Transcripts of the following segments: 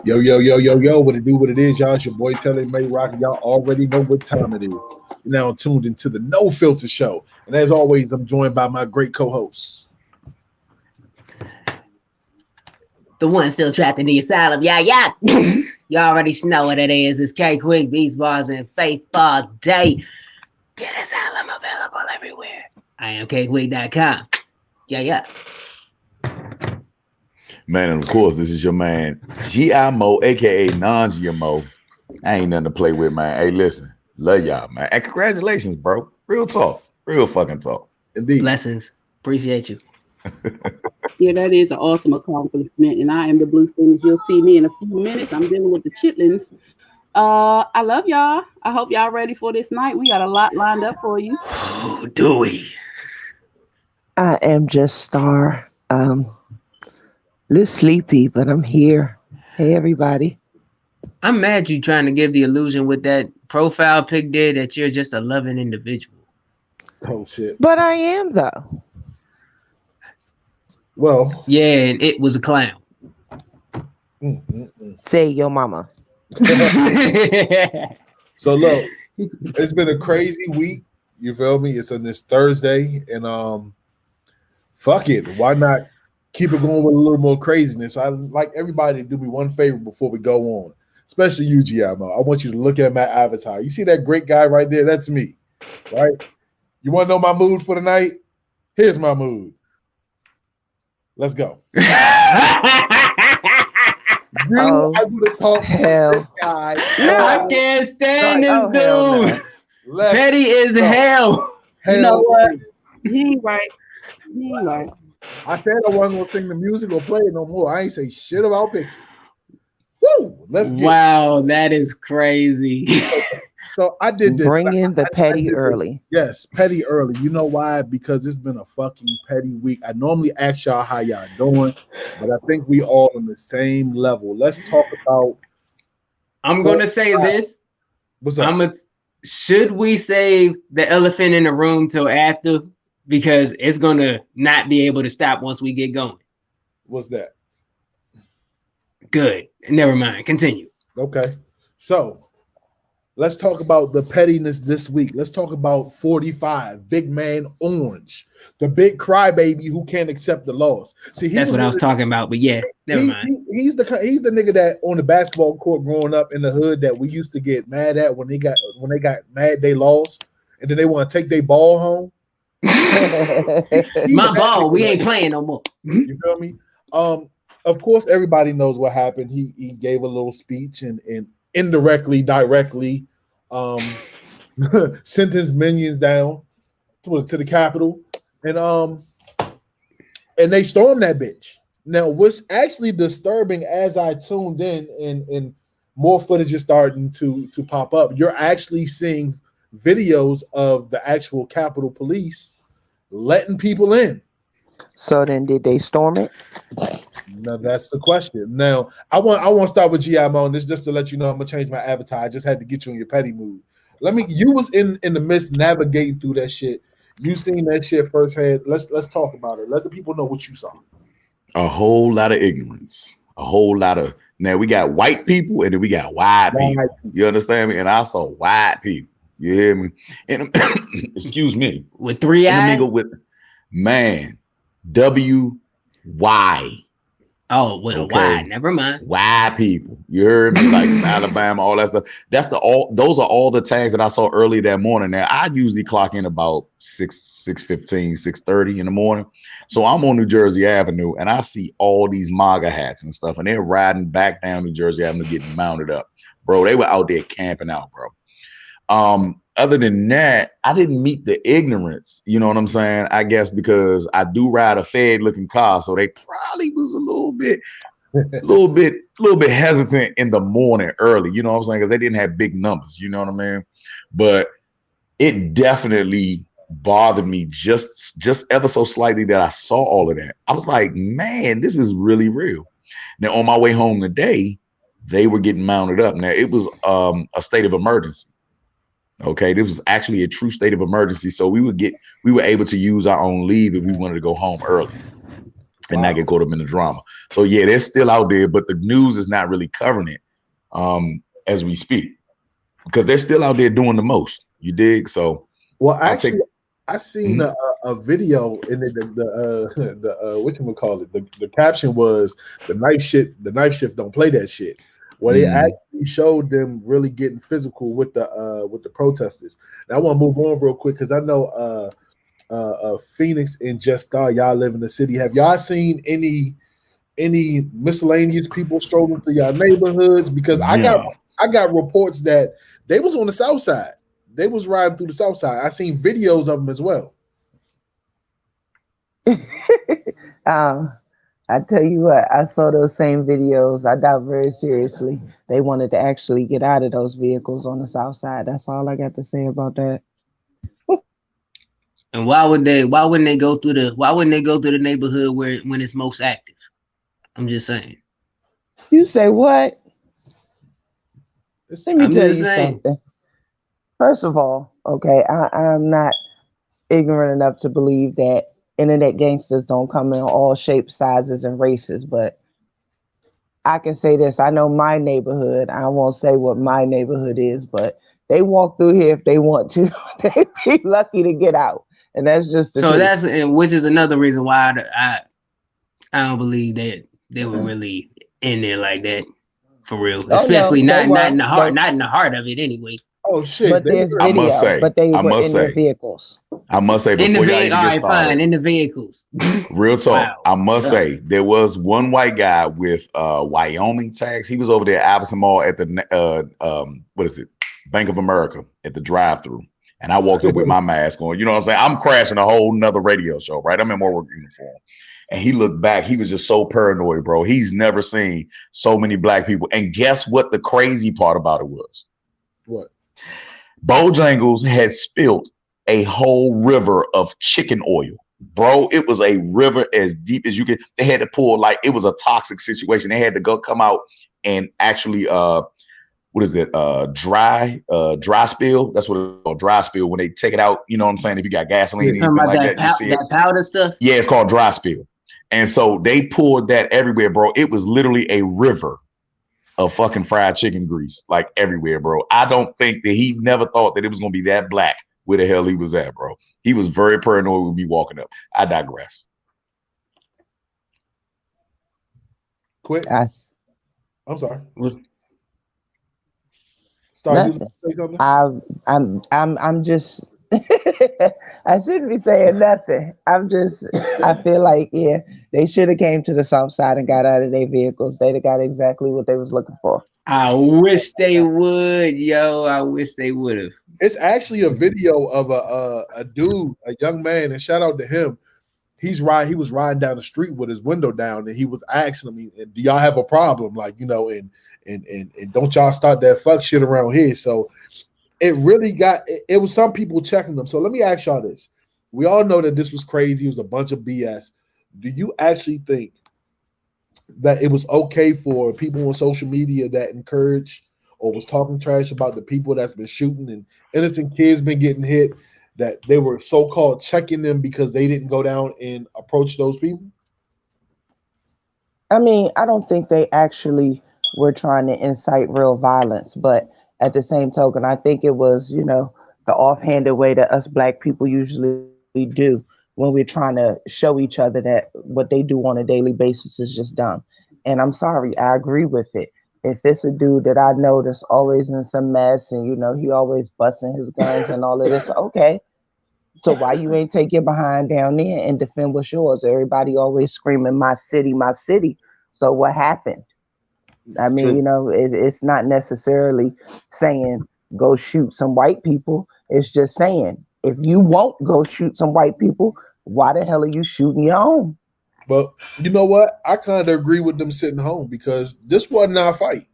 Yo, yo, yo, yo, yo, what it do, what it is, y'all. It's your boy Telly May Rock, and y'all already know what time it is. You're now tuned into the No Filter Show. And as always, I'm joined by my great co-hosts. The one still trapped in the asylum. Yeah. You already know what it is. It's K Quick, Beats Bars, and Faith all day. Get asylum available everywhere. I am kquick.com. Yeah. Man, and of course, this is your man, GIMO, aka non-GMO. I ain't nothing to play with, man. Hey, listen, love y'all, man. And congratulations, bro. Real talk. Real fucking talk. Indeed. Blessings. Appreciate you. Yeah, that is an awesome accomplishment. And I am the Blue Things. You'll see me in a few minutes. I'm dealing with the chitlins. I love y'all. I hope y'all ready for this night. We got a lot lined up for you. Oh, do we? I am just Star. A little sleepy, but I'm here. Hey, everybody. I'm mad you trying to give the illusion with that profile pic there that you're just a loving individual. Oh, shit. But I am, though. Well. Yeah, and it was a clown. Say your mama. So, look, it's been a crazy week. You feel me? It's on this Thursday. And fuck it. Why not keep it going with a little more craziness? I like everybody to do me one favor before we go on, especially you, GIMO. I want you to look at my avatar. You see that great guy right there? That's me, right? You want to know my mood for the night? Here's my mood. Let's go. Oh, I would have talked to this guy. No, I can't stand this dude. No. Petty is hell. You know what? He ain't right. He ain't right. I said I wasn't gonna sing the music or play it no more. I ain't say shit about pictures. Woo! Let's get Wow, that is crazy. So I did this. Bring in the petty early. Yes, petty early. You know why? Because it's been a fucking petty week. I normally ask y'all how y'all doing, but I think we all on the same level. Let's talk about. I'm gonna say this. What's up? Should we save the elephant in the room till after? Because it's gonna not be able to stop once we get going. What's that? Good. Never mind. Continue. Okay. So let's talk about the pettiness this week. Let's talk about 45, Big Man Orange, the big crybaby who can't accept the loss. See, that's what I was talking about. But yeah, never mind. He's the nigga that on the basketball court growing up in the hood that we used to get mad at when they got mad they lost, and then they want to take their ball home. My ball, we ain't playing no more. You feel me? Of course, everybody knows what happened. He gave a little speech and indirectly, directly, sent his minions down to the Capitol, and they stormed that bitch. Now, what's actually disturbing as I tuned in and more footage is starting to pop up, you're actually seeing videos of the actual Capitol Police letting people in. So then did they storm it? Now that's the question. Now I want to start with GIMO on this just to let you know I'm gonna change my avatar. I just had to get you in your petty mood. You was in the midst navigating through that shit. You seen that shit firsthand. Let's talk about it. Let the people know what you saw. A whole lot of ignorance. A whole lot of now we got white people and then we got white people. You understand me? And I saw white people. You hear me? And excuse me. With 3 eyes? With man, W-Y. Oh, with a Y. Never mind. White people. You heard me? Like Alabama, all that stuff. Those are all the tags that I saw early that morning. Now I usually clock in about 6:15, 6:30 in the morning. So I'm on New Jersey Avenue and I see all these MAGA hats and stuff, and they're riding back down New Jersey Avenue getting mounted up. Bro, they were out there camping out, bro. Other than that, I didn't meet the ignorance, you know what I'm saying? I guess because I do ride a Fed looking car, so they probably was a little bit hesitant in the morning early, you know what I'm saying? Because they didn't have big numbers, you know what I mean? But it definitely bothered me just ever so slightly that I saw all of that. I was like, man, this is really real. Now on my way home today, they were getting mounted up. Now it was a state of emergency. Okay, this was actually a true state of emergency. So we were able to use our own leave if we wanted to go home early. and not get caught up in the drama. So yeah, they're still out there, but the news is not really covering it as we speak because they're still out there doing the most. You dig? So well, actually, I seen a video and the what you call it? The caption was the night shift don't play that shit. Well, they actually showed them really getting physical with the protesters. Now I want to move on real quick because I know Phoenix and Just Star, y'all live in the city. Have y'all seen any miscellaneous people strolling through y'all neighborhoods? Because I got reports that they was on the south side. They was riding through the south side. I seen videos of them as well. I tell you what, I saw those same videos. I doubt very seriously they wanted to actually get out of those vehicles on the south side. That's all I got to say about that. And why wouldn't they go through the neighborhood when it's most active? I'm just saying. You say what? Let me tell you something. First of all, okay, I'm not ignorant enough to believe that internet gangsters don't come in all shapes, sizes, and races, but I can say this. I know my neighborhood. I won't say what my neighborhood is, but they walk through here if they want to. They'd be lucky to get out. And that's just the truth. Which is another reason why I don't believe that they were really in there like that for real. Especially not in the heart of it anyway. Oh shit! But there's video. But they were in their vehicles. I must say before y'all even get started, in the vehicles. Real talk. Wow. I must say there was one white guy with Wyoming tags. He was over there at Iverson Mall at the what is it? Bank of America at the drive-through. And I walked up with my mask on. You know what I'm saying? I'm crashing a whole nother radio show, right? I'm in my work uniform. And he looked back. He was just so paranoid, bro. He's never seen so many black people. And guess what the crazy part about it was? What? Bojangles had spilled a whole river of chicken oil. Bro, it was a river as deep as you could. They had to pull, like, it was a toxic situation. They had to go come out and actually what is it? Dry spill. That's what it's called, dry spill. When they take it out, you know what I'm saying? If you got gasoline, you're talking about like that powder stuff. Yeah, it's called dry spill. And so they poured that everywhere, bro. It was literally a river of fucking fried chicken grease, like everywhere, bro. I don't think that he never thought that it was gonna be that black where the hell he was at, bro. He was very paranoid with me walking up. I digress. Quick. I'm sorry. I'm just I shouldn't be saying nothing. I feel like, yeah, they should have came to the south side and got out of their vehicles. They'd have got exactly what they was looking for. I wish they would, yo. I wish they would have. It's actually a video of a dude, a young man, and shout out to him. He was riding down the street with his window down, and he was asking me, "Do y'all have a problem? Like, you know, and don't y'all start that fuck shit around here?" So it really it was some people checking them. So let me ask y'all this. We all know that this was crazy. It was a bunch of BS. Do you actually think that it was okay for people on social media that encouraged or was talking trash about the people that's been shooting and innocent kids been getting hit, that they were so-called checking them because they didn't go down and approach those people? I mean, I don't think they actually were trying to incite real violence, but at the same token, I think it was, you know, the offhanded way that us black people usually do when we're trying to show each other that what they do on a daily basis is just dumb. And I'm sorry, I agree with it. If it's a dude that I know that's always in some mess and, you know, he always busting his guns and all of this, okay. So why you ain't take your behind down there and defend what's yours? Everybody always screaming, my city, my city. So what happened? I mean, True. you know, it's not necessarily saying go shoot some white people. It's just saying, if you won't go shoot some white people, why the hell are you shooting your own? But you know what? I kind of agree with them sitting home because this wasn't our fight.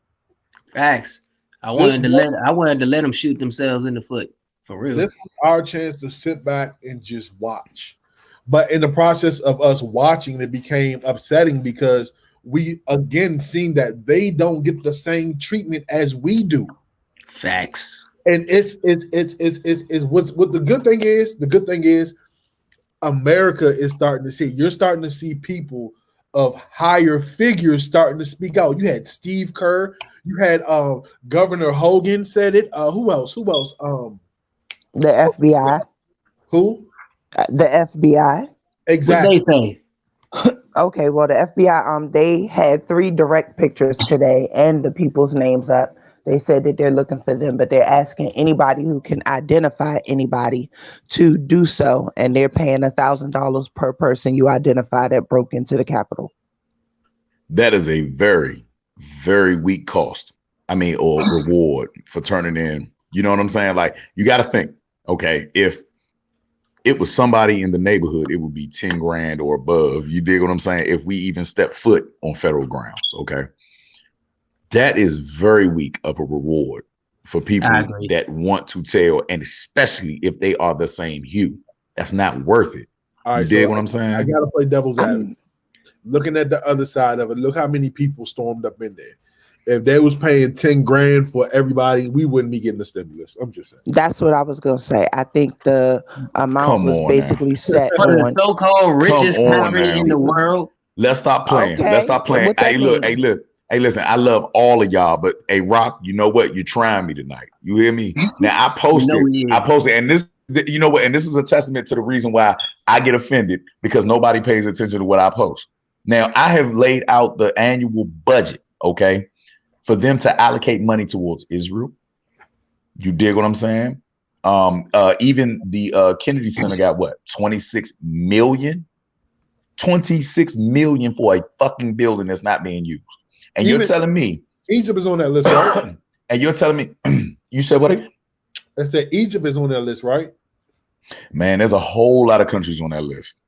Facts. I wanted to let them shoot themselves in the foot. For real. This was our chance to sit back and just watch. But in the process of us watching, it became upsetting because we again seen that they don't get the same treatment as we do. Facts. And it's what the good thing is. The good thing is America is starting to see. You're starting to see people of higher figures starting to speak out. You had Steve Kerr, you had Governor Hogan said it. Who else? The FBI. Who? The FBI. Exactly. What they say? Okay, well, the FBI, they had 3 direct pictures today and the people's names up. They said that they're looking for them, but they're asking anybody who can identify anybody to do so, and they're paying $1,000 per person you identify that broke into the Capitol. That is a very, very weak cost. I mean, or reward for turning in. You know what I'm saying? Like, you got to think, okay, if it was somebody in the neighborhood, it would be 10 grand or above. You dig what I'm saying? If we even step foot on federal grounds, okay? That is very weak of a reward for people that want to tell, and especially if they are the same hue. That's not worth it. All right, you dig what I'm saying? I gotta play devil's advocate. Looking at the other side of it, look how many people stormed up in there. If they was paying 10 grand for everybody, we wouldn't be getting the stimulus. I'm just saying. That's what I was gonna say. I think the amount was basically set for on the so-called richest country in the world. Let's stop playing. Okay. Let's stop playing. Hey, look. Hey, listen. I love all of y'all, but hey, Rock, you know what? You're trying me tonight. You hear me? Now I posted, and this, you know what? And this is a testament to the reason why I get offended, because nobody pays attention to what I post. Now I have laid out the annual budget, okay, for them to allocate money towards Israel. You dig what I'm saying? Even the Kennedy Center got what? 26 million? 26 million for a fucking building that's not being used. And you're telling me Egypt is on that list, right? And you're telling me, you said what again? I said Egypt is on that list, right? Man, there's a whole lot of countries on that list.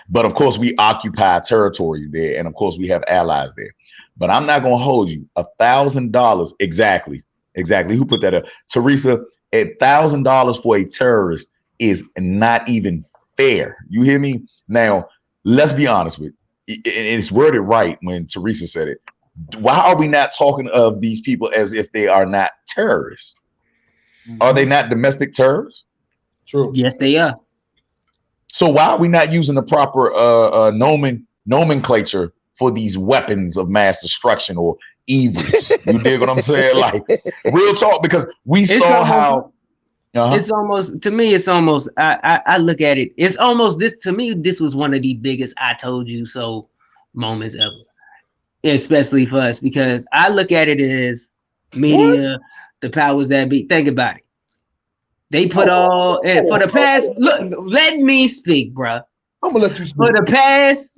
But of course, we occupy territories there, and of course, we have allies there. But I'm not gonna hold you. $1,000 exactly. Who put that up? Teresa, $1,000 for a terrorist is not even fair. You hear me? Now, let's be honest with you. It's worded right when Teresa said it. Why are we not talking of these people as if they are not terrorists? Mm-hmm. Are they not domestic terrorists? True. Yes, they are. So why are we not using the proper nomenclature for these weapons of mass destruction or evils? You dig what I'm saying? Like, real talk, because it's almost, to me, it's almost, I look at it, it's almost this, to me, this was one of the biggest I told you so moments ever, especially for us, because I look at it as media, the powers that be. Think about it. They put and for the past, look, let me speak, bruh. I'm gonna let you speak. For the past,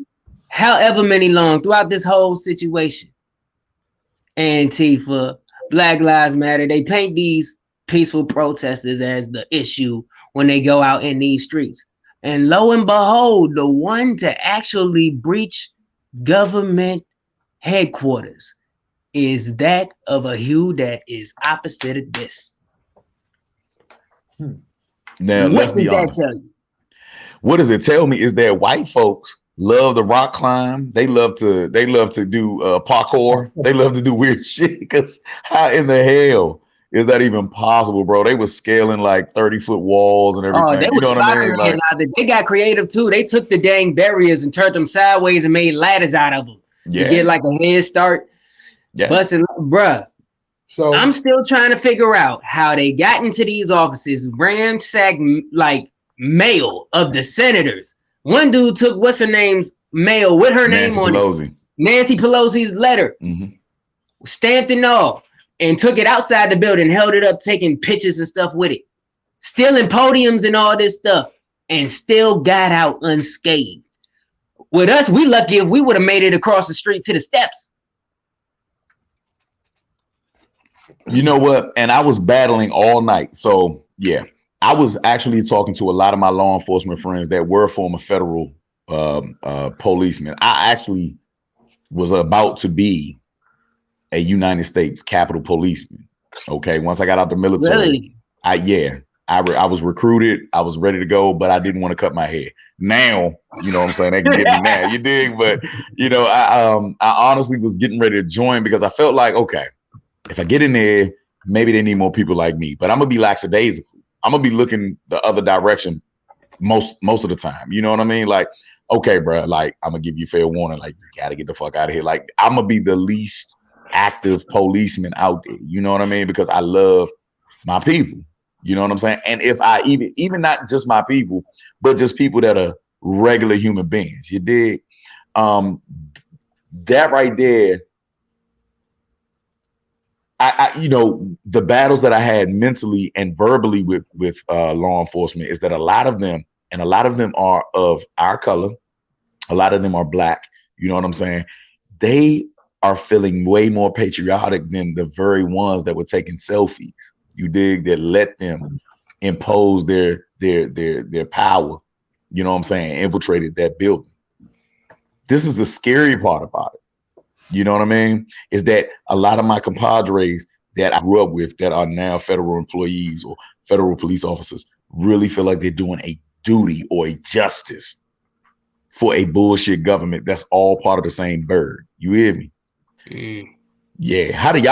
however many long, throughout this whole situation, Antifa, Black Lives Matter, they paint these peaceful protesters as the issue when they go out in these streets. And lo and behold, the one to actually breach government headquarters is that of a hue that is opposite of this. Now, let's be honest. Tell you? What does it tell me is that white folks love the rock climb. They love to do parkour. They love to do weird shit. Because how in the hell is that even possible, bro? They was scaling like 30-foot walls and everything. Oh, they you know what I mean? Like, they got creative too. They took the dang barriers and turned them sideways and made ladders out of them to get like a head start. Yeah, busting, bruh. So I'm still trying to figure out how they got into these offices, ransacked like mail of the senators. One dude took what's her name's mail with her name on it. Nancy Pelosi's letter, stamped and all, and took it outside the building, held it up, taking pictures and stuff with it, stealing podiums and all this stuff, and still got out unscathed. With us, we lucky if we would have made it across the street to the steps. You know what? And I was battling all night. So yeah, I was actually talking to a lot of my law enforcement friends that were former federal policemen. I actually was about to be a United States Capitol policeman. Okay, once I got out the military, really? I was recruited. I was ready to go, but I didn't want to cut my hair. Now, you know what I'm saying? They can get me now. You dig? But you know, I honestly was getting ready to join because I felt like, okay, if I get in there, maybe they need more people like me. But I'm gonna be lackadaisical. I'm gonna be looking the other direction most of the time. You know what I mean? Like okay, bro, like I'm gonna give you fair warning, like you gotta get the fuck out of here. Like I'm gonna be the least active policeman out there. You know what I mean? Because I love my people. You know what I'm saying? And if I even not just my people, but just people that are regular human beings, you dig? That right there, you know, the battles that I had mentally and verbally with law enforcement is that a lot of them are of our color, a lot of them are black. You know what I'm saying? They are feeling way more patriotic than the very ones that were taking selfies. You dig? That let them impose their power. You know what I'm saying? Infiltrated that building. This is the scary part about it. You know what I mean? Is that a lot of my compadres that I grew up with that are now federal employees or federal police officers really feel like they're doing a duty or a justice for a bullshit government that's all part of the same bird. You hear me? Yeah. How did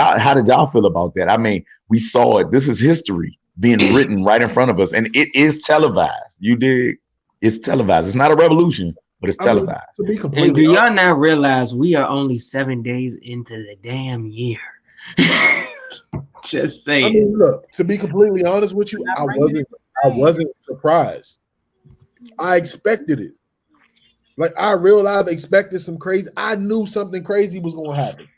y'all feel about that? I mean, we saw it. This is history being written right in front of us, and it is televised. You dig? It's televised. It's not a revolution, but it's televised. To be And completely do y'all honest, not realize we are only 7 days into the damn year? Just saying. I mean, look, to be completely honest with you, I wasn't surprised. I expected it. Like I real life expected some crazy. I knew something crazy was going to happen.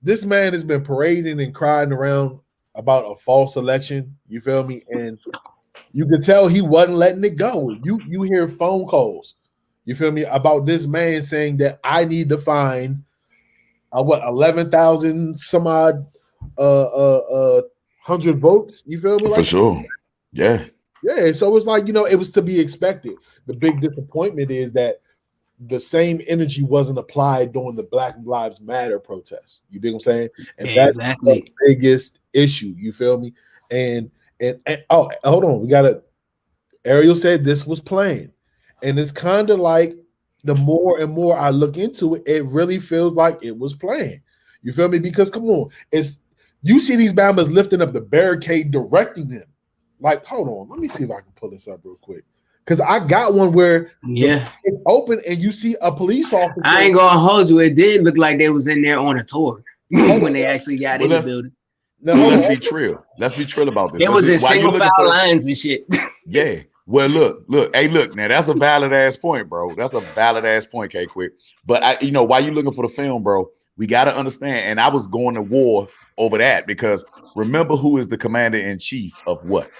This man has been parading and crying around about a false election. You feel me? And you could tell he wasn't letting it go. You hear phone calls. You feel me? About this man saying that I need to find 11,000 some odd 100 votes. You feel me? Like, for sure. Yeah. Yeah. So it's like, you know, it was to be expected. The big disappointment is that the same energy wasn't applied during the Black Lives Matter protests. You dig what I'm saying? And that's the biggest issue. You feel me? And oh, hold on. We gotta. Ariel said this was planned, and it's kind of like the more and more I look into it, it really feels like it was planned. You feel me? Because come on, you see these Bamas lifting up the barricade, directing them. Like, hold on, let me see if I can pull this up real quick. Because I got one where it's open and you see a police officer. I ain't gonna hold you. It did look like they was in there on a tour when they actually got in the building. No, let's be trill. Let's be trill about this. It was in single file lines and shit. Yeah. Well, look. Hey, look. Now that's a valid ass point, bro. That's a valid ass point, K. Quick. But you know, while you looking for the film, bro, we got to understand. And I was going to war over that because remember who is the commander in chief of what?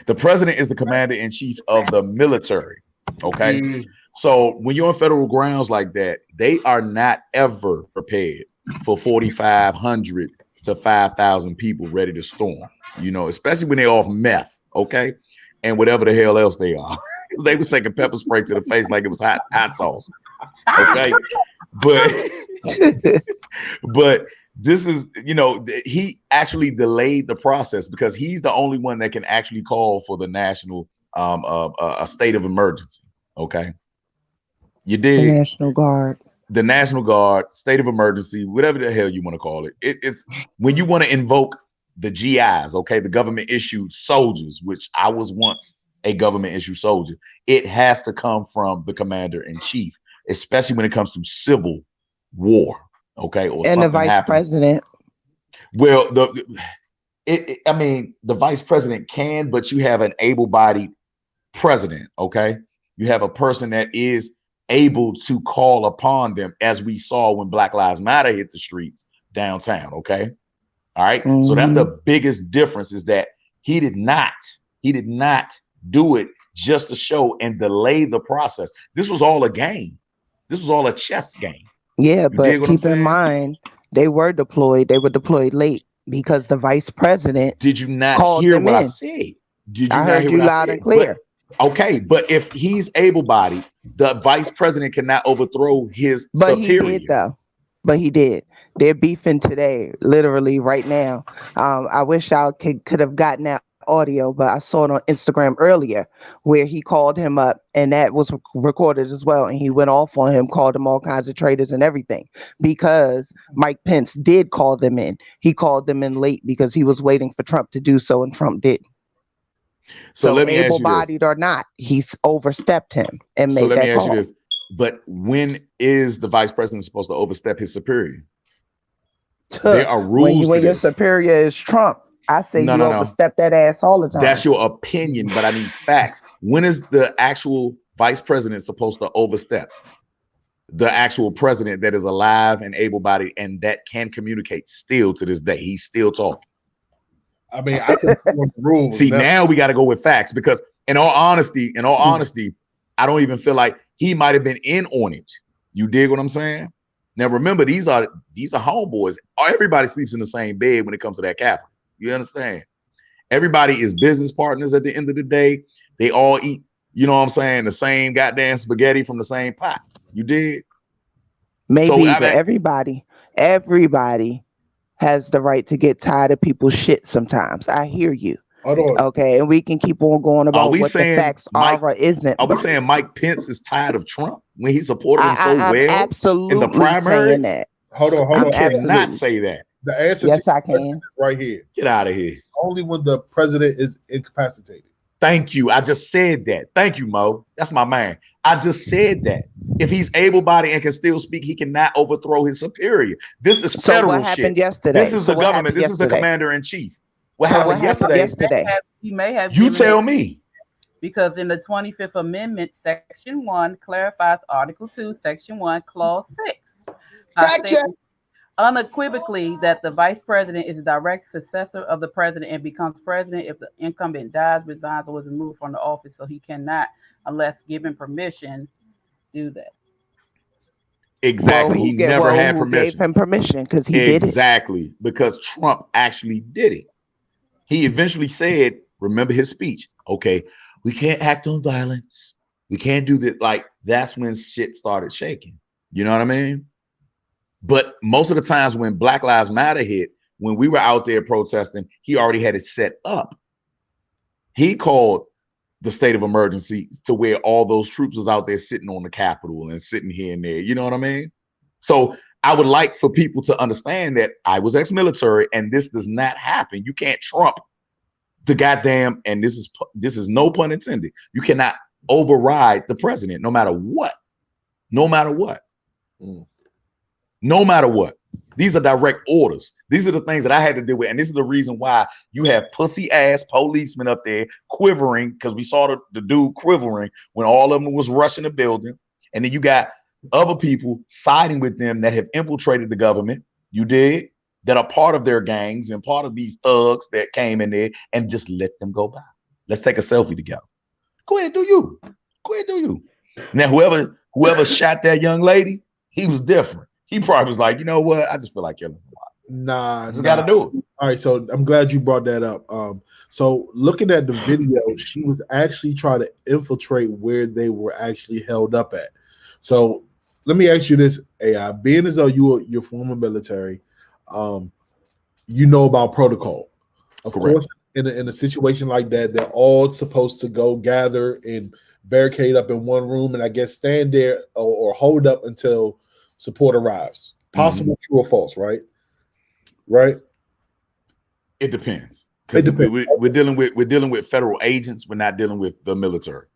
The president is the commander in chief of the military. Okay. So when you're on federal grounds like that, they are not ever prepared for 4,500 to 5,000 people ready to storm, you know, especially when they're off meth. Okay. And whatever the hell else they are. They was taking pepper spray to the face like it was hot sauce. Okay. But this is, you know, he actually delayed the process because he's the only one that can actually call for the national a state of emergency. Okay. You did. The National Guard, state of emergency, whatever the hell you want to call it. It's when you want to invoke the GIs, okay, the government issued soldiers, which I was once a government issued soldier. It has to come from the commander in chief, especially when it comes to civil war. Okay, or and the vice president. Well, I mean, the vice president can, but you have an able-bodied president. Okay, you have a person that is able to call upon them, as we saw when Black Lives Matter hit the streets downtown. Okay, all right. So that's the biggest difference is that he did not do it just to show and delay the process. This was all a game. This was all a chess game. Yeah, but keep in mind, they were deployed. They were deployed late because the vice president. Did you not hear what I said? I heard you loud and clear. Okay, but if he's able-bodied, the vice president cannot overthrow his superior. He did, though. But he did. They're beefing today, literally right now. I wish I could have gotten that audio, but I saw it on Instagram earlier where he called him up, and that was recorded as well. And he went off on him, called him all kinds of traitors and everything because Mike Pence did call them in. He called them in late because he was waiting for Trump to do so, and Trump didn't. So let me ask you this. able-bodied or not, he's overstepped him and So made let that me ask you call. this. But when is the vice president supposed to overstep his superior? There are rules when to your this. superior is Trump, I say No, you no, no. overstep that ass all the time. That's your opinion, but I need facts. When is the actual vice president supposed to overstep? The actual president that is alive and able-bodied and that can communicate still to this day. He's still talking. I mean, I think the rules. See, now we got to go with facts because in all honesty, I don't even feel like he might have been in on it. You dig what I'm saying? Now remember, these are homeboys. Everybody sleeps in the same bed when it comes to that capital. You understand? Everybody is business partners at the end of the day. They all eat, you know what I'm saying, the same goddamn spaghetti from the same pot. You did? Maybe So, even everybody has the right to get tired of people's shit sometimes. I hear you. Hold on. Okay, and we can keep on going about what the facts are or isn't. Are we saying Mike Pence is tired of Trump when he supported him so I'm well absolutely in the primary? saying that. Hold on. You cannot say that. The answer yes, to I can. right here. Get out of here. Only when the president is incapacitated. Thank you. I just said that. Thank you, Mo. That's my man. I just said that. If he's able-bodied and can still speak, he cannot overthrow his superior. This is federal what happened shit. yesterday? This is the government. This is the commander-in-chief. What happened yesterday? He may have you tell me. Because in the 25th Amendment, Section 1 clarifies Article 2, Section 1, Clause 6. Unequivocally that the vice president is a direct successor of the president and becomes president if the incumbent dies, resigns, or was removed from the office. So he cannot, unless given permission, do that. Exactly. He never had permission. Gave him permission because he did it. Exactly. Because Trump actually did it. He eventually said, remember his speech, okay, we can't act on violence. We can't do that. Like, that's when shit started shaking. You know what I mean? But most of the times when Black Lives Matter hit, when we were out there protesting, he already had it set up. He called the state of emergency to where all those troops was out there sitting on the Capitol and sitting here and there. You know what I mean? So I would like for people to understand that I was ex-military and this does not happen. You can't trump the goddamn, and this is no pun intended. You cannot override the president no matter what. No matter what. No matter what. These are direct orders. These are the things that I had to deal with. And this is the reason why you have pussy ass policemen up there quivering, because we saw the dude quivering when all of them was rushing the building. And then you got other people siding with them that have infiltrated the government. You did, that are part of their gangs and part of these thugs that came in there, and just let them go by. Let's take a selfie together. Go ahead, do you. Go ahead, do you. Now, whoever shot that young lady, he was different. He probably was like, you know what? I just feel like killing somebody. Nah, you got to do it. All right, so I'm glad you brought that up. So looking at the video, she was actually trying to infiltrate where they were actually held up at. So let me ask you this, AI. Being as though you're former military, you know about protocol. Of course, in a situation like that, they're all supposed to go gather and barricade up in one room, and I guess stand there or hold up until support arrives. Possible, true or false, right? Right. It depends. Because we're dealing with federal agents. We're not dealing with the military.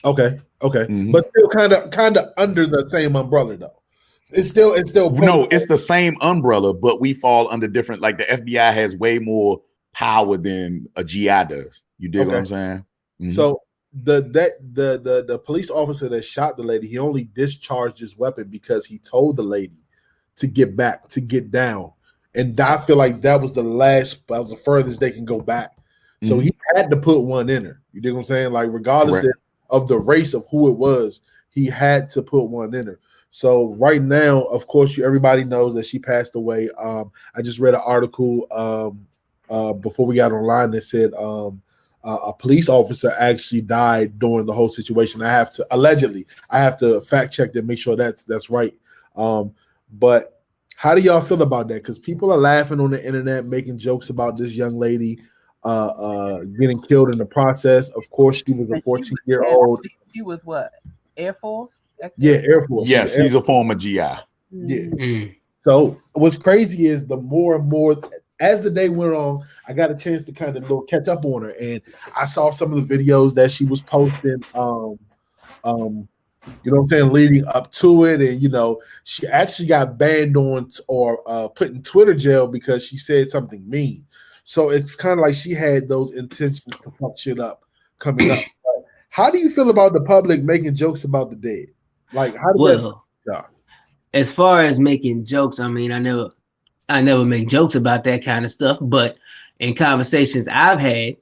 Okay. But still kind of under the same umbrella though. It's still no, it's the same umbrella, but we fall under different, like the FBI has way more power than a GI does. You dig what I'm saying? So the police officer that shot the lady, he only discharged his weapon because he told the lady to get back, to get down. And I feel like that was the furthest they can go back. So he had to put one in her. You dig what I'm saying? Like, regardless of the race of who it was, he had to put one in her. So right now, of course, everybody knows that she passed away. I just read an article before we got online that said a police officer actually died during the whole situation. I have to fact check that, make sure that's right. But how do y'all feel about that? Because people are laughing on the internet, making jokes about this young lady getting killed in the process. Of course, she was a 14-year-old. She was what? Air Force? Yeah, Air Force. Yes, he's a former GI. Yeah. So what's crazy is the more and more as the day went on, I got a chance to kind of little catch up on her, and I saw some of the videos that she was posting. You know what I'm saying, leading up to it, and she actually got banned on or put in Twitter jail because she said something mean. So it's kind of like she had those intentions to fuck shit up coming up. But how do you feel about the public making jokes about the dead? Like, how does that? As far as making jokes, I mean, I never make jokes about that kind of stuff, but in conversations I've had,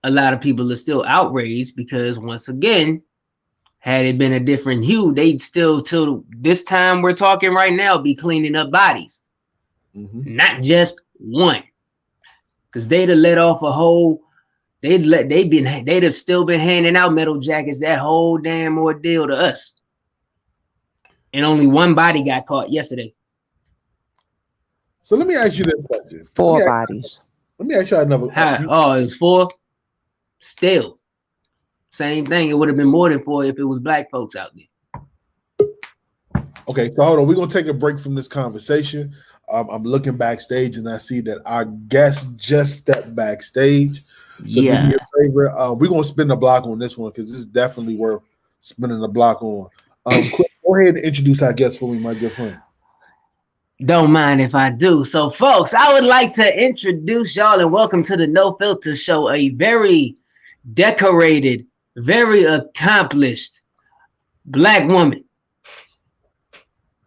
a lot of people are still outraged because, once again, had it been a different hue, they'd still, till this time we're talking right now, be cleaning up bodies. Not just one. Because they'd have let off a whole, they'd have still been handing out metal jackets that whole damn ordeal to us. And only one body got caught yesterday. So let me ask you this question. 4 bodies. Let me ask you another. It was 4? Still. Same thing. It would have been more than 4 if it was black folks out there. Okay, so hold on. We're going to take a break from this conversation. I'm looking backstage, and I see that our guest just stepped backstage. So do me a favor. We're going to spin the block on this one because this is definitely worth spinning the block on. Quick, go ahead and introduce our guest for me, my good friend. Don't mind if I do. So, folks, I would like to introduce y'all and welcome to the No Filter Show, a very decorated, very accomplished black woman.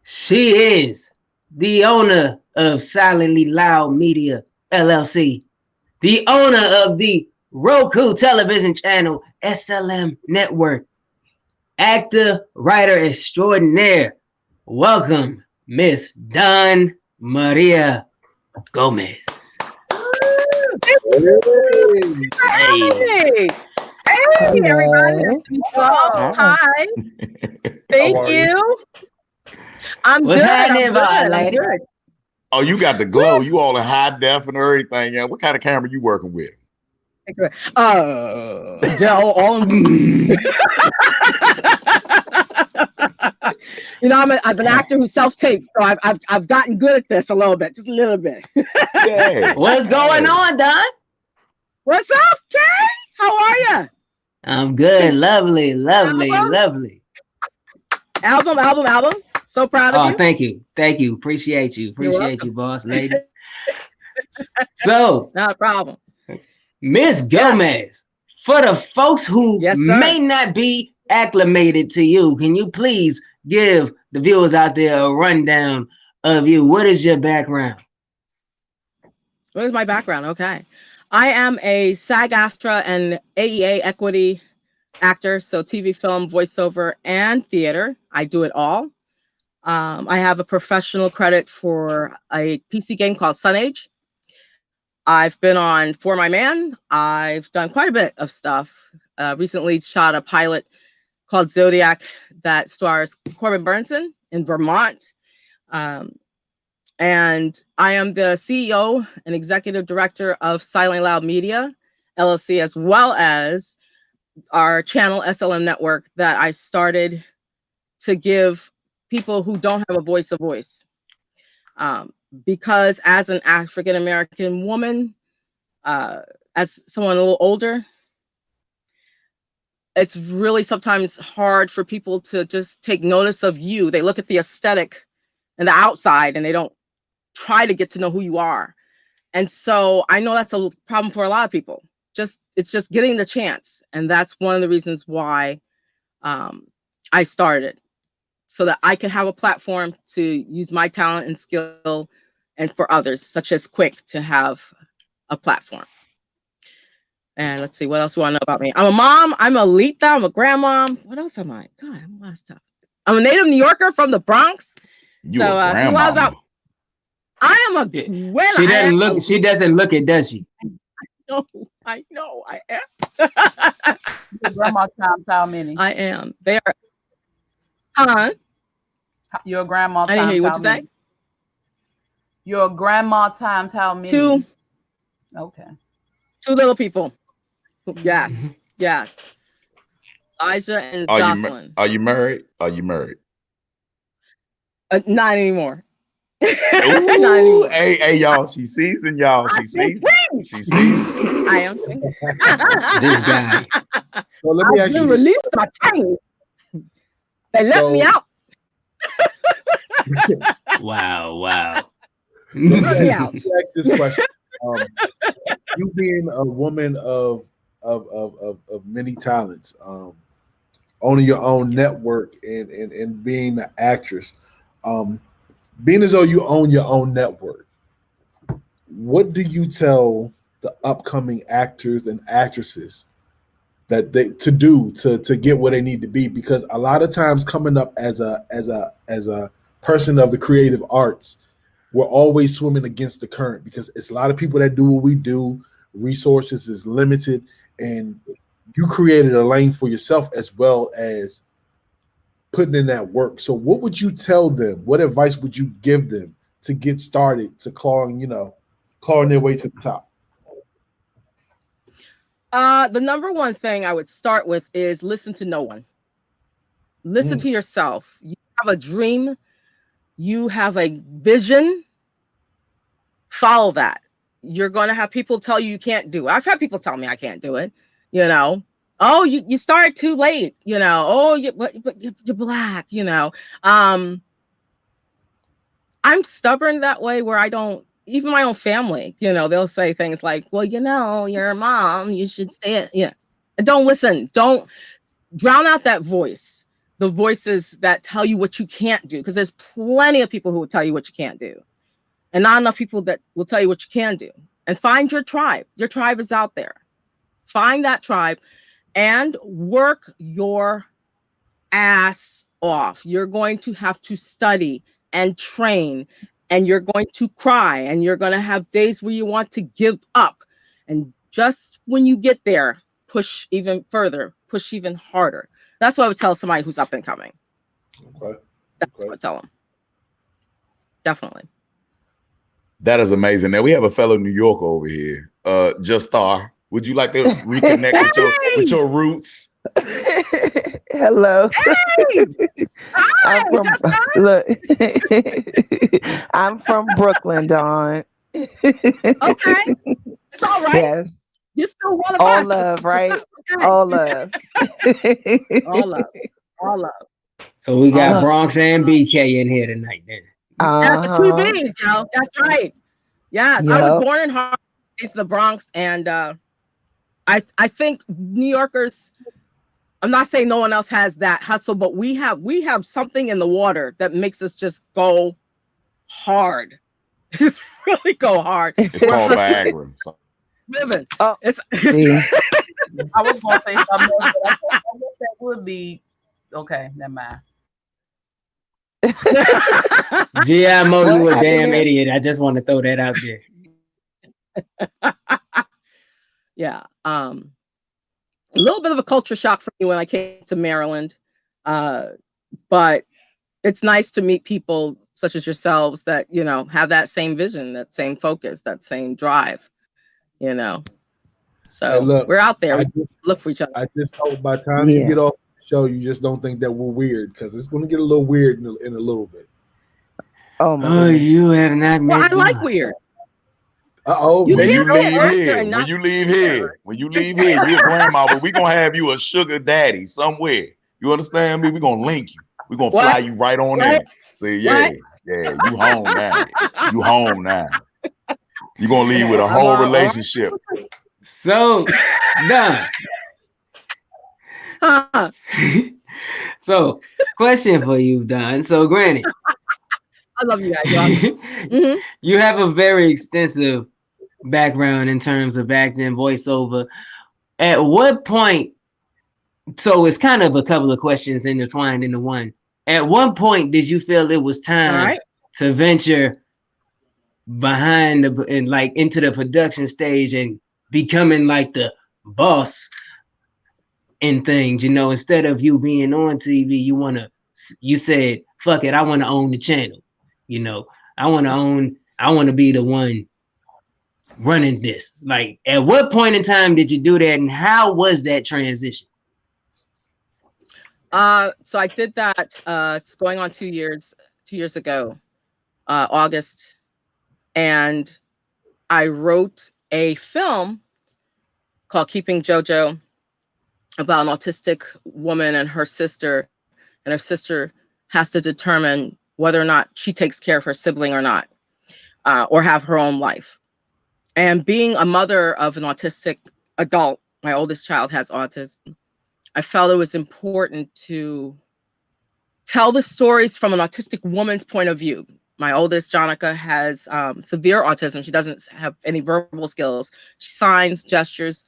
She is the owner of Silently Loud Media, LLC, the owner of the Roku television channel, SLM Network, actor, writer extraordinaire. Welcome, Miss Dawn Maria Gomez. Hey, everybody. Hi. Thank you. I'm What's good. happening, lady? Good. Oh, you got the glow. You all in high def and everything. Yeah. What kind of camera you working with? Dell on. I'm an actor who self-taped, so I've gotten good at this a little bit, just a little bit. Yeah. What's going on, Don? What's up, Kay? How are you? I'm good. Lovely. Album. So proud of you. Oh, thank you. Appreciate you, boss lady. So, not a problem. Miss Gomez, for the folks who may not be acclimated to you, can you please give the viewers out there a rundown of you? What is your background? What is my background? Okay. I am a SAG-AFTRA and AEA equity actor, so TV, film, voiceover, and theater. I do it all. I have a professional credit for a PC game called Sun Age. I've been on For My Man. I've done quite a bit of stuff. Recently shot a pilot called Zodiac that stars Corbin Burnson in Vermont. And I am the CEO and executive director of Silently Loud Media, LLC, as well as our channel SLM Network that I started to give people who don't have a voice. Because as an African-American woman, as someone a little older, it's really sometimes hard for people to just take notice of you. They look at the aesthetic and the outside and they don't try to get to know who you are. And so I know that's a problem for a lot of people. It's just getting the chance. And that's one of the reasons why I started, so that I could have a platform to use my talent and skill, and for others, such as Quick, to have a platform. And let's see, what else do I know about me? I'm a mom, I'm a Lita, I'm a grandmom. What else am I? God, I'm a lot of stuff. I'm a native New Yorker from the Bronx. You so a grandma. A lot about, I am a she doesn't look it, does she? I know, I am. Your grandma times how many? I am. They are. Huh? Your grandma times I didn't hear you. What how you many? say? Your grandma times how many? 2. Okay. 2 little people. Yes. Yes. Elijah and Jocelyn. Are you married? Not anymore. Ooh, hey, y'all. She seasoned, y'all. She seasoned. She seasoned. I am single. This guy. So let me I've ask been you. released my chains. They let me out. Wow. So let Let me me ask out. this question. You being a woman of many talents, owning your own network and being an actress, being as though you own your own network, what do you tell the upcoming actors and actresses that they to do to get where they need to be? Because a lot of times coming up as a person of the creative arts, we're always swimming against the current because it's a lot of people that do what we do. Resources is limited, and you created a lane for yourself as well as putting in that work. So what would you tell them? What advice would you give them to get started, to clawing their way to the top? The number one thing I would start with is listen to no one. Listen to yourself. You have a dream, you have a vision, follow that. You're going to have people tell you can't do it. I've had people tell me I can't do it, Oh, you started too late, Oh, but you're black, I'm stubborn that way where I don't, even my own family, they'll say things like, well, you're a mom, you should stay. Yeah. And don't listen. Don't drown out that voice, the voices that tell you what you can't do, because there's plenty of people who will tell you what you can't do, and not enough people that will tell you what you can do. And find your tribe. Your tribe is out there. Find that tribe and work your ass off. You're going to have to study and train, and you're going to cry, and you're going to have days where you want to give up. And just when you get there, push even further, push even harder. That's what I would tell somebody who's up and coming. Okay. That's what I would tell them. Definitely. That is amazing. Now we have a fellow New Yorker over here. Just Star. Would you like to reconnect with your roots? Hello. Hey! Hi, Look, I'm from Brooklyn, Dawn. Okay. It's all right. Yes. You're still one of us. All love, right? Okay. All love. All love. All love. So we got Uh-huh. Bronx and BK in here tonight then. That's the two B's, yo. That's right. Yes. I was born in Harlem, raised in the Bronx, and I think New Yorkers, I'm not saying no one else has that hustle, but we have something in the water that makes us just go hard. Just really go hard. It's called Viagra. Living. Oh, it's I was going to say something else, but I guess that would be okay. Never mind. GMO, you a damn idiot. I just want to throw that out there. Yeah. A little bit of a culture shock for me when I came to Maryland. But it's nice to meet people such as yourselves that, have that same vision, that same focus, that same drive, So Hey, look, we're out there. Look for each other. I just hope by the time you get off the show, you just don't think that we're weird, because it's going to get a little weird in a little bit. Oh my goodness. You have not met. Well, I like weird. Uh-oh. When you leave here, you're grandma, but we're going to have you a sugar daddy somewhere. You understand me? We're going to link you. We're going to fly you right on in. See, yeah, you home now. You home now. You're going to leave with a whole relationship. So, done. So, question for you, Don. So, Granny. I love you guys. You have a very extensive background in terms of acting, voiceover. At what point, so it's kind of a couple of questions intertwined into one. At what point did you feel it was time to venture behind into the production stage and becoming like the boss in things, instead of you being on TV, you said, fuck it, I want to own the channel. I want to be the one running this. Like, at what point in time did you do that, and how was that transition? So I did that. It's going on 2 years ago. August, and I wrote a film called Keeping JoJo about an autistic woman and her sister has to determine whether or not she takes care of her sibling or not, or have her own life. And being a mother of an autistic adult, my oldest child has autism, I felt it was important to tell the stories from an autistic woman's point of view. My oldest, Jonica, has severe autism. She doesn't have any verbal skills. She signs, gestures,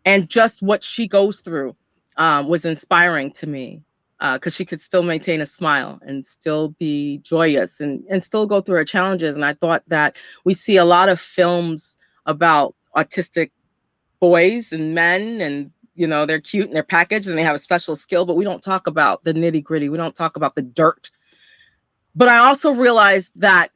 and just what she goes through was inspiring to me, because she could still maintain a smile and still be joyous and still go through her challenges. And I thought that we see a lot of films about autistic boys and men, and they're cute and they're packaged and they have a special skill, but we don't talk about the nitty gritty. We don't talk about the dirt. But I also realized that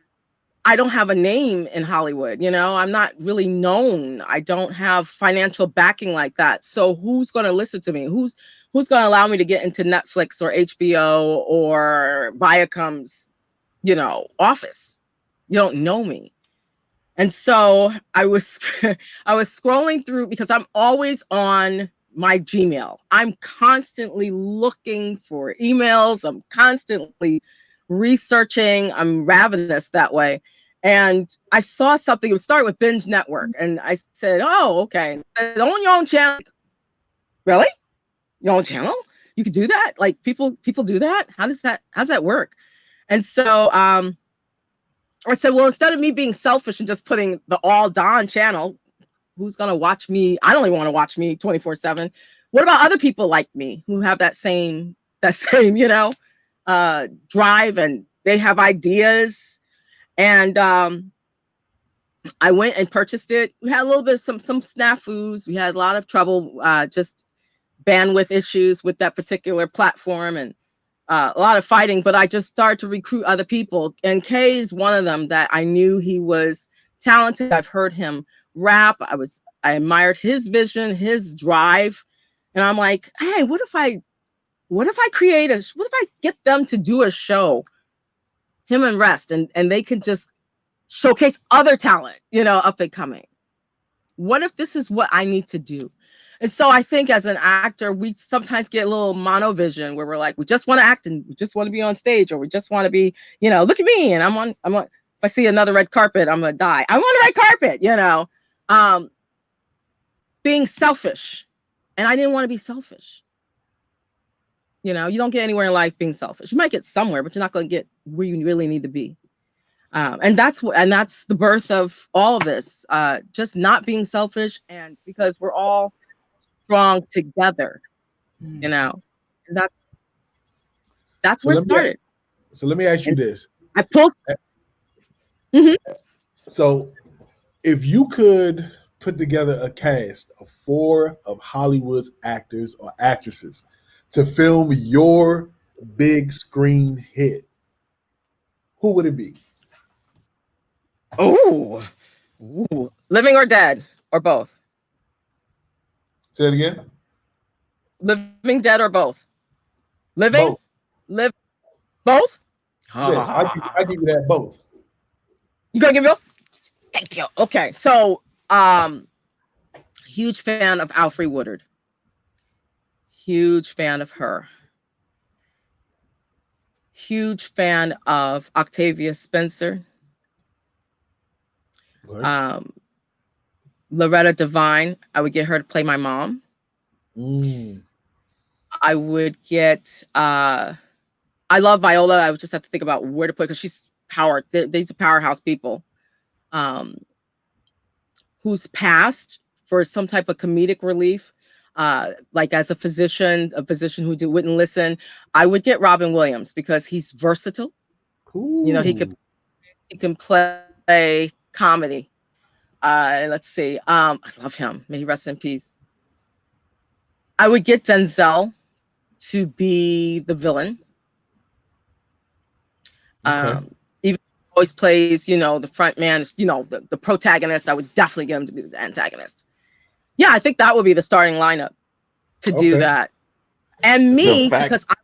I don't have a name in Hollywood. I'm not really known. I don't have financial backing like that. So who's going to listen to me? Who's going to allow me to get into Netflix or HBO or Viacom's, office? You don't know me. And so I was scrolling through, because I'm always on my Gmail. I'm constantly looking for emails. I'm constantly researching. I'm ravenous that way. And I saw something. It was started with Binge Network. And I said, oh, okay. Own your own channel. Really? Your own channel? You could do that? Like people do that? How's that work? And so I said, well, instead of me being selfish and just putting the all Dahjn channel, who's going to watch me? I don't even want to watch me 24/7. What about other people like me who have that same, drive, and they have ideas? And I went and purchased it. We had a little bit of some snafus. We had a lot of trouble, just bandwidth issues with that particular platform, and a lot of fighting, but I just started to recruit other people. And Kay is one of them that I knew he was talented. I've heard him rap. I admired his vision, his drive. And I'm like, hey, what if I get them to do a show, him and Rest, and they can just showcase other talent, up and coming. What if this is what I need to do? And so I think as an actor, we sometimes get a little monovision where we're like, we just want to act and we just want to be on stage, or we just want to be, look at me. And I'm on, if I see another red carpet, I'm going to die. I'm on the red carpet, being selfish. And I didn't want to be selfish. You don't get anywhere in life being selfish. You might get somewhere, but you're not going to get where you really need to be. And that's the birth of all of this, just not being selfish. And because we're all strong together, and that's where it started. So let me ask you this. I pulled. So if you could put together a cast of 4 of Hollywood's actors or actresses to film your big screen hit, who would it be? Oh, living or dead, or both? Say it again. Living, dead, or both? Living, both. Live, both. Yeah, I give you that, both. You gonna give me? Thank you. Okay, so huge fan of Alfre Woodard. Huge fan of her. Huge fan of Octavia Spencer. Loretta Devine. I would get her to play my mom. I would get I love Viola. I would just have to think about where to put, because she's powered. These are powerhouse people. Who's passed for some type of comedic relief, like as a physician who wouldn't listen. I would get Robin Williams because he's versatile. Cool. He can play comedy. Let's see. I love him. May he rest in peace. I would get Denzel to be the villain. Okay. Even always plays, the front man, the protagonist. I would definitely get him to be the antagonist. Yeah, I think that would be the starting lineup to do that. And me, because I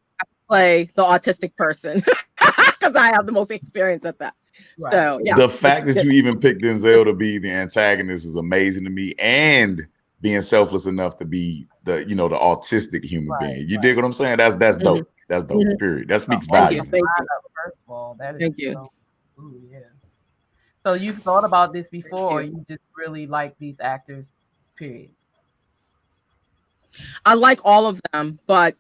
play the autistic person, because I have the most experience at that. So yeah. The fact that you even picked Denzel to be the antagonist is amazing to me, and being selfless enough to be the the autistic human being. You dig what I'm saying? That's dope. That's dope. Period. That speaks Thank you. volumes. Thank you. First of all, that is Thank you. so, ooh, yeah. So you've thought about this before, or you just really like these actors, period? I like all of them, but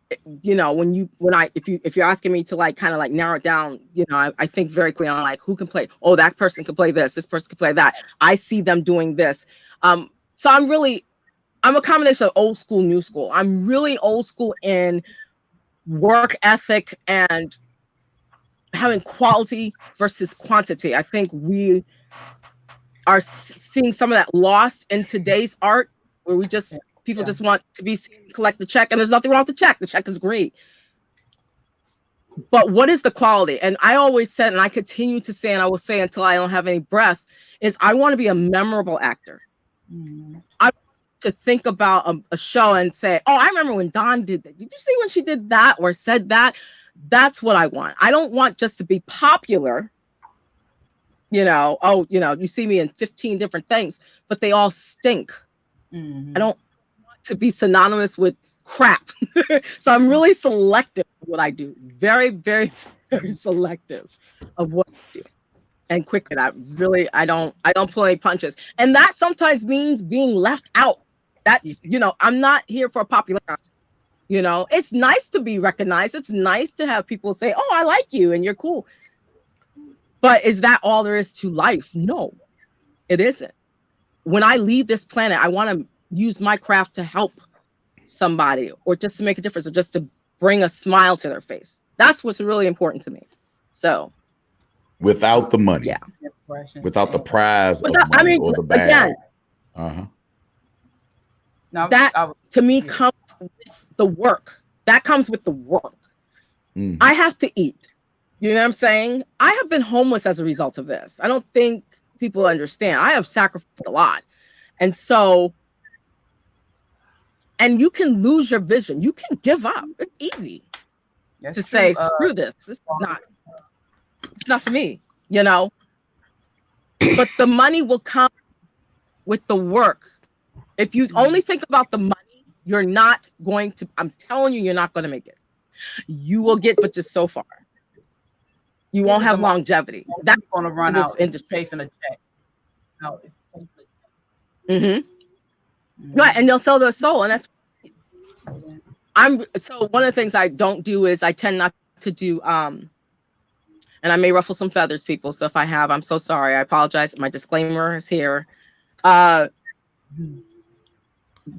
if you're asking me to like kind of like narrow it down, I think very clearly on like who can play. Oh, that person can play this person can play that. I see them doing this. So I'm a combination of old school, new school. I'm really old school in work ethic and having quality versus quantity. I think we are seeing some of that lost in today's art, where people just want to be seen, collect the check, and there's nothing wrong with the check. The check is great. But what is the quality? And I always said, and I continue to say, and I will say until I don't have any breath, is I want to be a memorable actor. I want to think about a show and say, oh, I remember when Dawn did that. Did you see when she did that or said that? That's what I want. I don't want just to be popular. You see me in 15 different things, but they all stink. I don't want to be synonymous with crap. So I'm really selective of what I do. Very, very, very selective of what I do. And quickly, I don't pull any punches. And that sometimes means being left out. That's, I'm not here for popularity. It's nice to be recognized. It's nice to have people say, oh, I like you and you're cool. But is that all there is to life? No, it isn't. When I leave this planet, I want to use my craft to help somebody, or just to make a difference, or just to bring a smile to their face. That's what's really important to me. So without the money, without the prize of money or the bag. That to me comes with the work. That comes with the work. I have to eat. You know what I'm saying? I have been homeless as a result of this. I don't think people understand. I have sacrificed a lot. And so, and you can lose your vision. You can give up. It's easy to say, screw this. It's not for me, But the money will come with the work. If you only think about the money, you're not going to, I'm telling you, you're not going to make it. You will get, but just so far. You won't have longevity. That's going to run out industry chasing a check. Right, and they'll sell their soul, and that's. So one of the things I don't do is I tend not to do and I may ruffle some feathers, people. So if I have, I'm so sorry. I apologize. My disclaimer is here.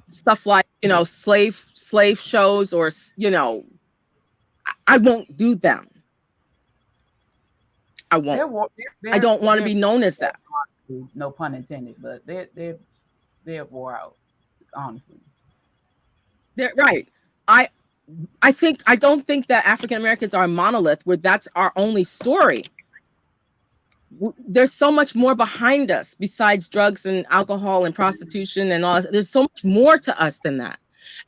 Stuff like slave shows, or I won't do them. I won't. I don't want to be known as that. No pun intended, but they're wore out, honestly. They're right. I don't think that African Americans are a monolith where that's our only story. There's so much more behind us besides drugs and alcohol and prostitution and all this. There's so much more to us than that.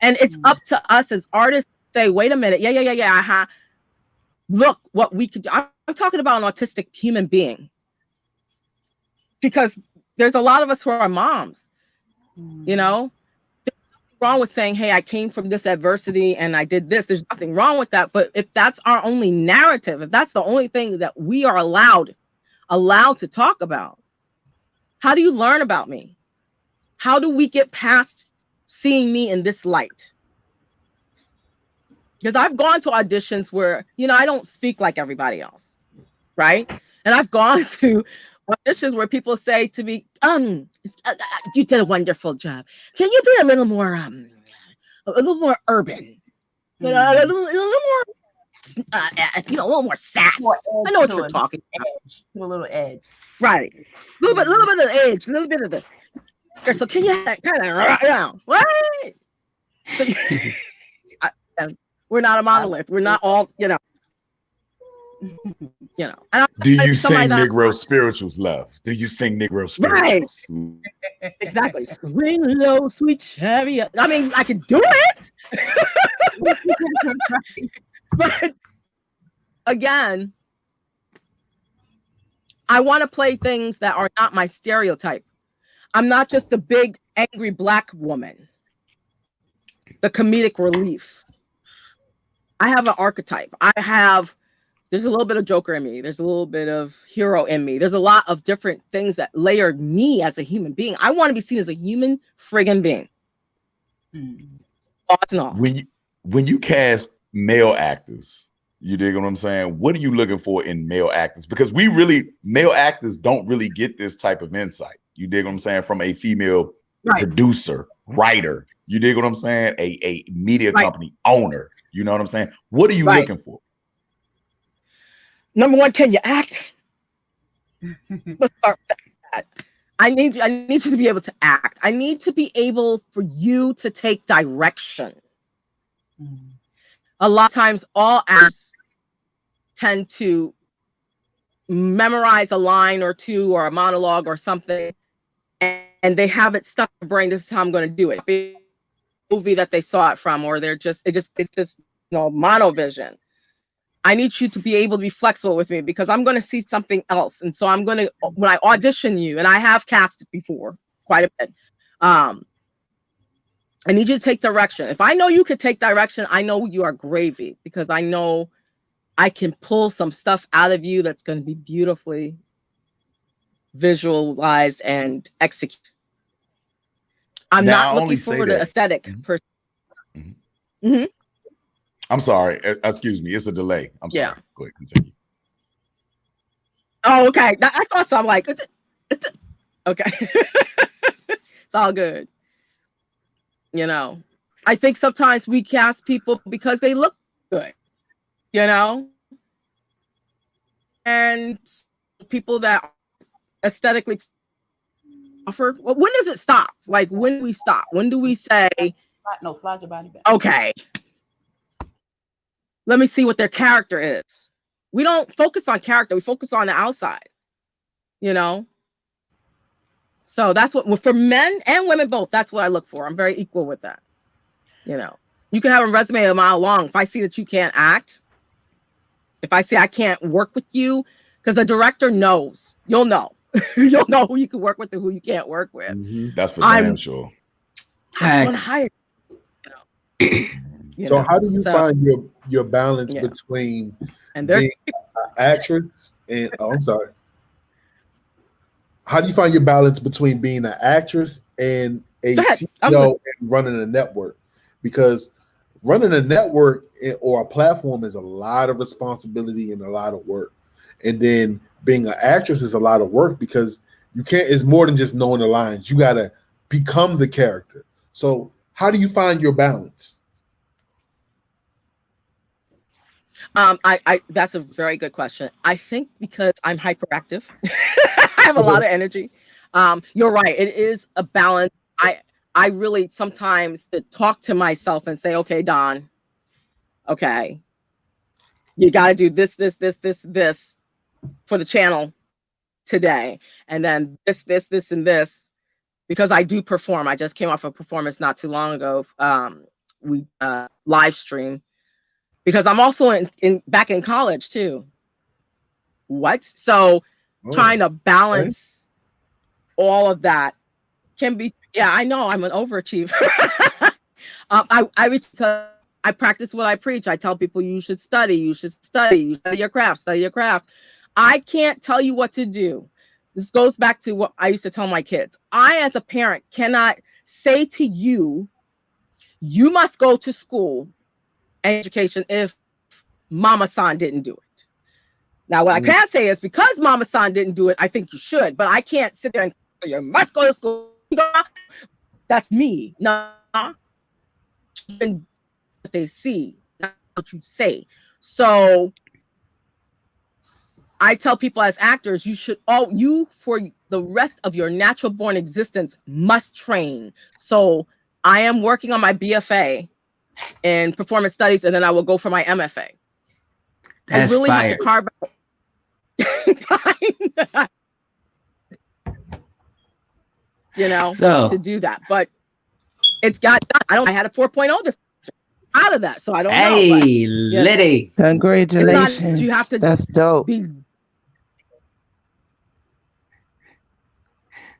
And it's up to us as artists to say, wait a minute, yeah. Look what we could do. I'm talking about an autistic human being. Because there's a lot of us who are moms, There's nothing wrong with saying, hey, I came from this adversity and I did this. There's nothing wrong with that. But if that's our only narrative, if that's the only thing that we are allowed to talk about, how do you learn about me? How do we get past seeing me in this light? Because I've gone to auditions where, I don't speak like everybody else, right? And I've gone to auditions where people say to me, you did a wonderful job. Can you be a little more urban? A little more, a little more sass. I know what you're talking about. A little edge. Right. A little bit of edge, a little bit of the. So can you kind of, what? So, we're not a monolith. We're not all, Do you sing Negro spirituals, love? Do you sing Negro spirituals? Right. Exactly. Swing low, sweet chariot. I mean, I can do it. But again, I want to play things that are not my stereotype. I'm not just the big angry black woman, the comedic relief. I have an archetype. There's a little bit of Joker in me. There's a little bit of hero in me. There's a lot of different things that layer me as a human being. I want to be seen as a human friggin' being. Thoughts and all. When you cast male actors, you dig what I'm saying? What are you looking for in male actors? Because male actors don't really get this type of insight. You dig what I'm saying? From a female producer, writer. You dig what I'm saying? A media company owner. You know what I'm saying? What are you looking for? Number one, can you act? Let's start with that. I need you to be able to act. I need to be able for you to take direction. A lot of times, all actors tend to memorize a line or two or a monologue or something, and they have it stuck in their brain. This is how I'm going to do it. Be movie that they saw it from, or it's this monovision. I need you to be able to be flexible with me because I'm going to see something else. And so I'm going to, when I audition you, and I have cast before quite a bit, I need you to take direction. If I know you could take direction, I know you are gravy because I know I can pull some stuff out of you that's going to be beautifully visualized and executed. I'm not looking for the aesthetic person. I'm sorry. Excuse me. It's a delay. I'm sorry. Yeah. Go ahead. Continue. Oh, okay. I thought so. I'm like, okay. It's all good. You know, I think sometimes we cast people because they look good, you know, and people that aesthetically offer. Well, when does it stop? Like, when do we stop? When do we say, no, slide your body back. Okay, let me see what their character is. We don't focus on character. We focus on the outside, you know? So that's what, for men and women both, that's what I look for. I'm very equal with that. You know, you can have a resume a mile long. If I see that you can't act, if I see I can't work with you, because the director knows, you'll know. You'll know who you can work with and who you can't work with. That's for damn sure. I'm going to hire you. So how do you find your balance between being an actress and I'm sorry. How do you find your balance between being an actress and a CEO and running a network? Because running a network or a platform is a lot of responsibility and a lot of work. And then being an actress is a lot of work because you can't, it's more than just knowing the lines. You got to become the character. So how do you find your balance? That's a very good question. I think because I'm hyperactive, I have a lot of energy. You're right. It is a balance. I really sometimes talk to myself and say, okay, Dawn, okay, you got to do this for the channel today. And then this, and this, because I do perform. I just came off a performance not too long ago. We live stream. Because I'm also back in college too. So trying to balance all of that can be, I know I'm an overachiever. I practice what I preach. I tell people you should study your craft. I can't tell you what to do. This goes back to what I used to tell my kids. I, as a parent, cannot say to you, you must go to school education if Mama San didn't do it. Now, what I can say is because Mama San didn't do it, I think you should, but I can't sit there and say, you must go to school. That's me. No, what they see, not what you say. So I tell people as actors, you for the rest of your natural born existence must train. So I am working on my BFA in performance studies, and then I will go for my MFA. That's I really fire. have to carve out to do that. But it's got done. I had a 4.0 this out of that, so I don't know. Hey, Liddy. Congratulations. You have to That's dope.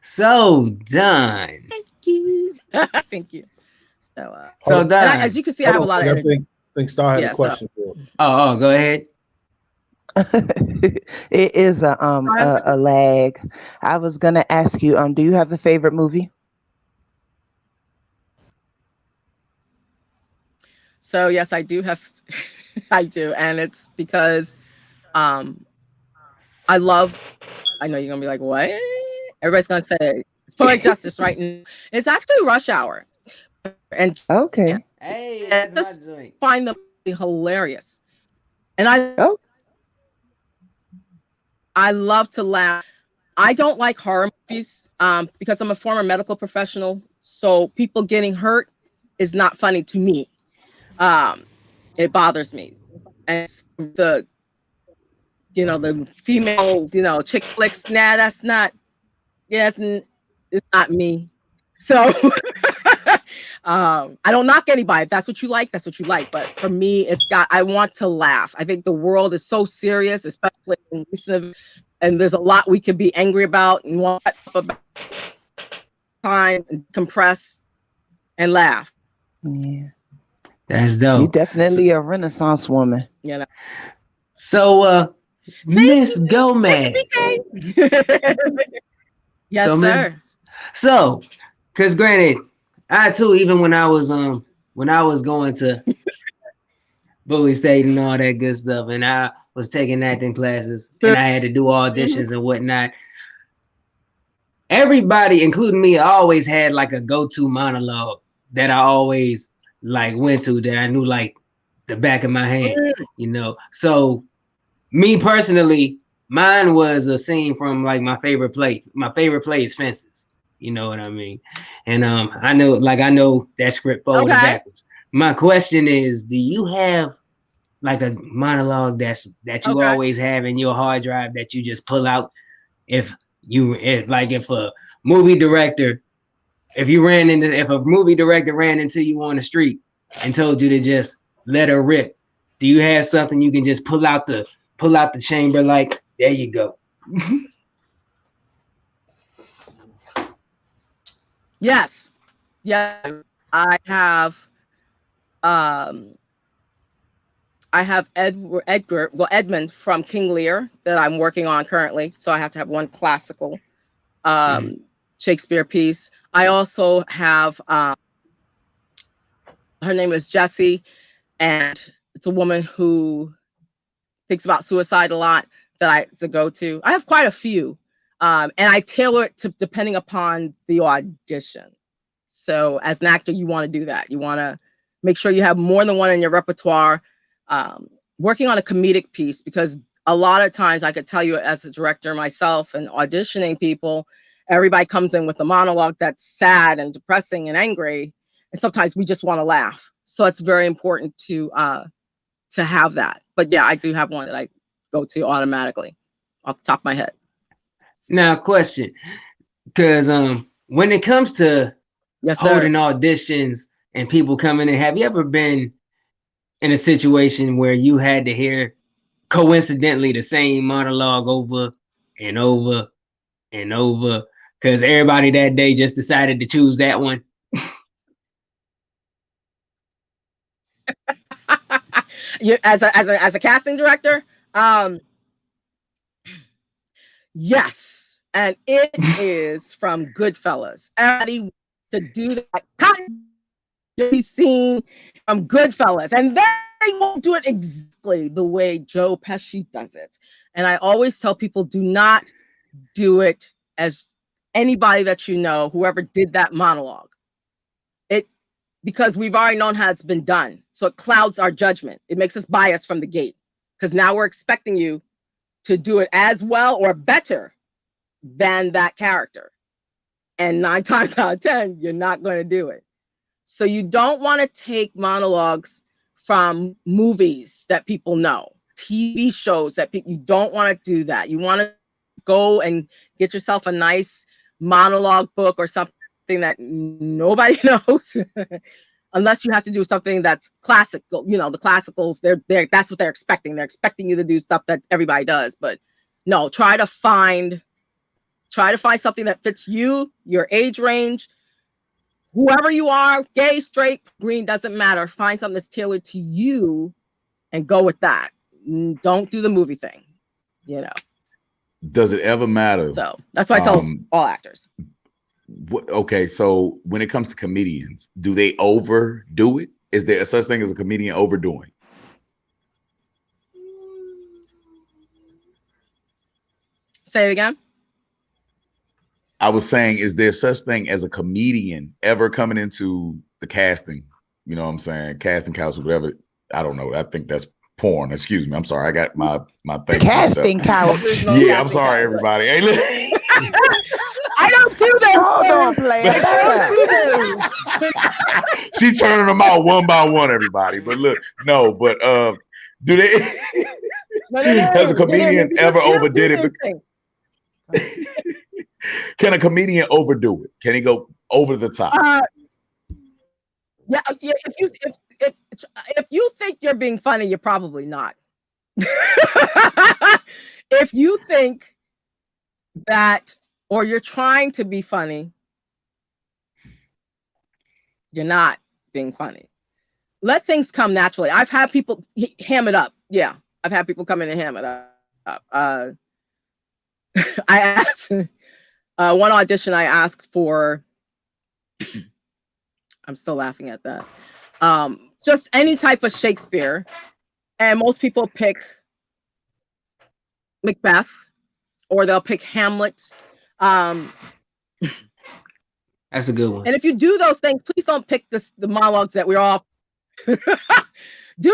So done. Thank you. Thank you. So, So and done. as you can see, I have a lot of I energy. think Star had Yeah, a so- question for him. Oh, go ahead. It is a lag. I was gonna ask you, do you have a favorite movie? So yes, I do have, I do, and it's because um, I love. I know you're gonna be like, what? Everybody's gonna say it's poetic justice, right? And it's actually Rush Hour, and Okay. Hey, I that's my just joint. find them hilarious, and Oh. I love to laugh. I don't like horror movies because I'm a former medical professional, so people getting hurt is not funny to me. Um, it bothers me, and the the female chick flicks. Nah, that's not. Yeah, it's not me. So I don't knock anybody. If that's what you like, that's what you like. But for me, I want to laugh. I think the world is so serious, especially in recent, and there's a lot we could be angry about and want about time and compress and laugh. Yeah. That's You dope. definitely a Renaissance woman. You know. So, Miss Thank Gomez. you, BK. Yes, So, Miss. sir. So, because granted, I too, even when I was going to Bowie State and all that good stuff, and I was taking acting classes, and I had to do auditions and whatnot. Everybody, including me, always had like a go-to monologue that I always like went to that I knew like the back of my hand. So me personally, mine was a scene from like my favorite play. My favorite play is Fences. You know what I mean? And I know that script forward and backwards. My question is, do you have like a monologue that you always have in your hard drive that you just pull out if a movie director if a movie director ran into you on the street and told you to just let her rip, do you have something you can just pull out the chamber like, there you go? Yes. Yeah. I have Edmund from King Lear that I'm working on currently. So I have to have one classical Shakespeare piece. I also have her name is Jessie, and it's a woman who thinks about suicide a lot that it's a go-to. I have quite a few. And I tailor it to depending upon the audition. So as an actor, you want to do that. You want to make sure you have more than one in your repertoire. Working on a comedic piece, because a lot of times I could tell you as a director myself and auditioning people, everybody comes in with a monologue that's sad and depressing and angry. And sometimes we just want to laugh. So it's very important to have that. But yeah, I do have one that I go to automatically off the top of my head. Now, question, because when it comes to holding auditions and people coming in, have you ever been in a situation where you had to hear coincidentally the same monologue over and over and over because everybody that day just decided to choose that one? As a casting director, yes, and it is from Goodfellas. Everybody wants to do that cotton scene from Goodfellas, and they won't do it exactly the way Joe Pesci does it. And I always tell people, do not do it as anybody that you know, whoever did that monologue. Because we've already known how it's been done. So it clouds our judgment. It makes us biased from the gate. Because now we're expecting you to do it as well or better than that character. And 9 times out of 10, you're not going to do it. So you don't want to take monologues from movies that people know, TV shows that you don't want to do that. You want to go and get yourself a nice monologue book or something that nobody knows. Unless you have to do something that's classical, the classicals, that's what they're expecting. They're expecting you to do stuff that everybody does. But no, try to find Try to find something that fits you, your age range, whoever you are, gay, straight, green, doesn't matter. Find something that's tailored to you and go with that. Don't do the movie thing, you know. Does it ever matter? So that's why I tell all actors. Okay, so when it comes to comedians, do they overdo it? Is there a such thing as a comedian overdoing? Say it again. I was saying, is there such thing as a comedian ever coming into the casting? You know what I'm saying? Casting couch, whatever. I don't know. I think that's porn. Excuse me. I'm sorry. I got my thing. Casting couch. Yeah, I'm sorry, everybody. Hey, look. I don't do that. Hold on, player. She's turning them out one by one, everybody. But look, no, but do they has a comedian ever overdid it? Can a comedian overdo it? Can he go over the top? Yeah. If you think you're being funny, you're probably not. If you think that, or you're trying to be funny, you're not being funny. Let things come naturally. I've had people ham it up. Yeah, I've had people come in and ham it up. I asked one audition. I asked for. I'm still laughing at that. Just any type of Shakespeare, and most people pick Macbeth, or they'll pick Hamlet. That's a good one. And if you do those things, please don't pick the monologues that we're all. Do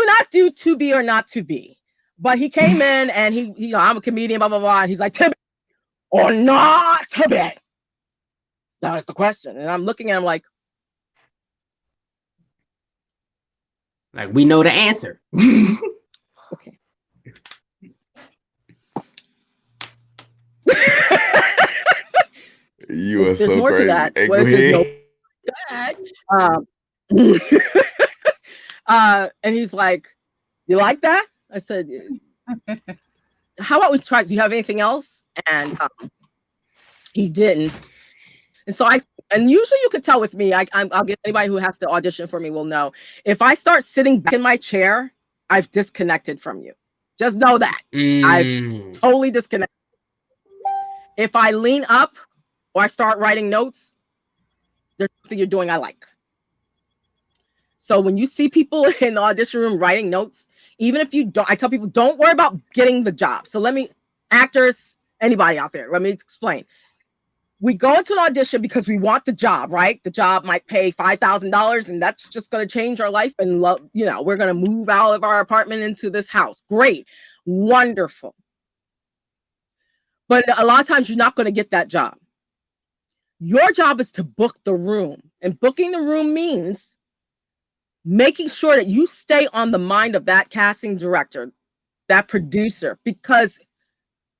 not do to be or not to be. But he came in and he I'm a comedian, blah blah blah, and he's like, to be or not to be. That was the question, and I'm looking at him like we know the answer. Okay. You are there's so more crazy. to that. Hey, Where there's no and he's like, you like that? I said, how about we try? Do you have anything else? And he didn't. And so and usually you could tell with me, I'll get anybody who has to audition for me will know. If I start sitting back in my chair, I've disconnected from you. Just know that. I've totally disconnected. If I lean up or I start writing notes, there's something you're doing I like. So when you see people in the audition room writing notes, even if you don't, I tell people, don't worry about getting the job. So actors, anybody out there, let me explain. We go into an audition because we want the job, right? The job might pay $5,000 and that's just going to change our life. And we're going to move out of our apartment into this house. Great. Wonderful. But a lot of times you're not going to get that job. Your job is to book the room. And booking the room means making sure that you stay on the mind of that casting director, that producer, because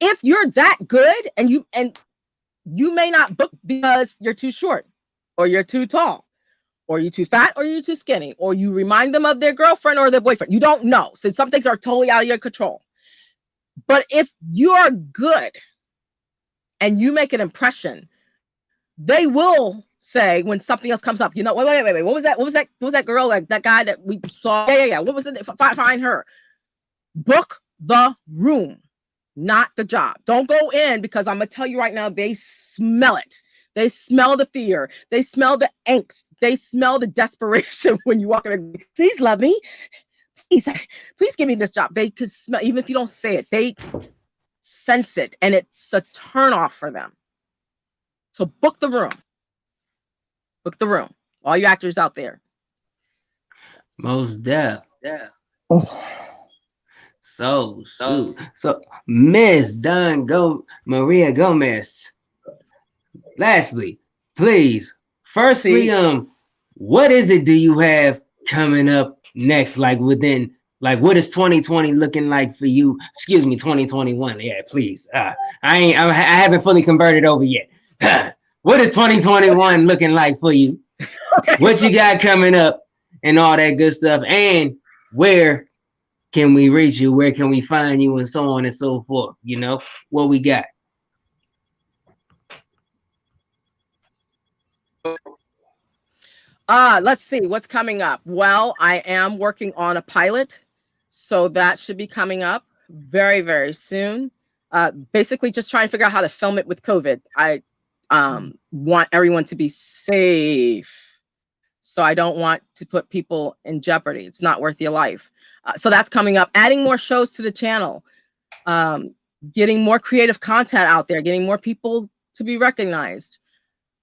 if you're that good and you may not book because you're too short or you're too tall or you're too fat or you're too skinny or you remind them of their girlfriend or their boyfriend. You don't know. So some things are totally out of your control. But if you're good and you make an impression, they will say when something else comes up, wait, what was that? What was that girl, like that guy that we saw? Yeah. What was it? Find her. Book the room, not the job. Don't go in because I'm gonna tell you right now, they smell it. They smell the fear. They smell the angst. They smell the desperation when you walk in. Please love me. Please give me this job. They could smell, even if you don't say it, they sense it, and it's a turn off for them. So book the room. Book the room. All you actors out there. Most deaf. Yeah. So Miss Maria Gomez. Lastly, please. Firstly, what is it do you have coming up next? Like what is 2020 looking like for you? Excuse me, 2021. Yeah, please. I haven't fully converted over yet. What is 2021 looking like for you? Okay. What you got coming up and all that good stuff? And where can we reach you? Where can we find you? And so on and so forth. You know, what we got. Let's see what's coming up. Well, I am working on a pilot, so that should be coming up very, very soon. Basically just trying to figure out how to film it with COVID. I want everyone to be safe. So I don't want to put people in jeopardy. It's not worth your life. So that's coming up. Adding more shows to the channel. Getting more creative content out there. Getting more people to be recognized.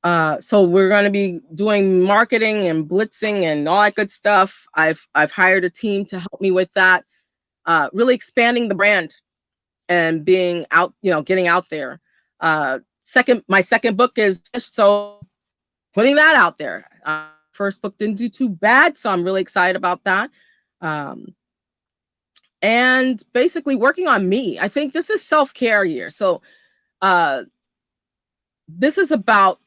So we're going to be doing marketing and blitzing and all that good stuff. I've hired a team to help me with that. Really expanding the brand and being out, getting out there. My second book is, so putting that out there. First book didn't do too bad, so I'm really excited about that. And basically working on me. I think this is self-care year. So this is about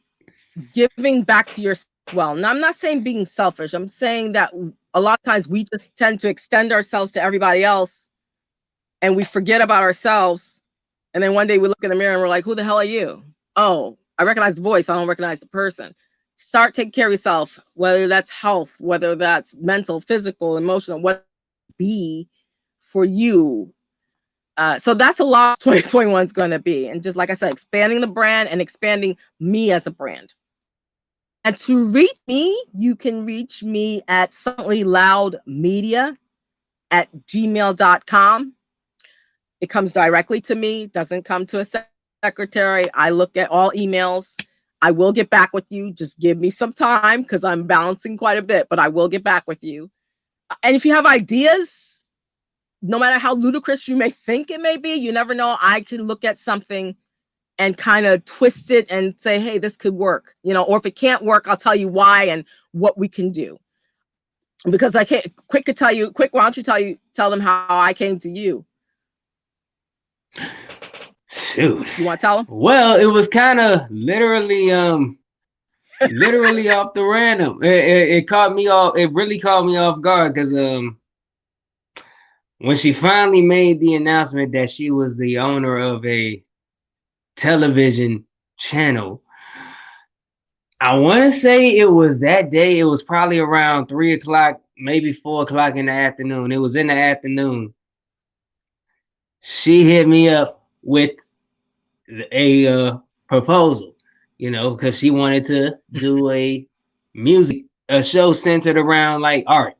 giving back to yourself. Well, now I'm not saying being selfish. I'm saying that a lot of times we just tend to extend ourselves to everybody else and we forget about ourselves. And then one day we look in the mirror and we're like, who the hell are you? Oh, I recognize the voice. I don't recognize the person. Start taking care of yourself, whether that's health, whether that's mental, physical, emotional, what it be for you. So that's a lot 2021 is going to be. And just like I said, expanding the brand and expanding me as a brand. And to reach me, you can reach me at silentlyloudmedia@gmail.com. It comes directly to me, doesn't come to a secretary. I look at all emails. I will get back with you. Just give me some time because I'm balancing quite a bit, but I will get back with you. And if you have ideas, no matter how ludicrous you may think it may be, you never know. I can look at something and kind of twist it and say, hey, this could work, or if it can't work, I'll tell you why and what we can do. Because I can't, Quick, why don't you tell them how I came to you? Shoot. You want to tell them? Well, it was kind of literally off the random. It caught me off. It really caught me off guard because when she finally made the announcement that she was the owner of a television channel, I want to say it was that day. It was probably around 3 o'clock, maybe 4 o'clock in the afternoon. It was in the afternoon. She hit me up with a proposal, because she wanted to do a show centered around like art,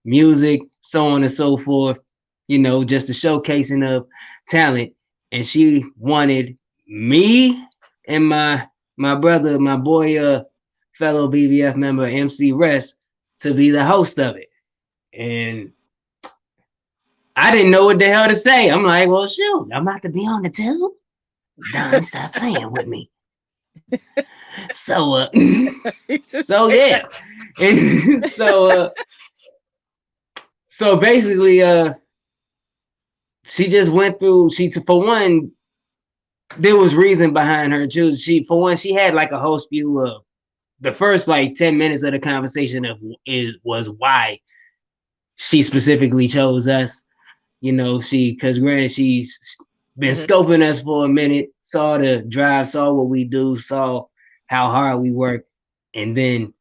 music, so on and so forth, just a showcasing of talent. And she wanted me and my brother, my boy, fellow BBF member, MC Rest, to be the host of it. And I didn't know what the hell to say. I'm like, well, shoot, I'm about to be on the tube. Dahjn, stop playing with me. So yeah. And so basically, she just went through, for one, there was reason behind her choose. She had like a whole spew of the first like 10 minutes of the conversation was why she specifically chose us. Because granted, she's been scoping us for a minute, saw the drive, saw what we do, saw how hard we work. And then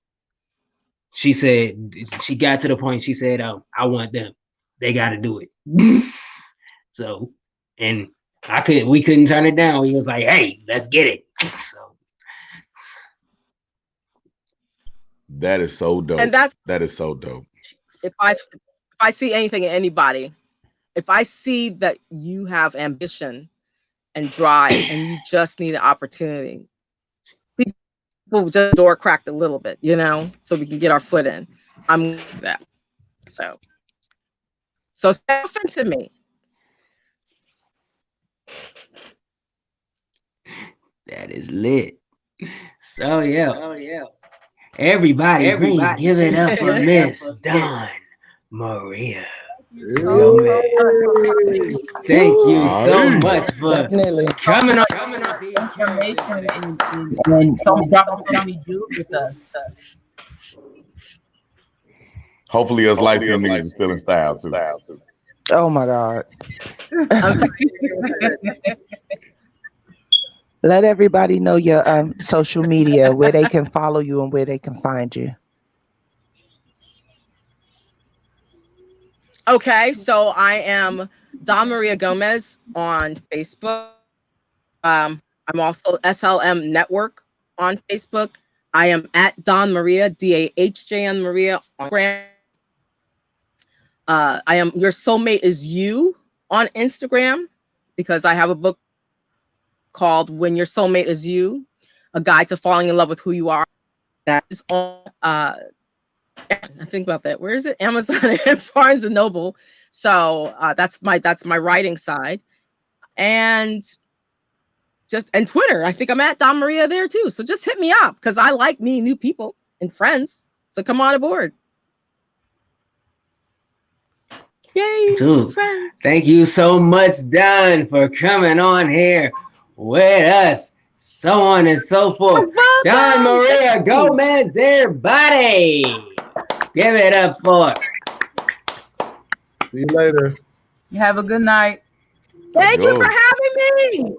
she said, she got to the point, she said, I want them. They got to do it. So, and we couldn't turn it down. He was like, hey, let's get it. So that is so dope. And that is so dope. If I see anything in anybody, if I see that you have ambition and drive and you just need an opportunity, people just door cracked a little bit, so we can get our foot in. I'm that. So stay open to me. That is lit. So yeah. Everybody, please give it up for Miss Dawn Maria. Thank you so much for coming on. And some family do with us. Hopefully us light-skinned niggas is still in style too. Oh my God. Let everybody know your social media, where they can follow you and where they can find you. Okay, so I am Don Maria Gomez on Facebook. I'm also SLM Network on Facebook. I am at Don Maria, DAHJN Maria on Instagram. I am Your Soulmate Is You on Instagram because I have a book called When Your Soulmate Is You, A Guide to Falling in Love with Who You Are. That is on, I think about that. Where is it? Amazon and Barnes and Noble. So that's my writing side. And Twitter. I think I'm at Don Maria there too. So just hit me up because I like meeting new people and friends. So come on aboard. Yay, Dude, friends. thank you so much, Don, for coming on here with us. So on and so forth. Don Maria Gomez, everybody. Give it up for. See you later. You have a good night. Thank you for having me.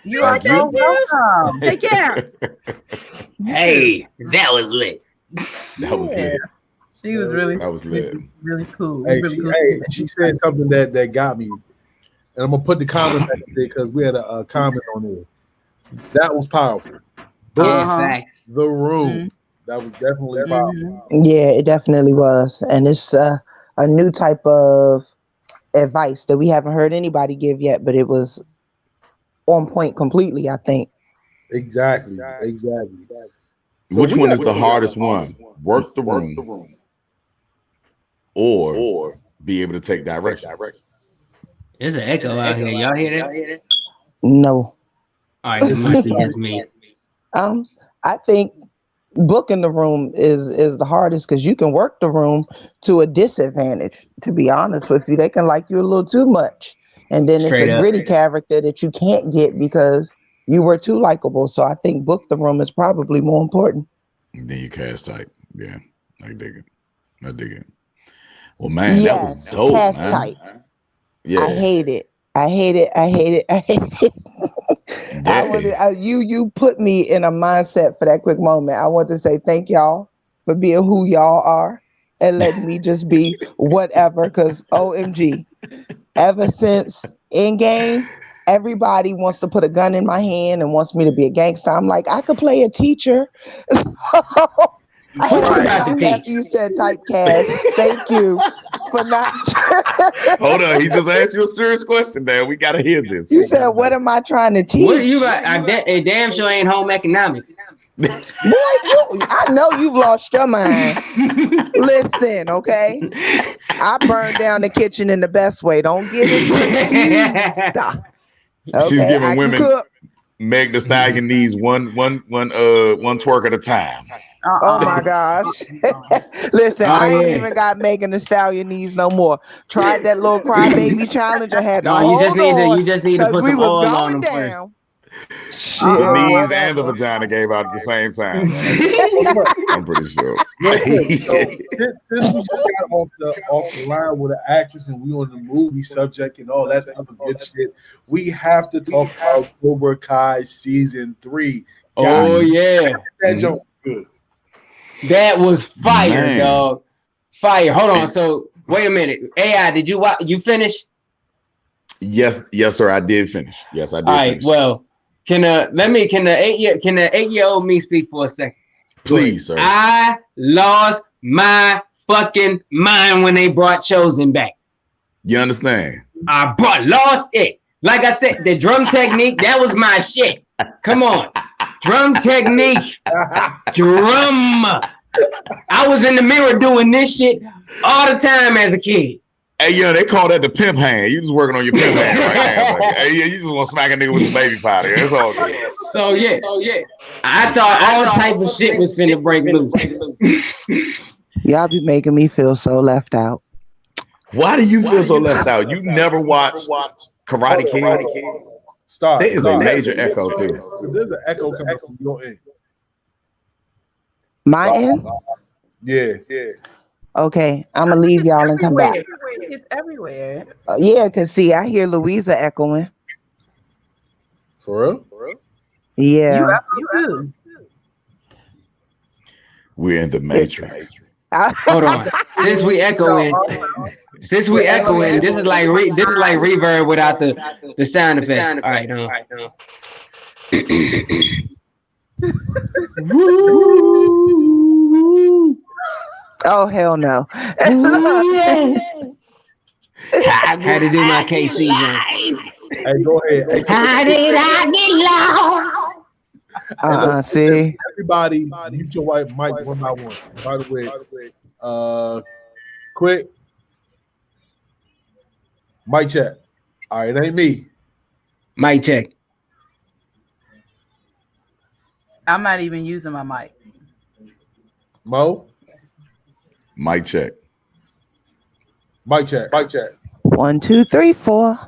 You are so welcome. Take care. Hey, that was lit. That was lit. She was really, that was lit. really cool. Hey, really cool. she said something that got me, and I'm gonna put the comment back there because we had a comment on there. That was powerful. Facts. The room. That was definitely powerful. Yeah, it definitely was, and it's a new type of advice that we haven't heard anybody give yet, but it was on point completely, I think. Exactly. So which one is the hardest one? Work the room or be able to take direction? There's an echo out here. Y'all hear that? No. All right, it must be just me. I think booking the room is the hardest because you can work the room to a disadvantage, to be honest with you. They can like you a little too much. And then Straight it's a up. gritty character that you can't get because you were too likable. So I think book the room is probably more important. And then you cast type. Yeah, I dig it. Well, man, that was dope, cast man. type. Yeah. I hate it. You put me in a mindset for that quick moment. I want to say thank y'all for being who y'all are and letting me just be whatever. Because OMG, ever since Endgame, everybody wants to put a gun in my hand and wants me to be a gangster. I'm like, I could play a teacher. I had to laugh after you said typecast. Thank you for not. Hold on, he just asked you a serious question, man. We gotta hear this. You said, "What am I trying to teach?" What are you about? A damn sure ain't home economics. Boy, I know you've lost your mind. Listen, okay? I burned down the kitchen in the best way. Don't get it. Okay, She's giving I women cook. Meg the Stallion needs one twerk at a time. Oh my gosh. Listen, I ain't even got Megan Thee Stallion knees no more. Tried that little crybaby challenge. I had to you just need to put some oil on them first. Shit, The knees whatever. and the vagina gave out at the same time. I'm pretty sure. Since we just got off the line with an actress and we on the movie subject and all that other good shit, we have to talk about Kobra Kai season 3. Oh yeah, that joke was good. That was fire, Man. dog. Fire. Hold on. So wait a minute. AI, did you finish? Yes, sir. I did finish. Yes, I did. All right. Finish. Well, can the 8-year-old me speak for a second? Please, sir. I lost my fucking mind when they brought Chosen back. You understand? Lost it. Like I said, the drum technique, that was my shit. Come on. Drum technique. Drum. I was in the mirror doing this shit all the time as a kid. Hey, yo, they call that the pimp hand. You just working on your pimp hand right now. Like, hey, you just want to smack a nigga with some baby powder. It's all good. So yeah. I thought all type of shit was finna break loose. Y'all be making me feel so left out. Why do you feel so left out? You never watched Karate Kid? Stop. There is a major echo too. There's an echo coming from your end. My end? Yeah. Okay, I'm gonna leave y'all and come back. It's everywhere. Yeah, cause see, I hear Louisa echoing. For real? Yeah. You do. We're in the Matrix. Hold on. Since we echoing, this is like reverb without the sound effects. All right, no. Oh hell no! Had to do my KC, man. Hey, go ahead. Hey, How did I get lost? See, everybody, mute your white mic one by one. By the way, quick mic check. All right, it ain't me. Mic check. I'm not even using my mic. Mo, Mic check. mic check. 1, 2, 3, 4.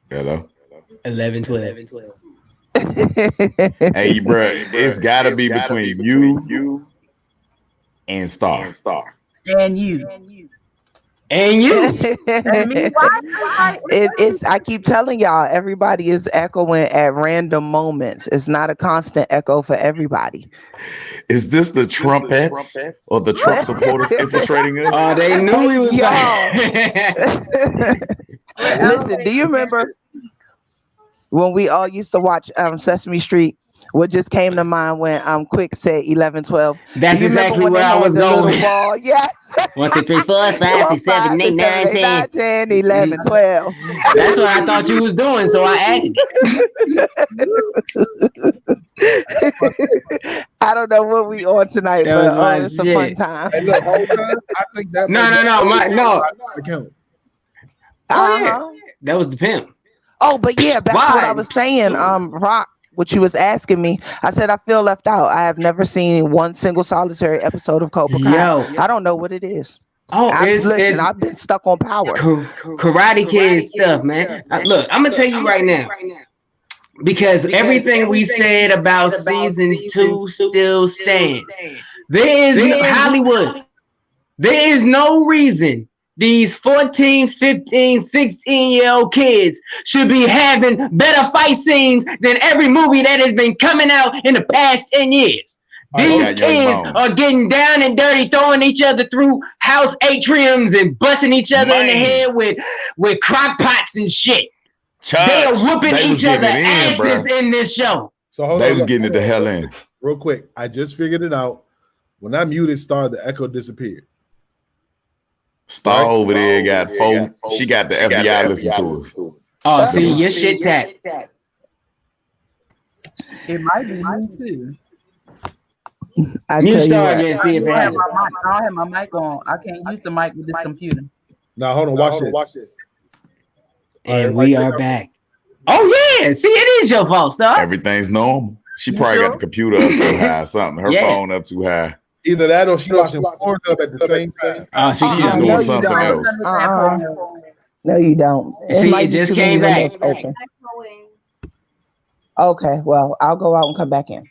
Hello. 11, 12. Hey, bro, it's got to be between you and Star. And you. And you. And me. Why? It's. I keep telling y'all, everybody is echoing at random moments. It's not a constant echo for everybody. Is this the Trumpettes or the Trump supporters infiltrating us? Oh, they knew we was back. Listen, do you remember when we all used to watch Sesame Street? What just came to mind when Quick said 11, 12? That's exactly where I was going. Ball? Yes. 1, 2, 3, 4, 5, 6, 7, 8, 9, 10. 10, 11, 12. That's what I thought you was doing, so I added it. I don't know what we on tonight, That but was it's a shit. fun time. Hey, look, hold on. I think that No. account. Uh-huh. That was the pimp. Oh, but yeah, back to what Why? I was saying. Rock, what you was asking me. I said I feel left out. I have never seen one single solitary episode of Kobra Kai. Yo. I don't know what it is. Oh, Listen, I've been stuck on Power. Karate Kid stuff, man. Look, I'm gonna tell you right now. Because everything we said about season 2 still stands. There is Hollywood. There is no reason these 14, 15, 16-year-old kids should be having better fight scenes than every movie that has been coming out in the past 10 years. These kids are getting down and dirty, throwing each other through house atriums and busting each other in the head with crock pots and shit. They are whooping each other asses in this show. So hold They on. was getting it the hell in. Real quick. I just figured it out. When I muted Star, the echo disappeared. Star over there got four. She got the FBI listening to us. Oh, see, your shit tapped. It might be me too. You Star again, see if it I happens. don't have my mic on. I can't use the mic with this computer. Now hold on, watch this. And we are back. Oh yeah, see, it is your fault, Star. Everything's normal. She probably got the computer up too high, or something. Her phone up too high. Either that or she watching porn up at the same time. See, she's doing something else. No, you don't. See, it just came back. Okay, well, I'll go out and come back in.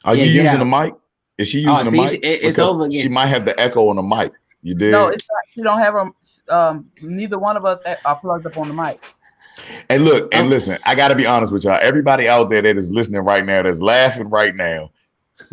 Are you using the mic? Is she using the mic? It's Because over again. she might have the echo on the mic. You did? No, it's not. She don't have her. Neither one of us are plugged up on the mic. And look, and listen, I got to be honest with y'all. Everybody out there that is listening right now, that's laughing right now,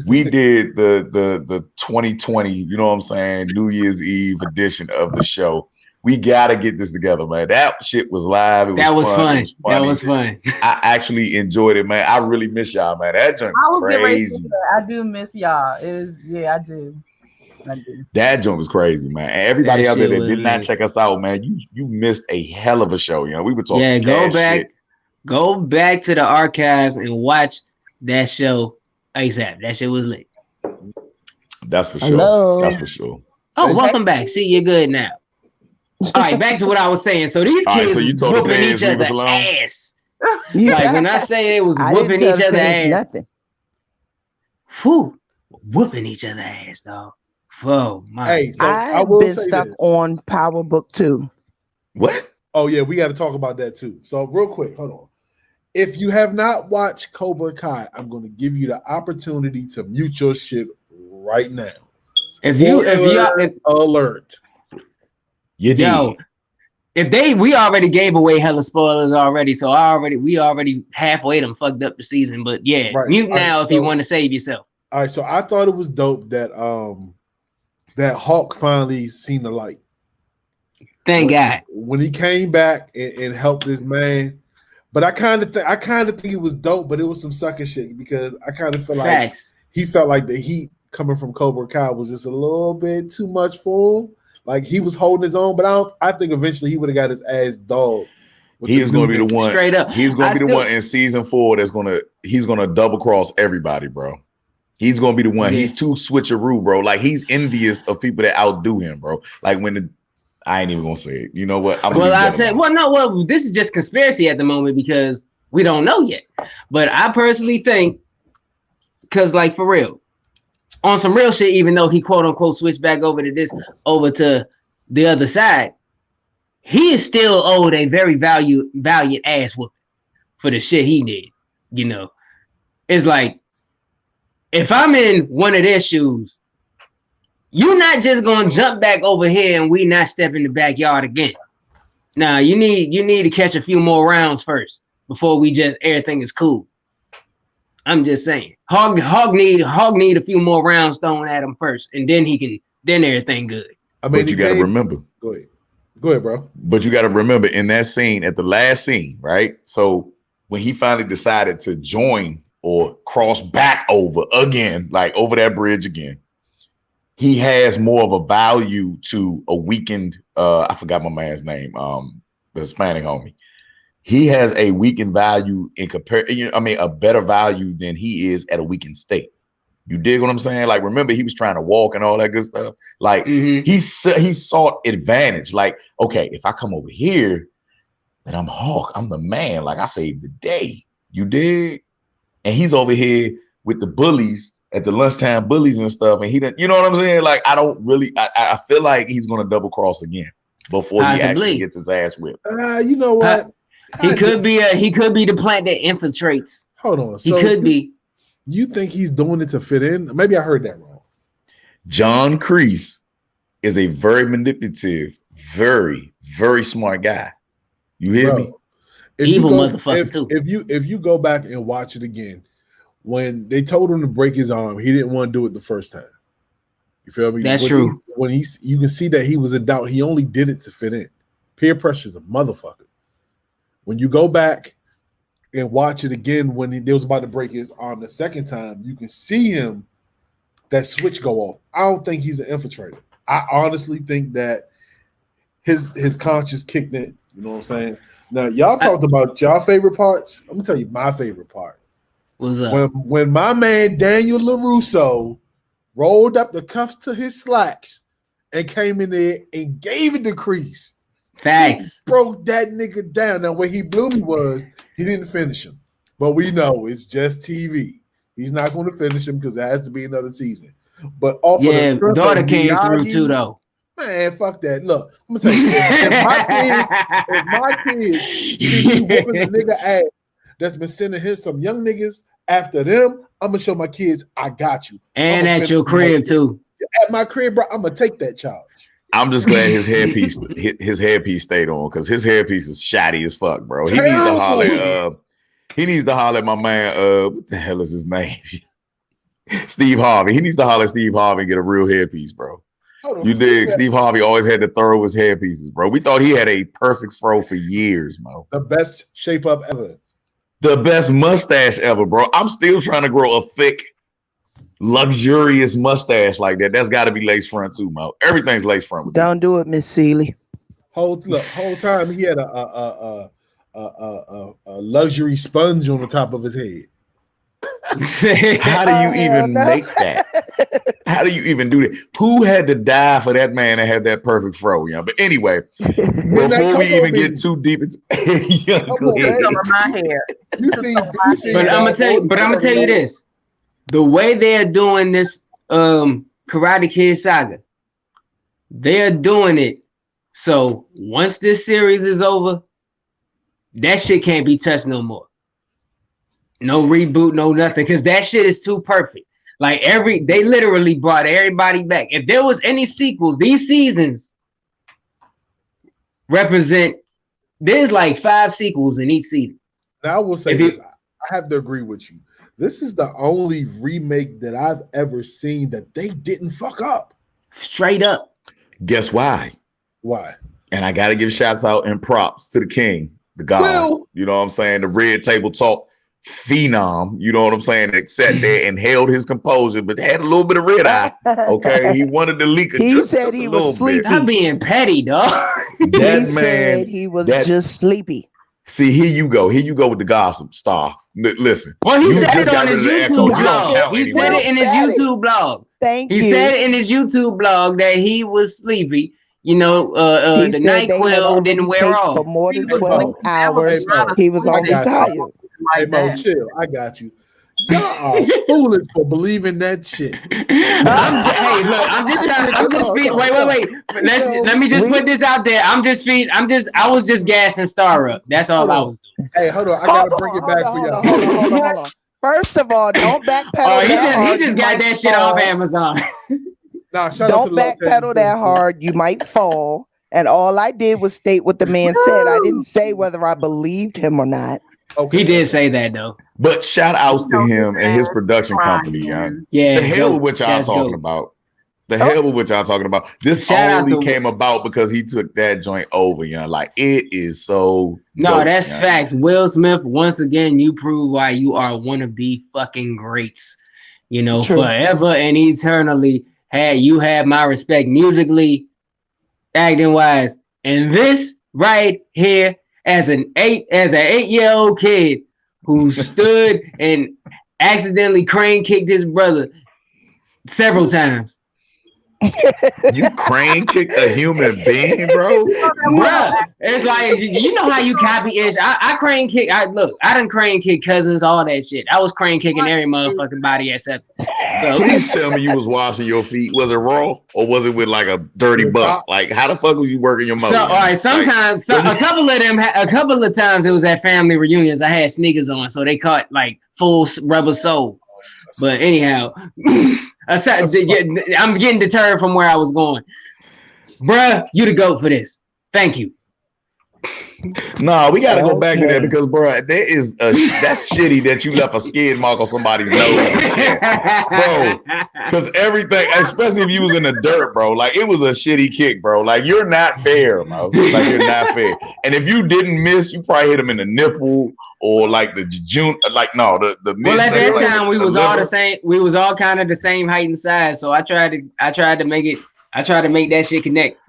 we did the 2020, you know what I'm saying, New Year's Eve edition of the show. We got to get this together, man. That shit was live. That was fun. That was fun. I actually enjoyed it, man. I really miss y'all, man. That joint was crazy. I do miss y'all. I do. That joint was crazy, man. And everybody out there that did not check us out, man, you missed a hell of a show. You know, we were talking. Yeah, go back, shit. go back to the archives and watch that show ASAP. That shit was lit. That's for sure. Hello. That's for sure. Oh, welcome back. See, you're good now. All right, back to what I was saying. So these All right, kids so you told the whooping fans each leave us other alone? ass. Like when I say they was whooping each other ass. Nothing. Whew, whooping each other ass, dog. Whoa, my. Hey, so I I've will been say stuck this. on Power Book 2. What? Oh yeah, we got to talk about that too. So real quick, hold on. If you have not watched Kobra Kai, I'm going to give you the opportunity to mute your shit right now. If you alert. You did. We already gave away hella spoilers already, so we already halfway them fucked up the season. But yeah, Right. mute All right, now if you want to save yourself. All right, so I thought it was dope that that Hawk finally seen the light. Thank God. When he came back and helped this man. But I kind of think it was dope, but it was some sucker shit because I kind of feel like Facts. he felt like the heat coming from Cobra Kai was just a little bit too much for him. Like he was holding his own, but I think eventually he would have got his ass dogged. He is going to be the one. Straight up. He's going to be the one in season 4 that's he's going to double cross everybody, bro. He's going to be the one. Yeah. He's too switcheroo, bro. Like he's envious of people that outdo him, bro. Like I ain't even gonna say it. You know what? This is just conspiracy at the moment because we don't know yet. But I personally think, because like for real, on some real shit, even though he quote unquote switched back over to the other side, he is still owed a very valiant ass whooping for the shit he did. You know, it's like if I'm in one of their shoes, you're not just gonna jump back over here and we not step in the backyard again. Nah, you need to catch a few more rounds first before everything is cool. I'm just saying. Hog need a few more rounds thrown at him first, and then everything good. I mean, but you gotta remember. Go ahead, bro. But you gotta remember in that scene, at the last scene, right? So when he finally decided to join or cross back over again, like over that bridge again, he has more of a value to a weakened, I forgot my man's name, the Hispanic homie. He has a weakened value a better value than he is at a weakened state. You dig what I'm saying? Like, remember, he was trying to walk and all that good stuff. Like, he sought advantage. Like, okay, if I come over here, then I'm Hawk. I'm the man. Like, I saved the day. You dig? And he's over here with the bullies at the lunchtime bullies and stuff, and he didn't, you know what I'm saying? Like, I feel like he's gonna double cross again before he actually gets his ass whipped. You know what? He could be the plant that infiltrates. Hold on. He could be. You think he's doing it to fit in? Maybe I heard that wrong. John Kreese is a very manipulative, very, very smart guy. You hear me? Evil motherfucker too. If you go back and watch it again, when they told him to break his arm, he didn't want to do it the first time. You feel me? That's true. You can see that he was in doubt. He only did it to fit in. Peer pressure is a motherfucker. When you go back and watch it again, when he was about to break his arm the second time, you can see him, that switch go off. I don't think he's an infiltrator. I honestly think that his conscience kicked in. You know what I'm saying? Now, y'all talked about y'all favorite parts. I'm gonna tell you my favorite part. What's up? When my man Daniel LaRusso rolled up the cuffs to his slacks and came in there and gave it to Kreese. Facts. He broke that nigga down. Now, where he blew me was he didn't finish him. But we know it's just TV. He's not going to finish him because it has to be another season. But daughter came through too, though. Man, fuck that. Look, I'm gonna tell you, if my kids see me whooping a nigga ass that's been sending him some young niggas after them, I'm gonna show my kids I got you. And at your crib too. At my crib, bro, I'm gonna take that charge. I'm just glad his hairpiece stayed on, because his hairpiece is shoddy as fuck, bro. He needs to holler. He needs to holler at my man. What the hell is his name? Steve Harvey. He needs to holler at Steve Harvey and get a real hairpiece, bro. You dig? Steve Harvey always had the thoroughest hairpieces, bro. We thought he had a perfect fro for years, Mo. The best shape up ever. The best mustache ever, bro. I'm still trying to grow a thick, luxurious mustache like that. That's got to be lace front too, Mo. Everything's lace front. Don't do it, Miss Seeley. Whole time he had a luxury sponge on the top of his head. How do you even make that? How do you even do that? Who had to die for that man that had that perfect fro? Yeah, but anyway, before we even get too deep into my hair. But I'm gonna tell you this: the way they're doing this Karate Kid saga, they're doing it so once this series is over, that shit can't be touched no more. No reboot, no nothing, because that shit is too perfect. Like they literally brought everybody back. If there was any sequels, these seasons represent. There's like 5 sequels in each season. Now I will say this: I have to agree with you. This is the only remake that I've ever seen that they didn't fuck up. Straight up. Guess why? Why? And I got to give shouts out and props to the king, the god. Will. You know what I'm saying? The Red Table Talk phenom. You know what I'm saying? That sat there and held his composure, but had a little bit of red eye. Okay, he wanted to leak. He said he was sleepy. Stop being petty, dog. That He man, said he was just sleepy. See, here you go. Here you go with the gossip star. Listen. Well, he you said just it on got his rid of the echo. YouTube You don't blog. count He said anymore. it in his YouTube blog. Thank you. He said it in his YouTube blog that he was sleepy. You know, He the said night they had quill already didn't wear taped off. for more than He was 12 sleepy. hours. Hey, Mo, He was I already got you. tired. Hey, Like Mo, that. chill. I got you. Y'all are foolish for believing that shit. Hey, look, I'm just feeding. Wait. Let me just put this out there. I was just gassing Star up. That's all I was doing. Hey, hold on. I gotta bring it back for y'all. Hold on. First of all, don't backpedal Oh, that hard. he just You got might that shit fall. off Amazon. Nah, shout out to Don't the Los backpedal Angeles that Clippers. hard. You might fall. And all I did was state what the man said. I didn't say whether I believed him or not. Okay, He did say that though. But shout outs to him and his production Crying. company, young. Yeah, The hell dope. with what y'all That's talking dope. about. The hell with what y'all talking about. This Shout out only to- came about because he took that joint over, young. Like it is so. No, dope, that's young. facts. Will Smith, once again, you prove why you are one of the fucking greats. You know, True. forever and eternally. You had my respect musically, acting wise, and this right here, as an 8-year-old kid who stood and accidentally crane kicked his brother several times. You crane kicked a human being, bro. Bruh, it's like, you know how you copy ish. I crane kick. I done crane kick cousins, all that shit. I was crane kicking every motherfucking body except. So Please tell me you was washing your feet. Was it raw or was it with like a dirty butt? Like how the fuck was you working your mother? So all right, sometimes a couple of times it was at family reunions. I had sneakers on, so they caught like full rubber sole. But anyhow, I'm getting deterred from where I was going. Bruh, you the GOAT for this. Thank you. No, we got to go back to that because, bro, that's shitty that you left a skid mark on somebody's nose, bro. Because everything, especially if you was in the dirt, bro, like it was a shitty kick, bro. Like you're not fair, bro. Like you're not fair. And if you didn't miss, you probably hit him in the nipple or like the June, like no, the. Well, at that like time we was all the same. We was all kind of the same height and size. So I tried to make it. I tried to make that shit connect.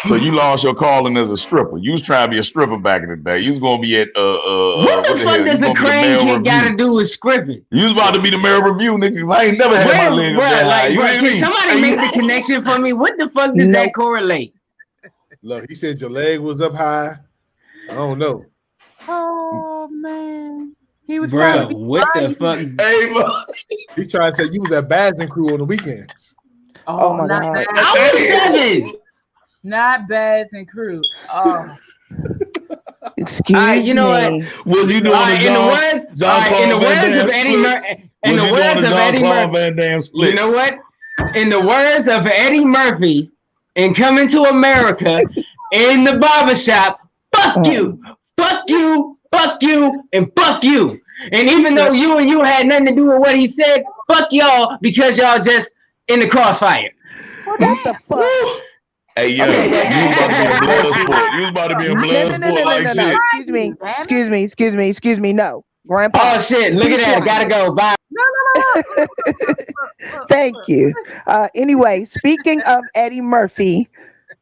So you lost your calling as a stripper. You was trying to be a stripper back in the day. You was gonna be at what the fuck does a crane kick got to do with scripting? You was about to be the mayor review, niggas. I ain't never had my leg up that high. You know what I Can mean? somebody make the connection for me? What the fuck does that correlate? Look, he said your leg was up high. I don't know. Oh man, he was Bro, trying to be what the fuck? Hey, bro. He's trying to say you was at Bads and Crew on the weekends. Oh my not God. bad. I was 7. Not Bads and Crew. Oh, Excuse you know me. Was you doing in the words of Eddie Murphy, in the words of Eddie Murphy, Van Damme split? you know what? In the words of Eddie Murphy, in Coming to America, in the barbershop, fuck you, fuck you, fuck you, and fuck you. And even though you had nothing to do with what he said, fuck y'all because y'all just in the crossfire. What the fuck? Hey, yo, you was about to be a blood sport. You was about to be a blood sport like shit. Excuse me. No. Grandpa. Oh shit, look at that. Gotta go. Bye. no. Thank you. Anyway, speaking of Eddie Murphy,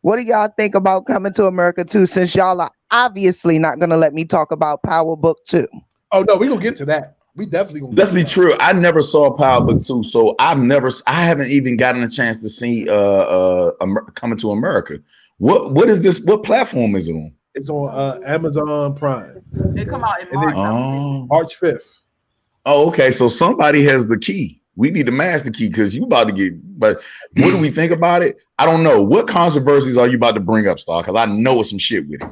what do y'all think about Coming to America 2 since y'all are obviously not going to let me talk about Power Book 2? Oh no, we gonna get to that. We definitely gonna. Let's be true. I never saw Power Book 2, so I haven't even gotten a chance to see Coming to America. What is this? What platform is it on? It's on Amazon Prime. They come out in And March. March 5th. Oh, okay. So somebody has the key. We need the master key because you about to get. But what do we think about it? I don't know. What controversies are you about to bring up, Star? Because I know it's some shit with it.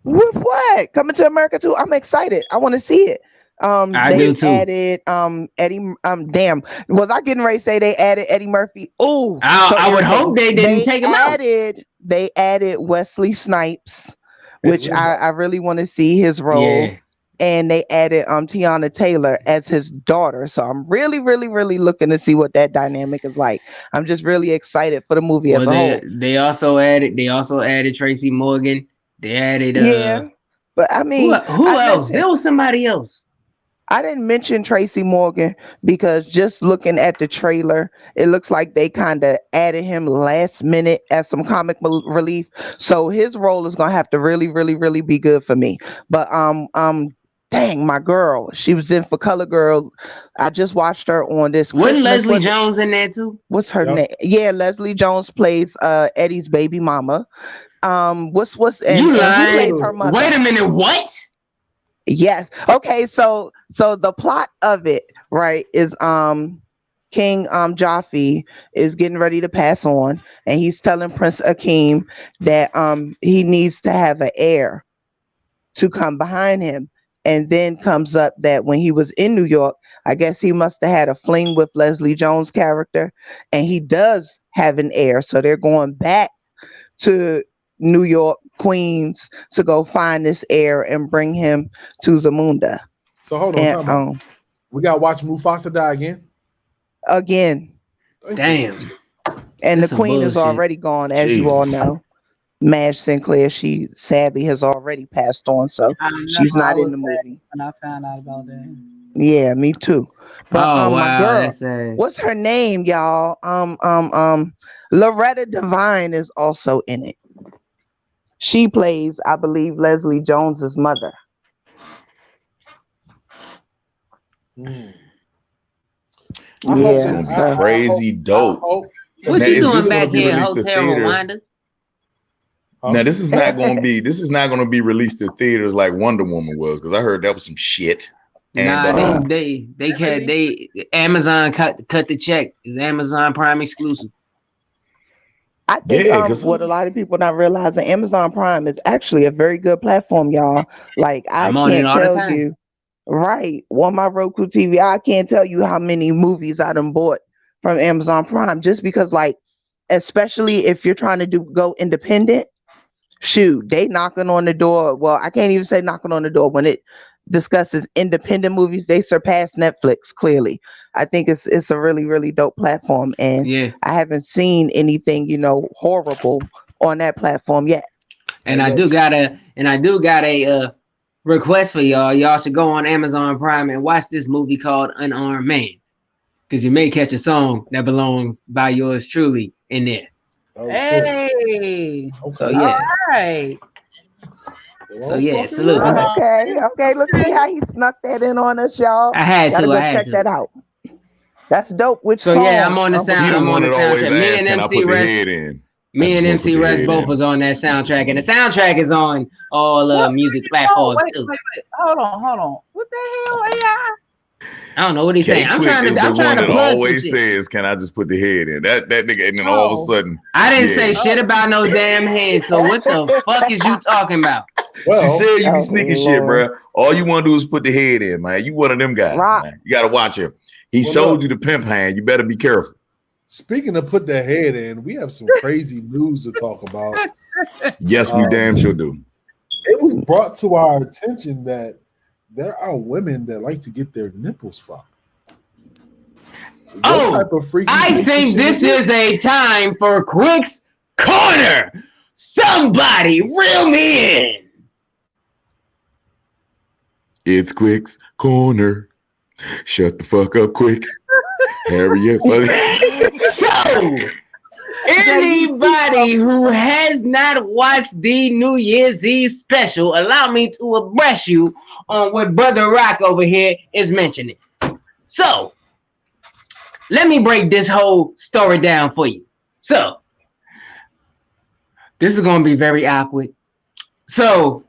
With what? Coming to America 2? I'm excited. I want to see it. I They do too. added Eddie. Damn. Was I getting ready to say they added Eddie Murphy? Oh, I would hope they didn't take him out. They added Wesley Snipes, which I really want to see his role. Yeah. and they added Tiana Taylor as his daughter. So I'm really, really, really looking to see what that dynamic is like. I'm just really excited for the movie as Well, a whole. they also added Tracy Morgan. They added Yeah, but I who mean, who I else? listen. There was somebody else. I didn't mention Tracy Morgan because just looking at the trailer, it looks like they kind of added him last minute as some relief. So his role is gonna have to really, really, really be good for me. But dang, my girl, she was in For Color Girl. I just watched her on this Wasn't Christmas. Leslie Jones in there too? What's her Yep. name? Yeah, Leslie Jones plays Eddie's baby mama. What's You and who plays lying? her Wait mother? a minute. What? Yes. Okay, so the plot of it, right, is King Jaffe is getting ready to pass on, and he's telling Prince Akeem that he needs to have an heir to come behind him. And then comes up that when he was in New York, I guess he must have had a fling with Leslie Jones' character, and he does have an heir. So they're going back to New York, Queens, to go find this heir and bring him to Zamunda. So hold on, And time out. We gotta watch Mufasa die again. again, Ain't this some Damn. shit? and the That's some queen is bullshit. already gone, as you all Jesus. know. Madge Sinclair, she sadly has already passed on, so I know. she's I not in was the sad movie. when I found out about that. Yeah, me too. But Oh my wow, girl, that's sad. what's her name, y'all? Loretta Devine is also in it. She plays, I believe, Leslie Jones's mother. Mm. I Ooh, hope it's Yeah, gonna that. be so crazy I dope. hope that What Now, you is movie doing this gets. gonna back be here, released to Hotel theaters? Rwanda? Huh? Now, this is not gonna be released to theaters like Wonder Woman was, because I heard that was some shit. And Nah, they Amazon cut the check. It's Amazon Prime exclusive. I think yeah, because what a lot of people not realizing, Amazon Prime is actually a very good platform, y'all. Like I I'm on it can't all the tell time. you, right, on my Roku TV, I can't tell you how many movies I done bought from Amazon Prime just because, like, especially if you're trying to go independent, shoot, they knocking on the door. Well, I can't even say knocking on the door. When it discusses independent movies, they surpass Netflix clearly. I think it's a really, really dope platform, and Yeah. I haven't seen anything, horrible on that platform yet. Hey, And I look. do got a request for y'all. Y'all should go on Amazon Prime and watch this movie called Unarmed Man. Because you may catch a song that belongs by yours truly in there. Oh shit. Hey, So Okay. all yeah. right. So yeah, salute. Okay, look, see how he snuck that in on us, y'all. I had Gotta to, go I had check to. that out. That's dope. Which So song? yeah, I'm on the Uncle sound. he the I'm T? on one the that always soundtrack. asks, "Can I put the head in?" I Me just and want to put MC the Rest head both in. was on that soundtrack, and the soundtrack is on all What? music Oh, platforms wait, too. wait, wait. Hold on. What the hell, AI? I don't know what he's K saying. I'm Quick trying is to the I'm trying one to that plug some always shit. says, "Can I just put the head in?" That nigga, and then all of a Oh, sudden, I didn't yeah. say shit about no damn head. So what the fuck is you talking about? She Well, said you be Oh sneaking shit, Lord. bro. All you want to do is put the head in, man. You one of them guys, Rock. man. You got to watch him. He Well, sold look. you the pimp hand. You better be careful. speaking of put the head in, we have some crazy news to talk about. Yes, we damn sure do. It was brought to our attention that there are women that like to get their nipples fucked. What Oh, type of freaky I pussy think shit this is a time for Quick's Corner. Somebody reel me in. It's Quick's Corner. Shut the fuck up, quick. Harriet. So, anybody who has not watched the New Year's Eve special, allow me to abreast you on what Brother Rock over here is mentioning. So, let me break this whole story down for you. So, this is going to be very awkward. So,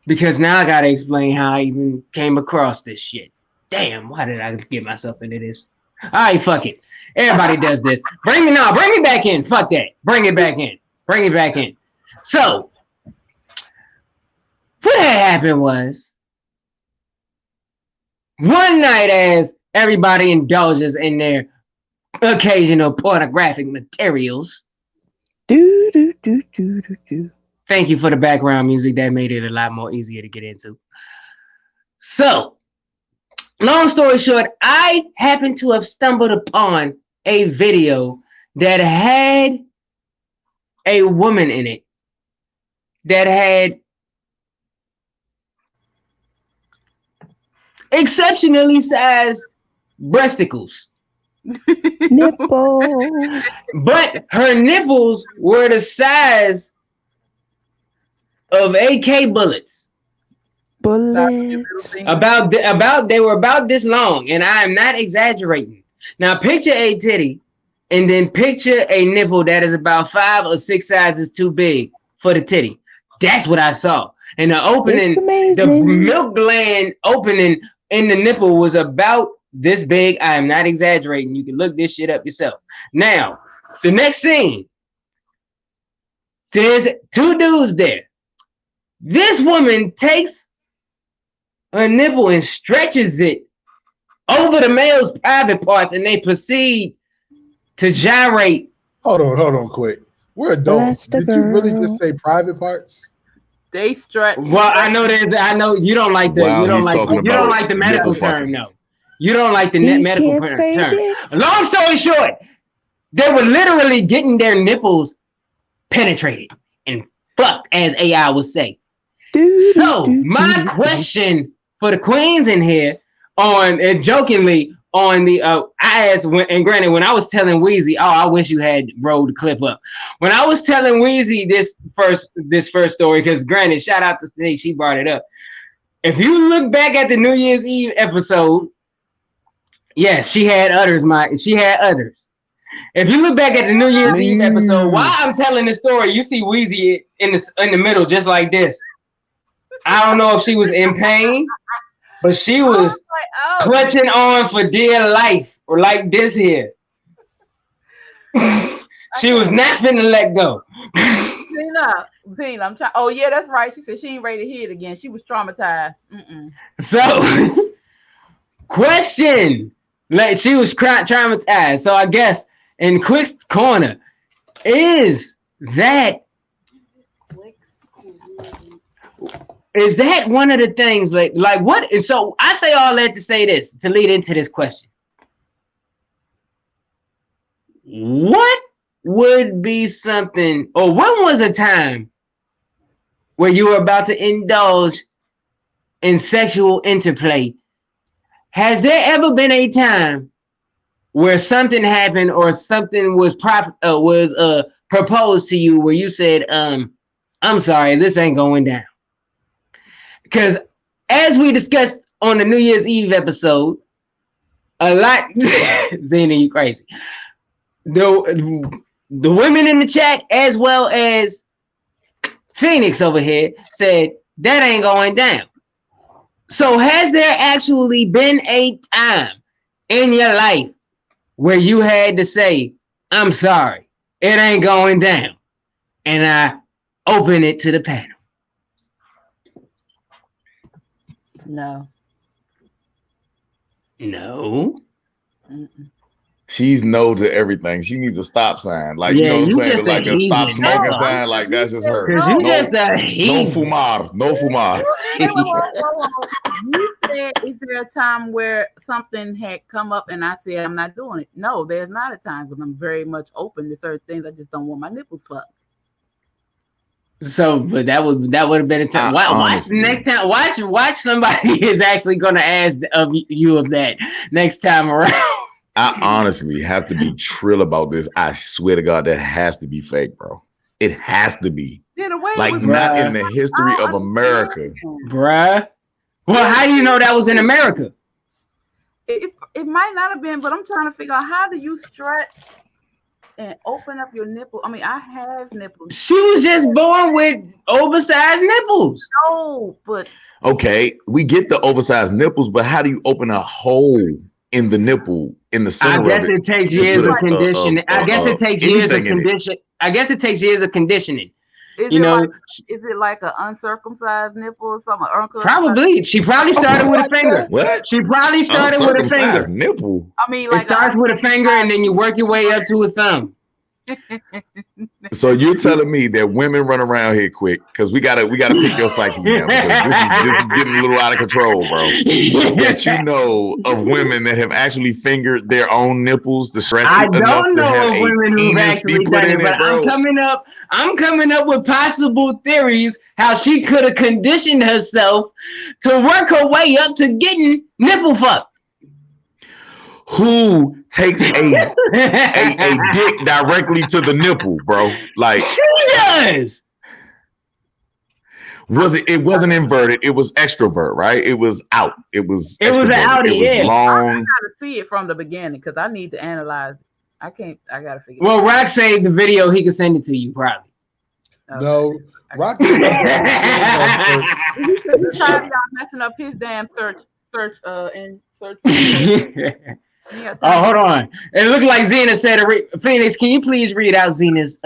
because now I got to explain how I even came across this shit. Damn, why did I get myself into this? All right, fuck it. Everybody does this. Bring me back in. Fuck that. Bring it back in. So, what had happened was, one night as everybody indulges in their occasional pornographic materials. Do. Thank you for the background music. That made it a lot more easier to get into. So, long story short, I happened to have stumbled upon a video that had a woman in it that had exceptionally sized breasticles. Nipple. But her nipples were the size of AK bullets. Bullets. They were about this long, and I am not exaggerating. Now picture a titty, and then picture a nipple that is about 5 or 6 sizes too big for the titty. That's what I saw. And the opening, the milk gland opening in the nipple was about this big. I am not exaggerating. You can look this shit up yourself. Now, the next scene, there's 2 dudes there. This woman takes her nipple and stretches it over the male's private parts, and they proceed to gyrate. Hold on, quick. We're adults. Did you really just say private parts? They stretch. Well, I know you don't like the you don't like the medical term, no. You don't like the medical term. Long story short, they were literally getting their nipples penetrated and fucked, as AI would say. So my question for the queens in here, and jokingly on the I asked, and granted, when I was telling Weezy, I wish you had rolled the clip up. When I was telling Weezy this first story, because granted, shout out to Steve, she brought it up. If you look back at the New Year's Eve episode, yes, she had others. If you look back at the New Year's Eve episode, while I'm telling the story, you see Weezy in the middle, just like this. I don't know if she was in pain, but she was clutching on for dear life, or like this here. She was not finna let go. Zena, I'm trying. Oh yeah, that's right. She said she ain't ready to hear it again. She was traumatized. So, question: like she was traumatized. So I guess in Quick's corner, is that one of the things like what? And so I say all that to say this, to lead into this question. What would be something, or when was a time where you were about to indulge in sexual interplay? Has there ever been a time where something happened or something was proposed to you where you said, I'm sorry, this ain't going down? Because as we discussed on the New Year's Eve episode, a lot, Zena, you crazy. The women in the chat, as well as Phoenix over here, said that ain't going down. So has there actually been a time in your life where you had to say, I'm sorry, it ain't going down, and I open it to the panel? No. She's no to everything. She needs a stop sign. Like, yeah, you know what I'm saying? Like a heathen. stop smoking sign. Like, that's just her. Because you just a heathen. No fumar. You said, is there a time where something had come up and I said, I'm not doing it? No, there's not a time, because I'm very much open to certain things. I just don't want my nipples fucked. So, but that would have been a time. Watch next time. Watch somebody is actually going to ask you of that next time around. I honestly have to be trill about this. I swear to God, that has to be fake, bro. It has to be. Like, not in the history of America. Bruh. Well, how do you know that was in America? It might not have been, but I'm trying to figure out, how do you stretch and open up your nipple? I mean, I have nipples. She was just born with oversized nipples. No, but okay, we get the oversized nipples, but how do you open a hole in the nipple in the center? I guess it takes years of conditioning. I guess it takes years of condition. I guess it takes years of conditioning. Is it like an uncircumcised nipple or something? Probably. She probably started with a finger. What? She probably started with a finger. Nipple. I mean, like it starts with a finger and then you work your way up to a thumb. So you're telling me that women run around here quick because we gotta pick your psyche now because this is getting a little out of control, bro. That you know of women that have actually fingered their own nipples to stretch I it enough don't to have know of a women who've penis actually be put done in it, it, but bro. I'm coming up with possible theories how she could have conditioned herself to work her way up to getting nipple fucked. Who takes a dick directly to the nipple, bro? Like She does. it wasn't inverted, it was extrovert, right? It was out. It was an outie, it was yeah. long. I gotta see it from the beginning because I need to analyze it. I gotta figure it Well, Rock saved the video. He can send it to you, probably. out. No, Rock. Every time y'all messing up his damn search. Oh, hold on. It looked like Xena said, Phoenix, can you please read out Xena's?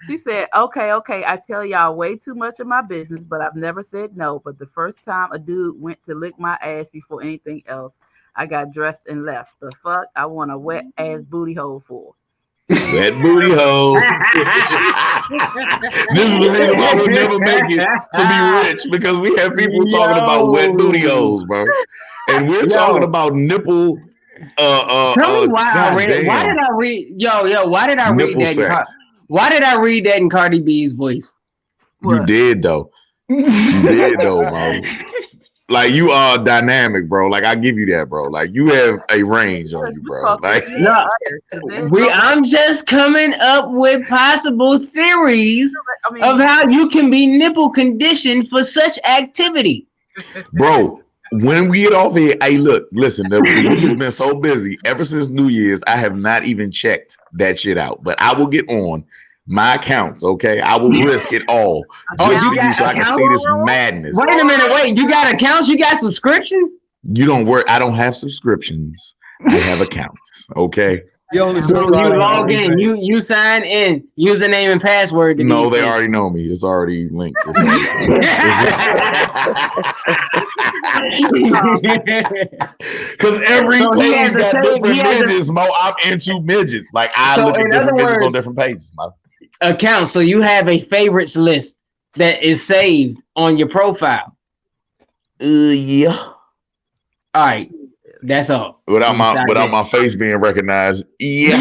She said, okay, I tell y'all way too much of my business, but I've never said no. But the first time a dude went to lick my ass before anything else, I got dressed and left. The fuck I want a wet ass booty hole for? Wet booty hole. This is the reason why we'll never make it to be rich because we have people talking about wet booty holes, bro. And we're talking about nipple. Tell me why I read it. Why did I read? Why did I read that? Why did I read that in Cardi B's voice? You did though. You did though, bro. Like you are dynamic, bro. Like I give you that, bro. Like you have a range on you, bro. Like I'm just coming up with possible theories of how you can be nipple conditioned for such activity, bro. When we get off here, hey, look, listen, the week has been so busy. Ever since New Year's, I have not even checked that shit out. But I will get on my accounts, okay? I will risk it all just for you so I can see this madness. Wait a minute, you got accounts? You got subscriptions? You don't work. I don't have subscriptions. I have accounts, okay? So you log in, you sign in, username and password. No, they already know me. It's already linked. Because every page got different midgets, Mo. I'm into midgets. Like I look at different midgets on different pages, Mo. Account. So you have a favorites list that is saved on your profile. Yeah. All right. That's all. Without my face being recognized. Yeah.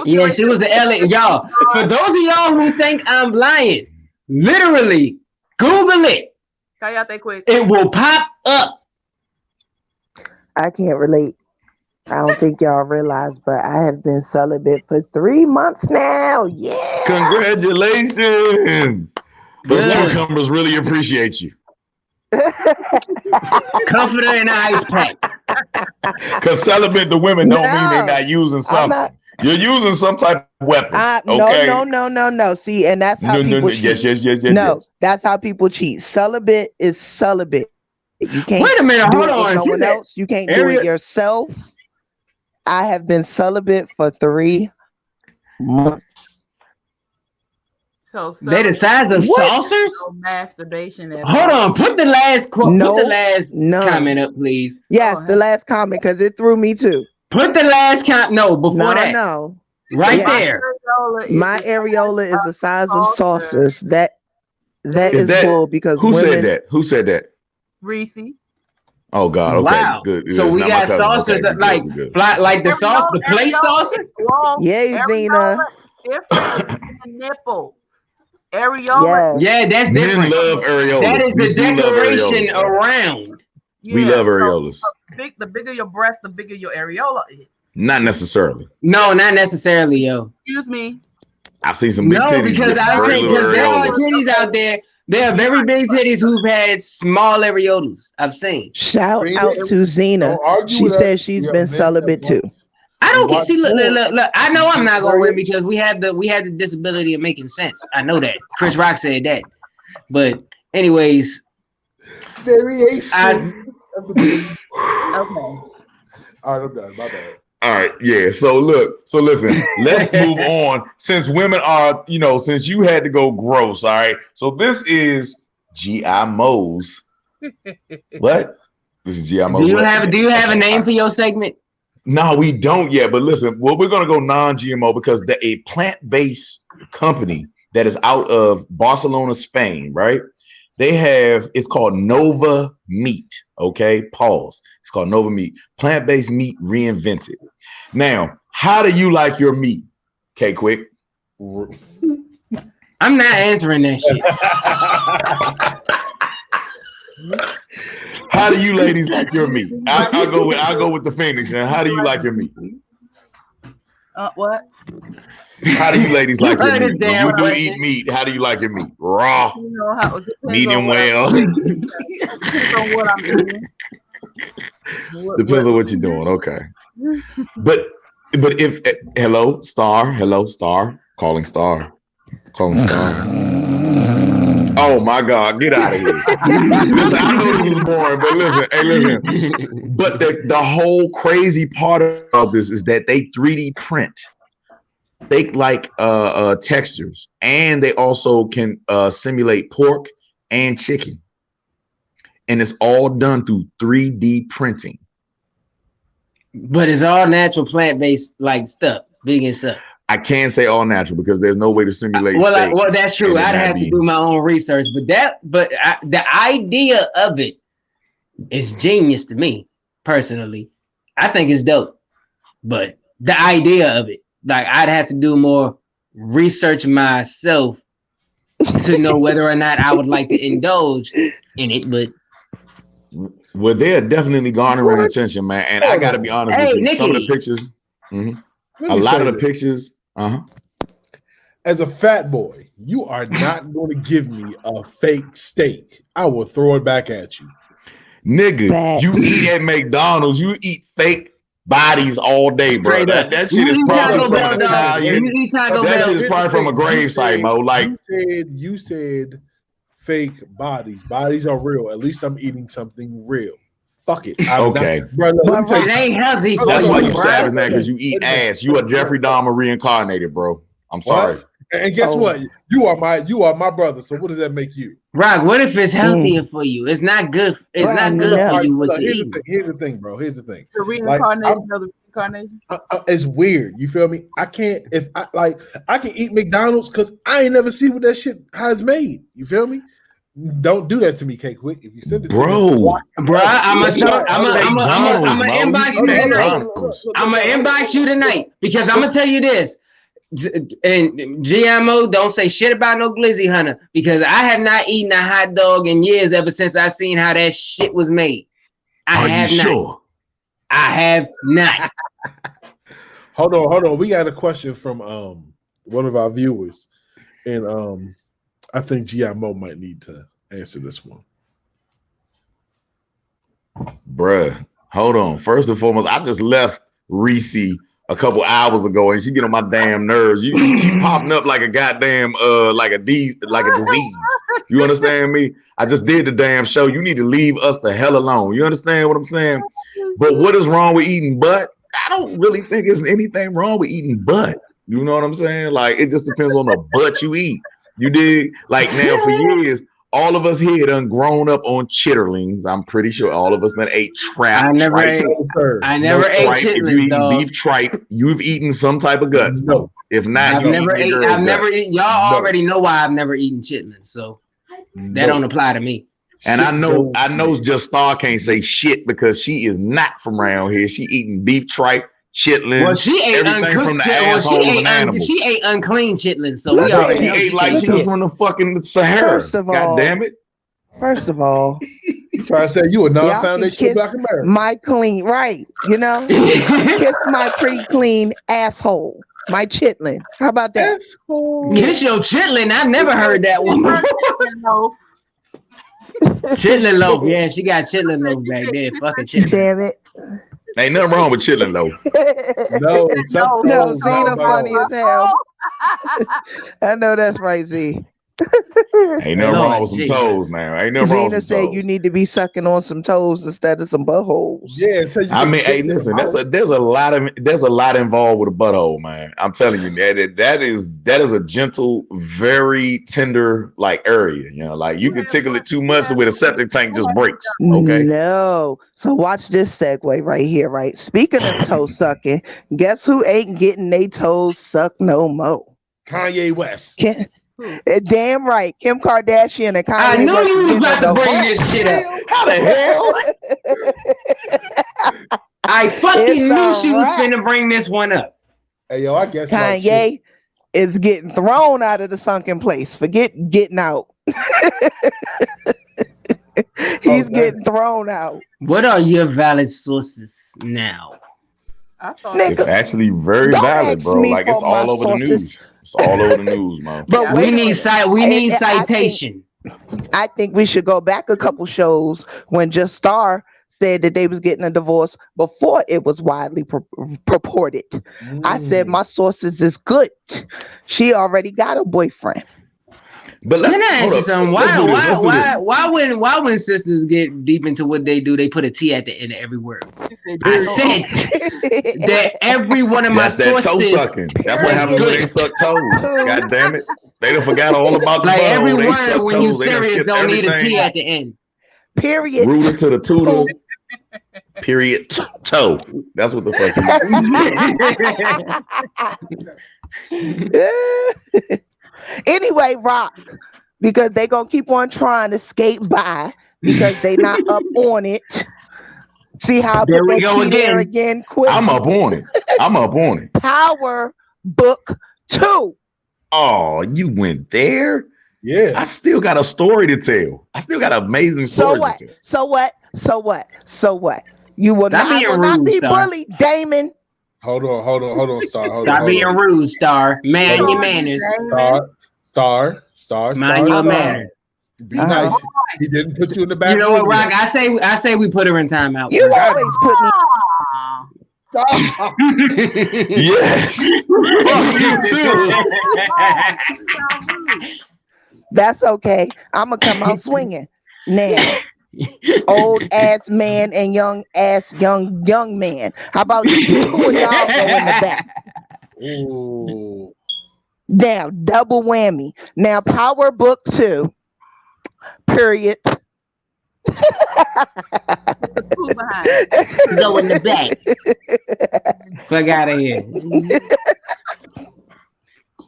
Yeah, she was an alien. Y'all, for those of y'all who think I'm lying, literally Google it. It will pop up. I can't relate. I don't think y'all realize, but I have been celibate for 3 months now. Yeah. Congratulations. Those cucumbers really appreciate you. Comforter and ice pack. Because celibate the women don't mean they're not using something. You're using some type of weapon. Okay? No. See, and that's how people cheat. Yes. That's how people cheat. Celibate is celibate. You can't. Wait a minute. Hold on. Someone else. You can't do it yourself. I have been celibate for 3 months. So they're the size of saucers? No masturbation. Hold on. Put the last comment up, please. Yes, the last comment, because it threw me too. Put the last comment. No, before that. No. Right there. My areola is the size of saucers. That is bull because who said that? Who said that? Reese. Oh God! Okay, wow. Good. So we got saucers that like the sauce, the plate saucer. Yeah, Xena. Different nipple. Areola. Yeah, that's different. Men love areolas. That is the declaration around. Yeah, we love areolas. The bigger your breast, the bigger your areola is. Not necessarily. No, not necessarily, yo. Excuse me. I've seen some big titties. Because I say there are titties out there. There are very big titties who've had small areolas. I've seen. Shout out to Xena. She says she's been celibate too. I don't get. See, look. I know I'm not gonna win because we had the disability of making sense. I know that. Chris Rock said that. But anyways, variation. Okay. All right, I'm done. My bad. All right, yeah. So listen, let's move on. Since women are, since you had to go gross, all right. So this is G.I. Mo's. What? This is G.I. Mo's. Do you have a name for your segment? No, we don't yet. But listen, well, we're gonna go non-GMO because a plant-based company that is out of Barcelona, Spain, right? It's called Nova Meat. Okay, pause. It's called Nova Meat. Plant-based meat reinvented. Now, how do you like your meat? Okay, quick. I'm not answering that shit. How do you ladies like your meat? I'll go with the Phoenix. Now, how do you like your meat? What? How do you ladies like your meat? When you do question. eat meat, how do you like your meat? Raw, You know how medium well. Depends on what I'm eating. Depends on what you're doing. Okay. But if hello star, calling star. Oh my God, get out of here. Listen, I know this is boring, but listen. But the whole crazy part of this is that they 3D print fake like textures, and they also can simulate pork and chicken. And it's all done through 3D printing. But it's all natural plant-based like stuff, vegan stuff. I can't say all natural because there's no way to simulate. Well, that's true. I'd have to do my own research, but the idea of it is genius to me personally. I think it's dope, but the idea of it, like, I'd have to do more research myself to know whether or not I would like to indulge in it. But well, they're definitely garnering attention, man. And I got to be honest with you, Nikki. some of the pictures, a lot of the pictures. As a fat boy, you are not going to give me a fake steak. I will throw it back at you. Nigga, Facts. you eat at McDonald's, you eat fake bodies all day, bro. That shit is probably from an Italian. That shit is probably from a grave site, Mo. Like you said fake bodies. Bodies are real. At least I'm eating something real. Fuck it. Okay. Bro, let me tell it you. ain't healthy. That's why you bro. savage now, because you eat ass. You are Jeffrey Dahmer reincarnated, bro. I'm sorry. What? And guess what? You are my brother. So what does that make you? Rock, what if it's healthier for you? It's not good. It's not good for you what you eat. Here's the thing, bro. Here's the thing. The reincarnation of the reincarnation. It's weird. You feel me? I can't I can eat McDonald's because I ain't never see what that shit has made. You feel me? Don't do that to me, K Quick. If you send it to me, bro, I'm gonna inbox you tonight. I'm gonna inbox you tonight because I'm gonna tell you this. And GMO, don't say shit about no glizzy hunter because I have not eaten a hot dog in years ever since I seen how that shit was made. I have not. Hold on. We got a question from one of our viewers, and I think GMO might need to answer this one. Bruh, hold on. First and foremost, I just left Reese a couple hours ago, and she get on my damn nerves. You keep popping up like a goddamn like a disease. You understand me? I just did the damn show. You need to leave us the hell alone. You understand what I'm saying? But what is wrong with eating butt? I don't really think there's anything wrong with eating butt. You know what I'm saying? Like, it just depends on the butt you eat. You dig? Like, now for years, all of us here done grown up on chitterlings. I'm pretty sure all of us that ate trap. I never ate tripe. If you eat dog. beef tripe, you've eaten some type of guts. No. If not, I've never eaten. Y'all already know why I've never eaten chitlins, so that don't apply to me. And I know just Star can't say shit because she is not from around here. She eating beef tripe, chitlins. Well, she ate everything from the asshole of an animal. She ate unclean chitlins, so we already know she ate like she was from the fucking Sahara. God damn it. First of all, you try to say you a non-foundation Black American. My clean, right? You know, kiss my pretty clean asshole. My chitlin. How about that? Kiss your chitlin. I never heard that one before. Chitlin loaf. Yeah, she got chitlin loaf back there. Fucking chitlin. Damn it. Ain't nothing wrong with chitlin loaf. No, Zena funny as hell. I know that's right, Z. Ain't nothing Lord wrong with some Jesus. toes, man. Ain't nothing wrong with Zena some said toes. you need to be sucking on some toes instead of some buttholes. Yeah, until you I get mean, hey, kicked in the listen, mouth. there's a lot involved with a butthole, man. I'm telling you, that is a gentle, very tender like area. You know, like you can tickle it too much where the septic tank just breaks. Okay. No. So watch this segue right here, right? Speaking of toe sucking, guess who ain't getting they toes sucked no more? Kanye West. Damn right. Kim Kardashian and Kanye I knew West you was getting about a to bring divorce. this shit up. How the hell? I fucking It's knew a she was wrap. finna bring this one up. Hey, yo, I guess like shit. Kanye is getting thrown out of the sunken place. Forget getting out. He's getting thrown out. What are your valid sources now? I saw Nigga, It's actually very don't valid, ask bro. me Like for it's all my over sources. the news. It's all over the news, man. But Yeah, wait a We minute. need And citation. I think we should go back a couple shows when Just Star said that they was getting a divorce before it was widely purported. I said my sources is good. She already got a boyfriend. But let's Can I ask you something? Let's do this. Let's do this. Why when sisters get deep into what they do, they put a T at the end of every word? I said that every one of my That's that toe sources. sucking. That's what happens when they suck toes. God damn it. They done forgot all about the Like every butthole. They word suck when you toes. They done serious skipped don't need a everything. T at the end. Period. Rooter to the tutor. Period. Toe. That's what the fuck you Anyway, Rock, because they gonna keep on trying to skate by because they not up on it. See how I There put we that go T there again. again quick? I'm up on it. Power Book 2. Oh, you went there? Yeah. I still got a story to tell. I still got an amazing story to tell. So what? You will Stop not, I being will not rude, be Star. bullied, Damon. Hold on, Star. Stop being rude, Star. Man your manners. Star. Mind your manners. Be nice. He didn't put you in the back. You know what, Rock? I say we put her in timeout. You always put me. Stop. Yes. Fuck you too. That's okay. I'm gonna come out swinging now. Old ass man and young ass young man. How about two of y'all go in the back? Ooh. Now double whammy. Now Power Book 2. Period. Go in the back. Fuck out of here.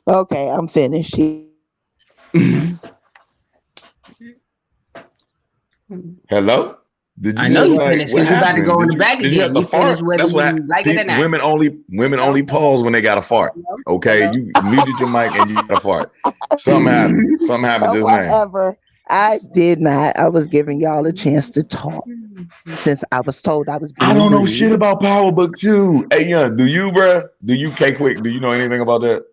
Okay, I'm finished. Hello? Did you I know just, you like, finished what because you about to happened? go in Did the back did you have again. to You finished fart? whether That's what you like it or not. women only pause when they got a fart. Okay, you muted your mic and you got a fart. Something happened just now. Whatever. I did not. I was giving y'all a chance to talk since I was told I was being I don't know rude. shit about Power Book 2. Hey, young, do you, bruh? Do you, K-Quick, do you know anything about that?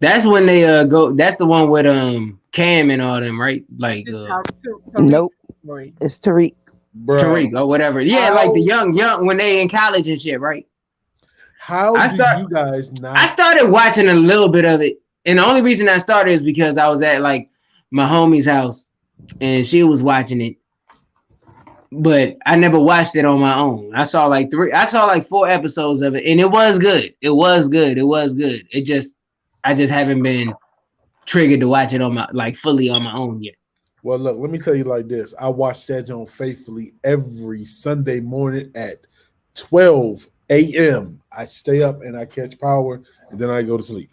That's when they go. That's the one with Cam and all them, right? Like Nope. It's Tariq. Bro, Tariq or whatever. Yeah, like the young when they in college and shit, right? How do you guys not? I started watching a little bit of it, and the only reason I started is because I was at like my homie's house, and she was watching it, but I never watched it on my own. I saw like 4 episodes of it, and it was good. It was good. I just haven't been triggered to watch it on my fully on my own yet. Well, look, let me tell you like this. I watch that joint faithfully every Sunday morning at 12 a.m. I stay up and I catch Power, and then I go to sleep.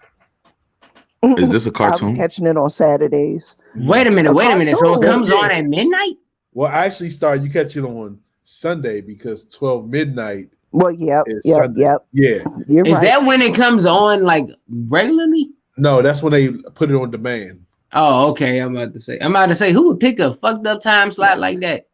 Is this a cartoon? I was catching it on Saturdays. Wait a minute. So it comes on at midnight? Well, I actually you catch it on Sunday because 12 midnight. Well, yep. Yeah. You're Is right. that when it comes on like regularly? No, that's when they put it on demand. Oh, okay. I'm about to say who would pick a fucked up time slot like that?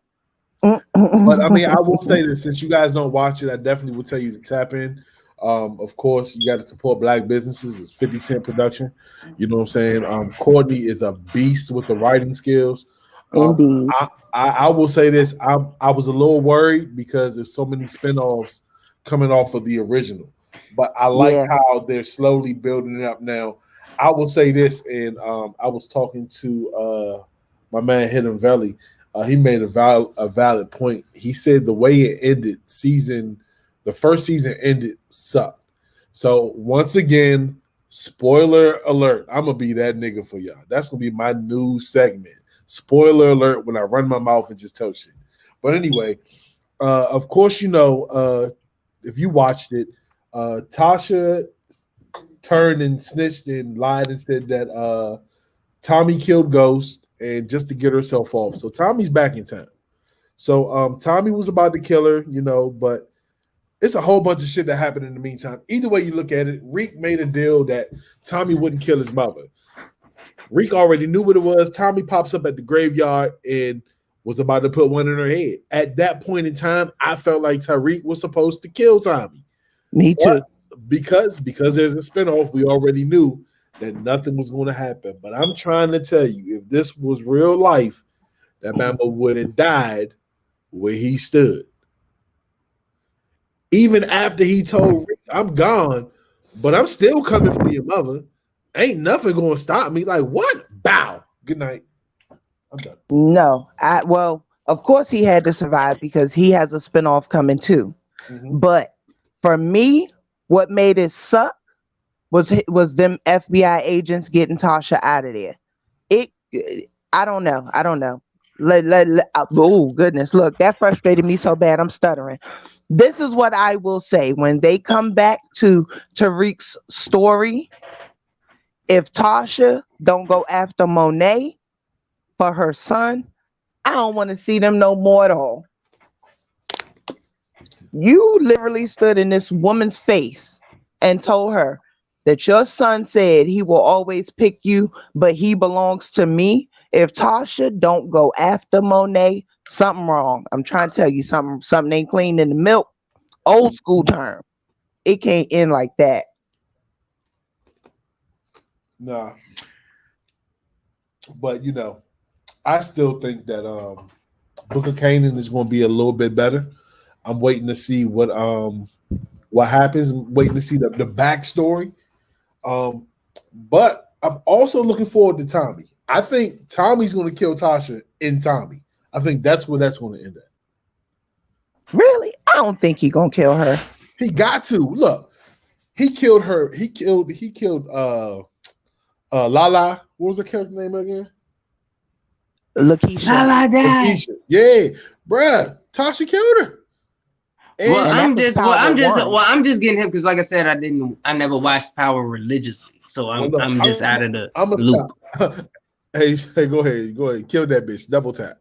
But I mean, I will say this, since you guys don't watch it, I definitely will tell you to tap in. Of course, you got to support Black businesses. It's 50 Cent production. You know what I'm saying? Courtney is a beast with the writing skills. Indeed. I will say this. I was a little worried because there's so many spinoffs coming off of the original. But I like how they're slowly building it up now. I will say this, and I was talking to my man Hidden Valley. He made a valid point. He said the way it ended, the first season ended sucked. So once again, spoiler alert. I'm gonna be that nigga for y'all. That's gonna be my new segment. Spoiler alert when I run my mouth and just tell shit. But anyway, of course, if you watched it, Tasha turned and snitched and lied and said that Tommy killed Ghost and just to get herself off. So Tommy's back in town. So Tommy was about to kill her, but it's a whole bunch of shit that happened in the meantime. Either way you look at it, Reek made a deal that Tommy wouldn't kill his mother. Reek already knew what it was. Tommy pops up at the graveyard and was about to put one in her head. At that point in time, I felt like Tariq was supposed to kill Tommy. Me too. But because there's a spinoff, we already knew that nothing was going to happen. But I'm trying to tell you, if this was real life, that Mamba would have died where he stood. Even after he told Rick, I'm gone, but I'm still coming for your mother. Ain't nothing going to stop me. Like, what? Bow. Good night. I'm done. No. Well, of course he had to survive because he has a spinoff coming too. Mm-hmm. But for me, what made it suck was them FBI agents getting Tasha out of there. I don't know. Oh goodness, look, that frustrated me so bad I'm stuttering. This is what I will say when they come back to Tariq's story. If Tasha don't go after Monet for her son, I don't want to see them no more at all. You literally stood in this woman's face and told her that your son said he will always pick you, but he belongs to me. If Tasha don't go after Monet, something wrong. I'm trying to tell you something ain't clean in the milk. Old school term. It can't end like that. Nah. But I still think that Book of Canaan is going to be a little bit better. I'm waiting to see what happens. I'm waiting to see the backstory. But I'm also looking forward to Tommy. I think Tommy's going to kill Tasha in Tommy. I think that's where that's going to end at. Really? I don't think he's going to kill her. He got to. Look, he killed her. He killed Lala. What was her character name again? Lakeisha. Lala died. Lakeisha. Yeah, bruh. Tasha killed her. And I'm just getting him because, like I said, I never watched Power religiously, so I'm just out of the loop. Hey, go ahead, kill that bitch. Double tap.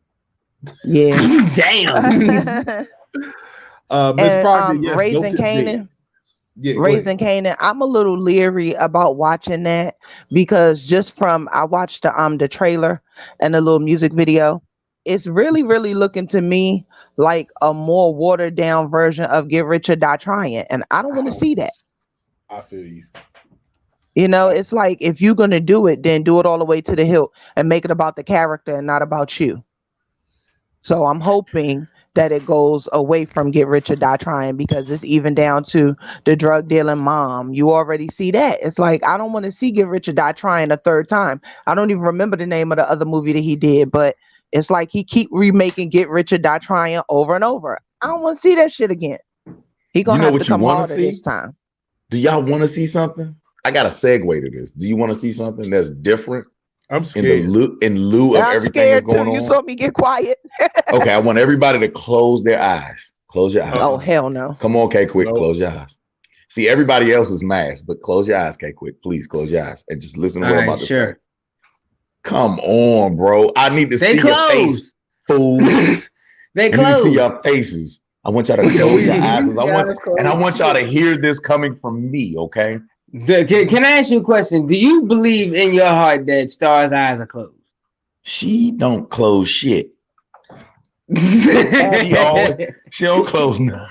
Yeah. Damn. Miss Proctor, yes, Raising Canaan. Yeah, Raising Canaan. I'm a little leery about watching that because I watched the trailer and the little music video. It's really, really looking to me like a more watered down version of Get Rich or Die Trying, and I don't want to see that. I feel you. It's like if you're gonna do it, then do it all the way to the hilt and make it about the character and not about you. So I'm hoping that it goes away from Get Rich or Die Trying because it's even down to the drug dealing mom. You already see that. It's like I don't want to see Get Rich or Die Trying a third time. I don't even remember the name of the other movie that he did, but it's like he keep remaking Get Rich or Die Trying over and over. I don't want to see that shit again. He gonna have to come harder this time. Do y'all want to see something? I got a segue to this. Do you want to see something that's different? I'm scared. In lieu of everything that's going on. You saw me get quiet. Okay, I want everybody to close their eyes. Close your eyes. Oh, hell no. Come on, K-Quick, close your eyes. See, everybody else is masked, but close your eyes, K-Quick. Please close your eyes and just listen to what I'm about to say. Come on, bro. I need to see your face, fool. They close. I need to see your faces. I want y'all to close your eyes. I want y'all to hear this coming from me, okay? Can I ask you a question? Do you believe in your heart that Star's eyes are closed? She don't close shit. She don't close nothing.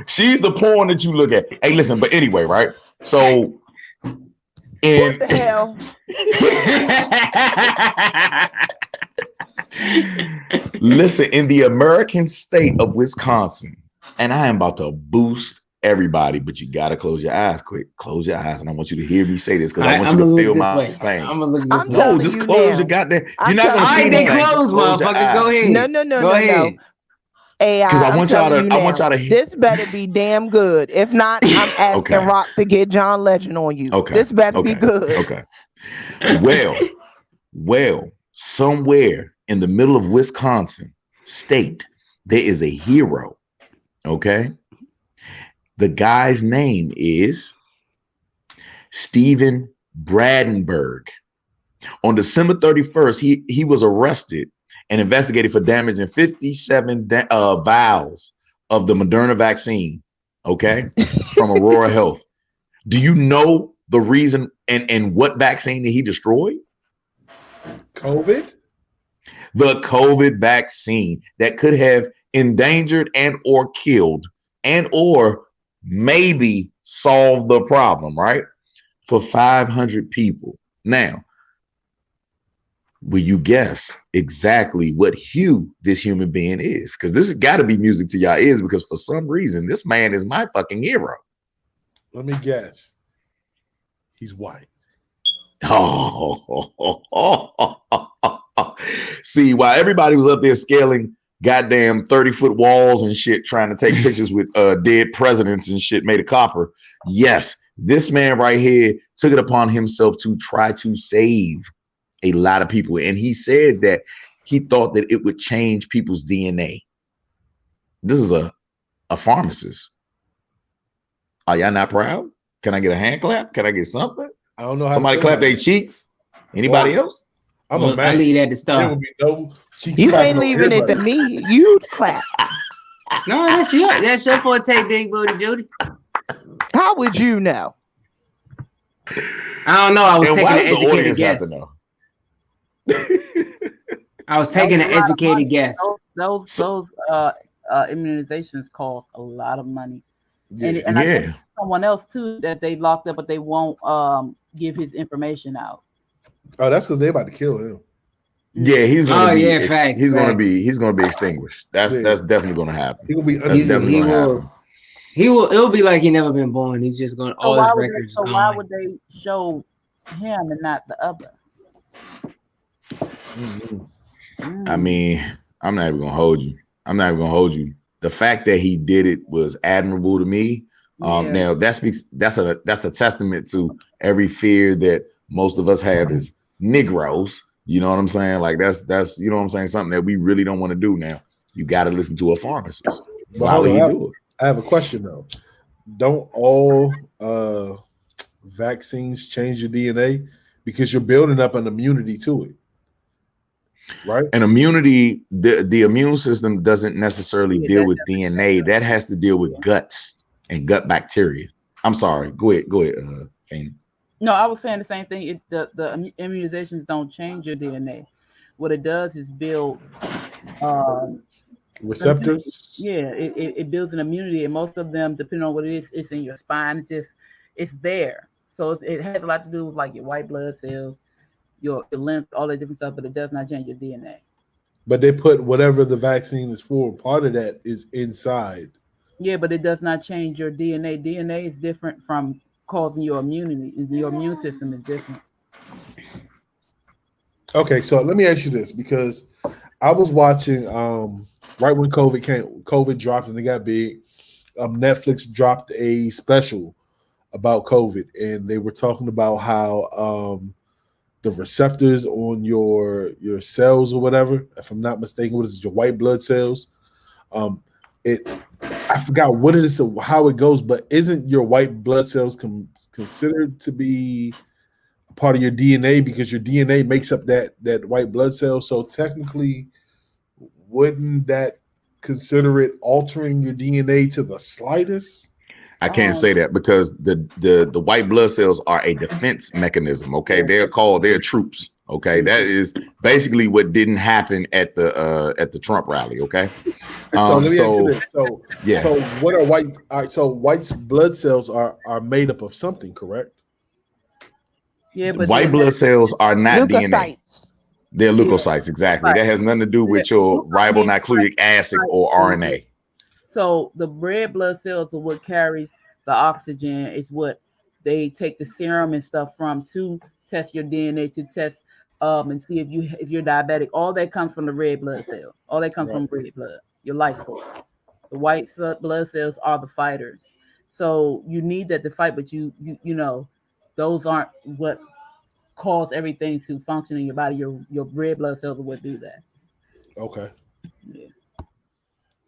She's the porn that you look at. Hey, listen, but anyway, right? So what the hell? Listen, in the American state of Wisconsin, and I am about to boost everybody, but you gotta close your eyes quick. Close your eyes, and I want you to hear me say this because I want I'm you gonna to look feel this my way. pain. I'm gonna look this I'm way. No, telling just you close now. your goddamn. I'm You're not telling gonna All see right, you then now. anything. Just close, close your motherfucker. Go eyes. ahead. No. Go ahead. Because AI, I I'm want y'all telling to. you I want now. y'all to hear. This better be damn good. If not, I'm asking Okay. Rock to get John Legend on you. Okay. This better be Okay. good. Okay. Well, somewhere in the middle of Wisconsin state, there is a hero. Okay. The guy's name is Stephen Bradenberg. On December 31st, he was arrested and investigated for damaging 57 vials of the Moderna vaccine, okay, from Aurora Health. Do you know the reason and what vaccine that he destroyed? COVID? The COVID vaccine that could have endangered and or killed and or maybe solved the problem, right? For 500 people. Now, will you guess exactly what hue this human being is? Because this has got to be music to y'all ears because for some reason, this man is my fucking hero. Let me guess. He's white. See, while everybody was up there scaling goddamn 30-foot walls and shit, trying to take pictures with dead presidents and shit made of copper, yes, this man right here took it upon himself to try to save a lot of people. And he said that he thought that it would change people's DNA. This is a pharmacist. Are y'all not proud? Can I get a hand clap? Can I get something? I don't know how Somebody to clap their cheeks. Anybody else? I'm Well, a man. I leave that to There start. will be no cheeks You clapping ain't on leaving it to everybody. me. You clap. No, that's your forte, Big Booty Judy. How would you know? I don't know. I was And taking why an does the educated audience have to guess. know? I was taking an educated guess. Those immunizations cost a lot of money. Yeah. And I Yeah. think someone else too that they locked up, but they won't give his information out. Oh, that's because they about to kill him. Yeah, he's Oh, gonna be yeah, facts, he's gonna facts. be extinguished. That's Yeah. that's definitely gonna happen. He will be That's He definitely gonna will. happen. He will. It'll be like he never been born. He's just gonna. So All his records why gone. would they show him and not the other? I mean, I'm not even gonna hold you. The fact that he did it was admirable to me. Yeah. Now that's a testament to every fear that most of us have as Negroes. You know what I'm saying? Like that's you know what I'm saying, something that we really don't want to do now. You got to listen to a pharmacist. But Why hold would he on, do it? I have a question though. Don't all vaccines change your DNA because you're building up an immunity to it, right? An immunity, the immune system doesn't necessarily deal with DNA. That has to deal with guts and gut bacteria. I'm sorry. Go ahead, Fanny. No, I was saying the same thing. The immunizations don't change your DNA. What it does is build Receptors. Yeah, it builds an immunity, and most of them, depending on what it is, it's in your spine. It's there. So it has a lot to do with like your white blood cells, your lymph, all that different stuff, but it does not change your DNA. But they put whatever the vaccine is for. Part of that is inside. Yeah, but it does not change your DNA. DNA is different from causing your immunity. Your immune system is different. Okay, so let me ask you this, because I was watching right when COVID dropped and it got big. Netflix dropped a special about COVID, and they were talking about how the receptors on your cells or whatever, if I'm not mistaken, what is it, your white blood cells? I forgot what it is, how it goes, but isn't your white blood cells considered to be part of your DNA because your DNA makes up that white blood cell? So technically, wouldn't that consider it altering your DNA to the slightest? I can't say that because the white blood cells are a defense mechanism. Okay, they're troops. Okay, that is basically what didn't happen at the Trump rally. Okay, so let me ask you this. Yeah. So what are white? All right, so white blood cells are made up of something, correct? Yeah, but white blood cells are not DNA. Leukocytes. They're leukocytes, exactly. That has nothing to do with your ribonucleic acid or RNA. So the red blood cells are what carries the oxygen. It's what they take the serum and stuff from to test your DNA, to test and see if you're diabetic. All that comes from the red blood cells. All that comes from red blood, your life source. The white blood cells are the fighters. So you need that to fight, but you know, those aren't what cause everything to function in your body. Your red blood cells are what do that. Okay. Yeah.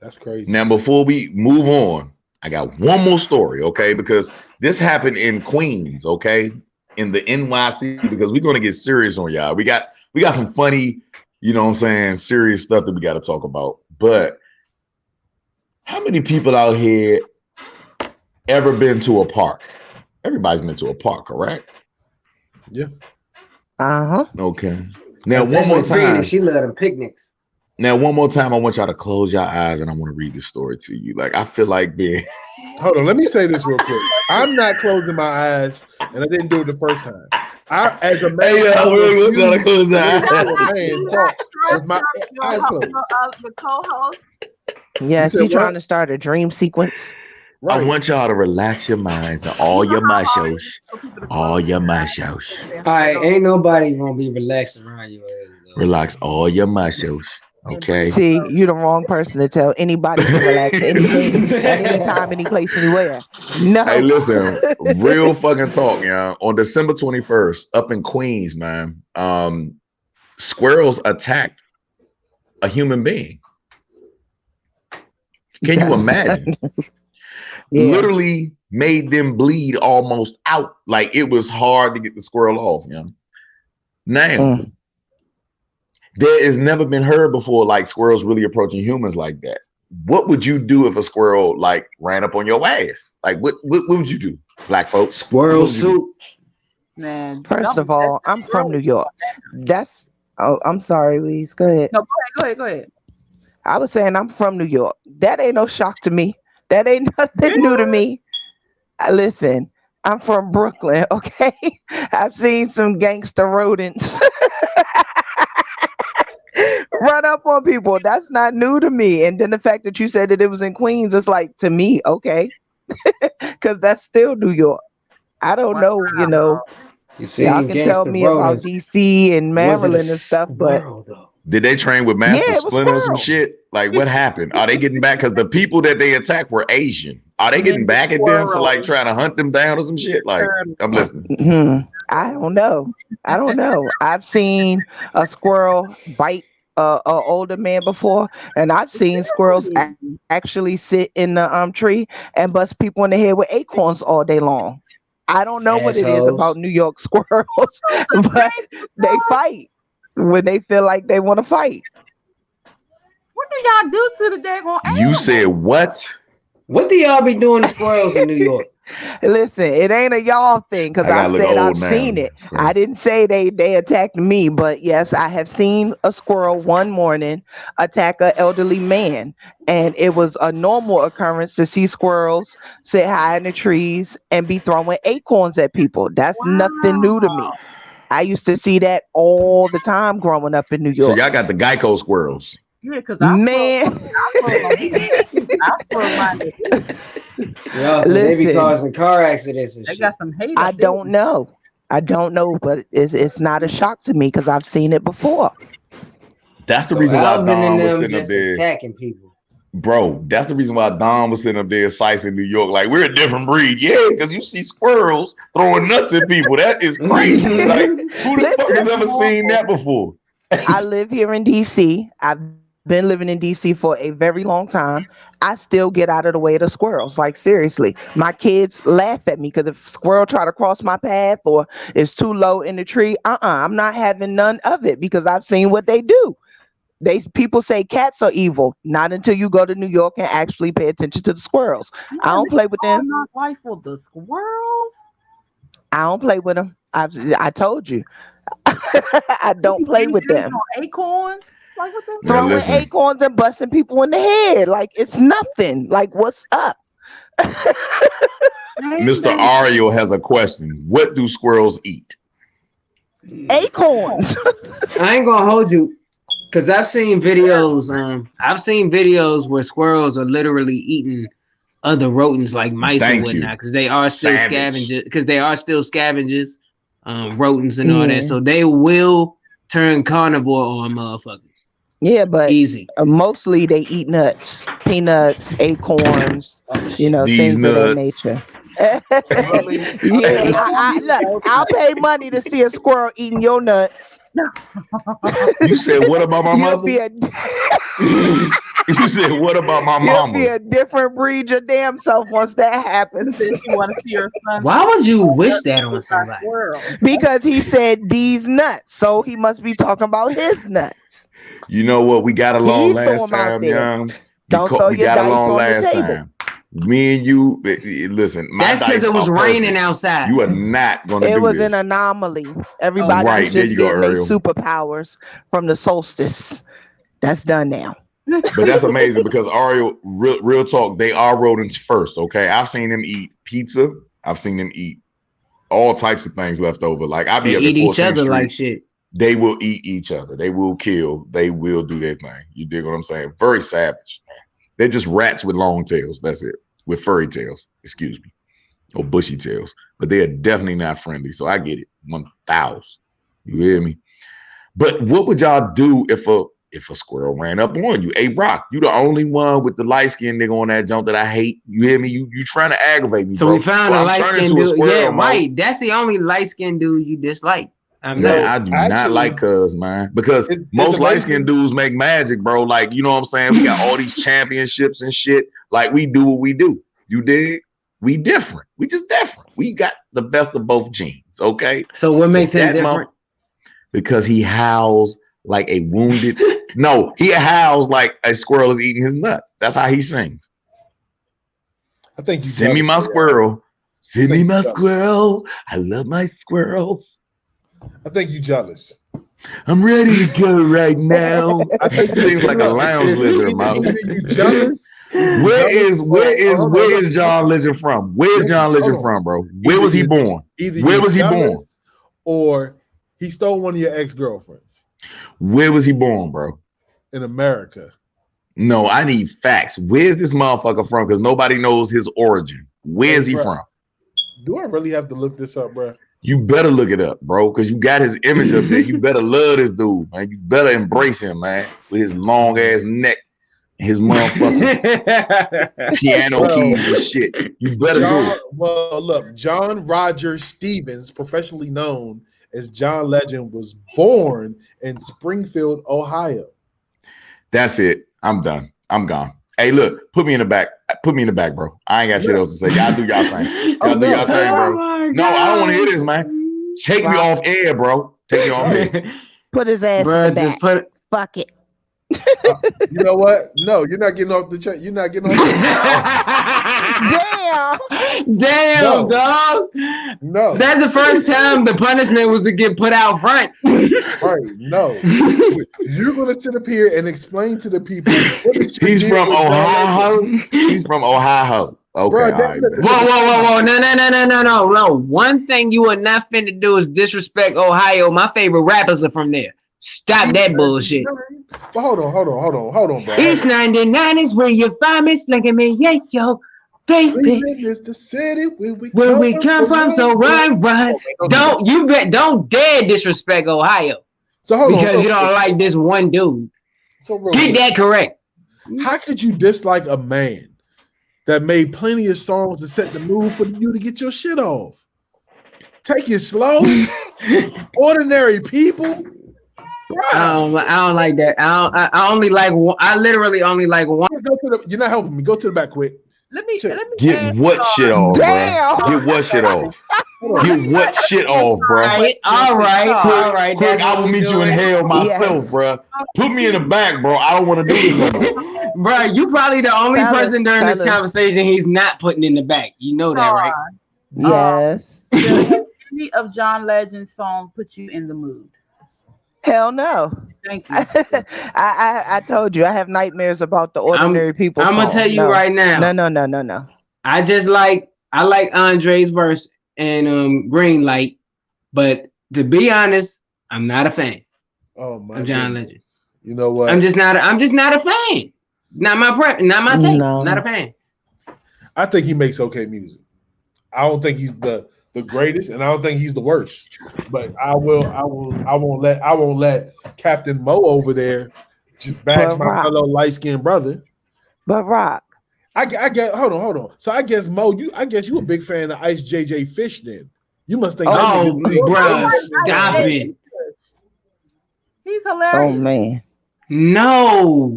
That's crazy. Now, before we move on, I got one more story, okay? Because this happened in Queens, okay? In the NYC, because we're gonna get serious on y'all. We got some funny, you know what I'm saying, serious stuff that we got to talk about. But how many people out here ever been to a park? Everybody's been to a park, correct? Yeah. Okay. Now, one Especially more time. Pretty, she love them picnics. Now, one more time, I want y'all to close your eyes and I want to read the story to you. Like, I feel like being. Hold on, let me say this real quick. I'm not closing my eyes, and I didn't do it the first time. I, as a man, Hey, I really want y'all to close your eyes. With my eyes closed. Your co-host. Yes, said you trying what? to start a dream sequence? I want y'all to relax your minds and all your muscles. All your muscles. All right, ain't nobody gonna be relaxed around you. Relax all your muscles. Okay. See, you're the wrong person to tell anybody to relax anything, at any time, any place, anywhere. No. Hey, listen, real fucking talk, y'all. On December 21st, up in Queens, man, squirrels attacked a human being. Can you imagine? Yeah. Literally made them bleed almost out. Like it was hard to get the squirrel off, you know. Now, there has never been heard before, like squirrels really approaching humans like that. What would you do if a squirrel like ran up on your ass? Like what would you do, black folks? Squirrel soup. Man. First of all, I'm from New York. I'm sorry, Weez. Go ahead. No, go ahead. I was saying I'm from New York. That ain't no shock to me. That ain't nothing new to me. Listen, I'm from Brooklyn, okay? I've seen some gangster rodents run up on people. That's not new to me. And then the fact that you said that it was in Queens, it's like, to me, okay. Because that's still New York. I don't know, you know. Y'all can tell me about DC and Maryland and stuff, but did they train with Master Splinter or some shit? Like what happened? Are they getting back? Because the people that they attacked were Asian. Are they getting back at them for like trying to hunt them down or some shit? Like I'm listening. I don't know. I've seen a squirrel bite a older man before, and I've seen squirrels actually sit in the tree and bust people in the head with acorns all day long. I don't know what it is about New York squirrels, but they fight when they feel like they want to fight. What do y'all do to the daggone animals? You said what? What do y'all be doing to squirrels in New York? Listen, it ain't a y'all thing because I said I've seen it. I didn't say they attacked me, but yes, I have seen a squirrel one morning attack an elderly man, and it was a normal occurrence to see squirrels sit high in the trees and be throwing acorns at people. That's nothing new to me. I used to see that all the time growing up in New York. So y'all got the Geico squirrels. Yeah, because they be causing car accidents and they shit. got some hate. I don't know, but it's not a shock to me because I've seen it before. That's the reason why Don was sitting up just there attacking people. Bro, that's the reason why Don was sitting up there slicing New York. Like, we're a different breed. Yeah, because you see squirrels throwing nuts at people. That is crazy. Like, who the fuck has ever seen that before? I live here in DC. I've been living in DC for a very long time. I still get out of the way of the squirrels. Like, seriously, my kids laugh at me because if a squirrel try to cross my path or is too low in the tree, I'm not having none of it because I've seen what they do. People say cats are evil. Not until you go to New York and actually pay attention to the squirrels. I don't play with them. Not life for the squirrels. I don't play with them. I told you. I don't play with them. Acorns. Like what they throwing acorns and busting people in the head. Like it's nothing. Like what's up? Mr. Ariel has a question. What do squirrels eat? Acorns. I ain't gonna hold you. Because I've seen videos. I've seen videos where squirrels are literally eating other rodents like mice and whatnot. Because they are still scavengers. Because they are still scavengers, rodents and all that. So they will turn carnivore on motherfuckers. Yeah, but easy. Mostly they eat nuts, peanuts, acorns, These things nuts. of that nature. Look, I'll pay money to see a squirrel eating your nuts. You said what about my mother? You said what about my mama? You'll be a different breed your damn self once that happens. You want to see your son? Why would you wish that on somebody? Because he said these nuts, so he must be talking about his nuts. You know what? We got along last time, young. Don't throw your dice on the table. Me and you, listen. That's because it was raining outside. You are not going to do this. It was an anomaly. Everybody was just getting their superpowers from the solstice. That's done now. But that's amazing because Ariel, real talk, they are rodents first, okay? I've seen them eat pizza. I've seen them eat all types of things left over. Like, I be they eat each other like shit. They will eat each other. They will kill. They will do their thing. You dig what I'm saying? Very savage. They're just rats with long tails. That's it. With furry tails, excuse me, or bushy tails. But they are definitely not friendly. So I get it. 1,000. You hear me? But what would y'all do if a squirrel ran up on you? Hey, Rock, you the only one with the light skinned nigga on that jump that I hate. You hear me? You trying to aggravate me. So bro. we found a light skinned dude. Yeah, right. That's the only light skinned dude you dislike. I do not like cuz, man, because most light skinned dudes make magic, bro. Like, you know what I'm saying? We got all these championships and shit. Like, we do what we do. You dig? We different. We just different. We got the best of both genes. Okay. So what makes him different? Because he howls like a wounded. No, he howls like a squirrel is eating his nuts. That's how he sings. I think you send me my squirrel. Send me my squirrel. I love my squirrels. I think you jealous. I'm ready to go right now. I think it seems like a lounge lizard, man. You jealous? Where is John Legend from? Where's John Legend from, bro? Where was he born? Where was he born? Or he stole one of your ex-girlfriends. Where was he born, bro? In America. No, I need facts. Where's this motherfucker from? Because nobody knows his origin. Where's he from? Do I really have to look this up, bro? You better look it up, bro, because you got his image up there. You better love this dude, man. You better embrace him, man, with his long ass neck, his motherfucking piano keys and shit. You better do it. Well, look, John Roger Stevens, professionally known as John Legend, was born in Springfield, Ohio. That's it. I'm done. I'm gone. Hey, look, put me in the back. Put me in the back, bro. I ain't got shit else to say. Y'all do y'all thing. Y'all do y'all thing, bro. No, I don't want to hear this, man. Take me off air, bro. Take me off air. Put his ass in the back. Fuck it. You know what? No, you're not getting off the chat. You're not getting off Damn, no. Dog. No. That's the first time the punishment was to get put out front. Right. No. You're going to sit up here and explain to the people. He's from Ohio. He's from Ohio. Okay. Bro, right, whoa. No. One thing you are not finna do is disrespect Ohio. My favorite rappers are from there. Stop that bullshit. But hold on, bro. East 99 is where you find me, slinging me, yeah, yo, baby. Cleveland is the city where we come from. So run. Don't dare disrespect Ohio. So hold on, because you don't like this one dude. So get that correct. How could you dislike a man that made plenty of songs to set the mood for you to get your shit off? Take it slow. Ordinary people. I don't like that. I literally only like one. You're not helping me. Go to the back quick. Let me get what shit off, bro. Get what shit off. Get what shit off, bro. All right. Quick, I will meet you in hell myself, bro. Put me in the back, bro. I don't want to do this, bro. You probably the only person during this conversation he's not putting in the back. You know that, right? Yes. Does any of John Legend's songs put you in the mood? Hell no. Thank you. I told you I have nightmares about the ordinary people. I'm gonna tell you right now. No. I like Andre's verse and Green Light, but to be honest, I'm not a fan of John Legend. You know what? I'm just not a fan. Not my taste. No. Not a fan. I think he makes okay music. I don't think he's the greatest, and I don't think he's the worst. But I won't let Captain Mo over there just bash my fellow light skinned brother. But Rock, I get hold on. So I guess Mo, you a big fan of Ice JJ Fish then. You must think bro, stop it. He's hilarious. oh man. No.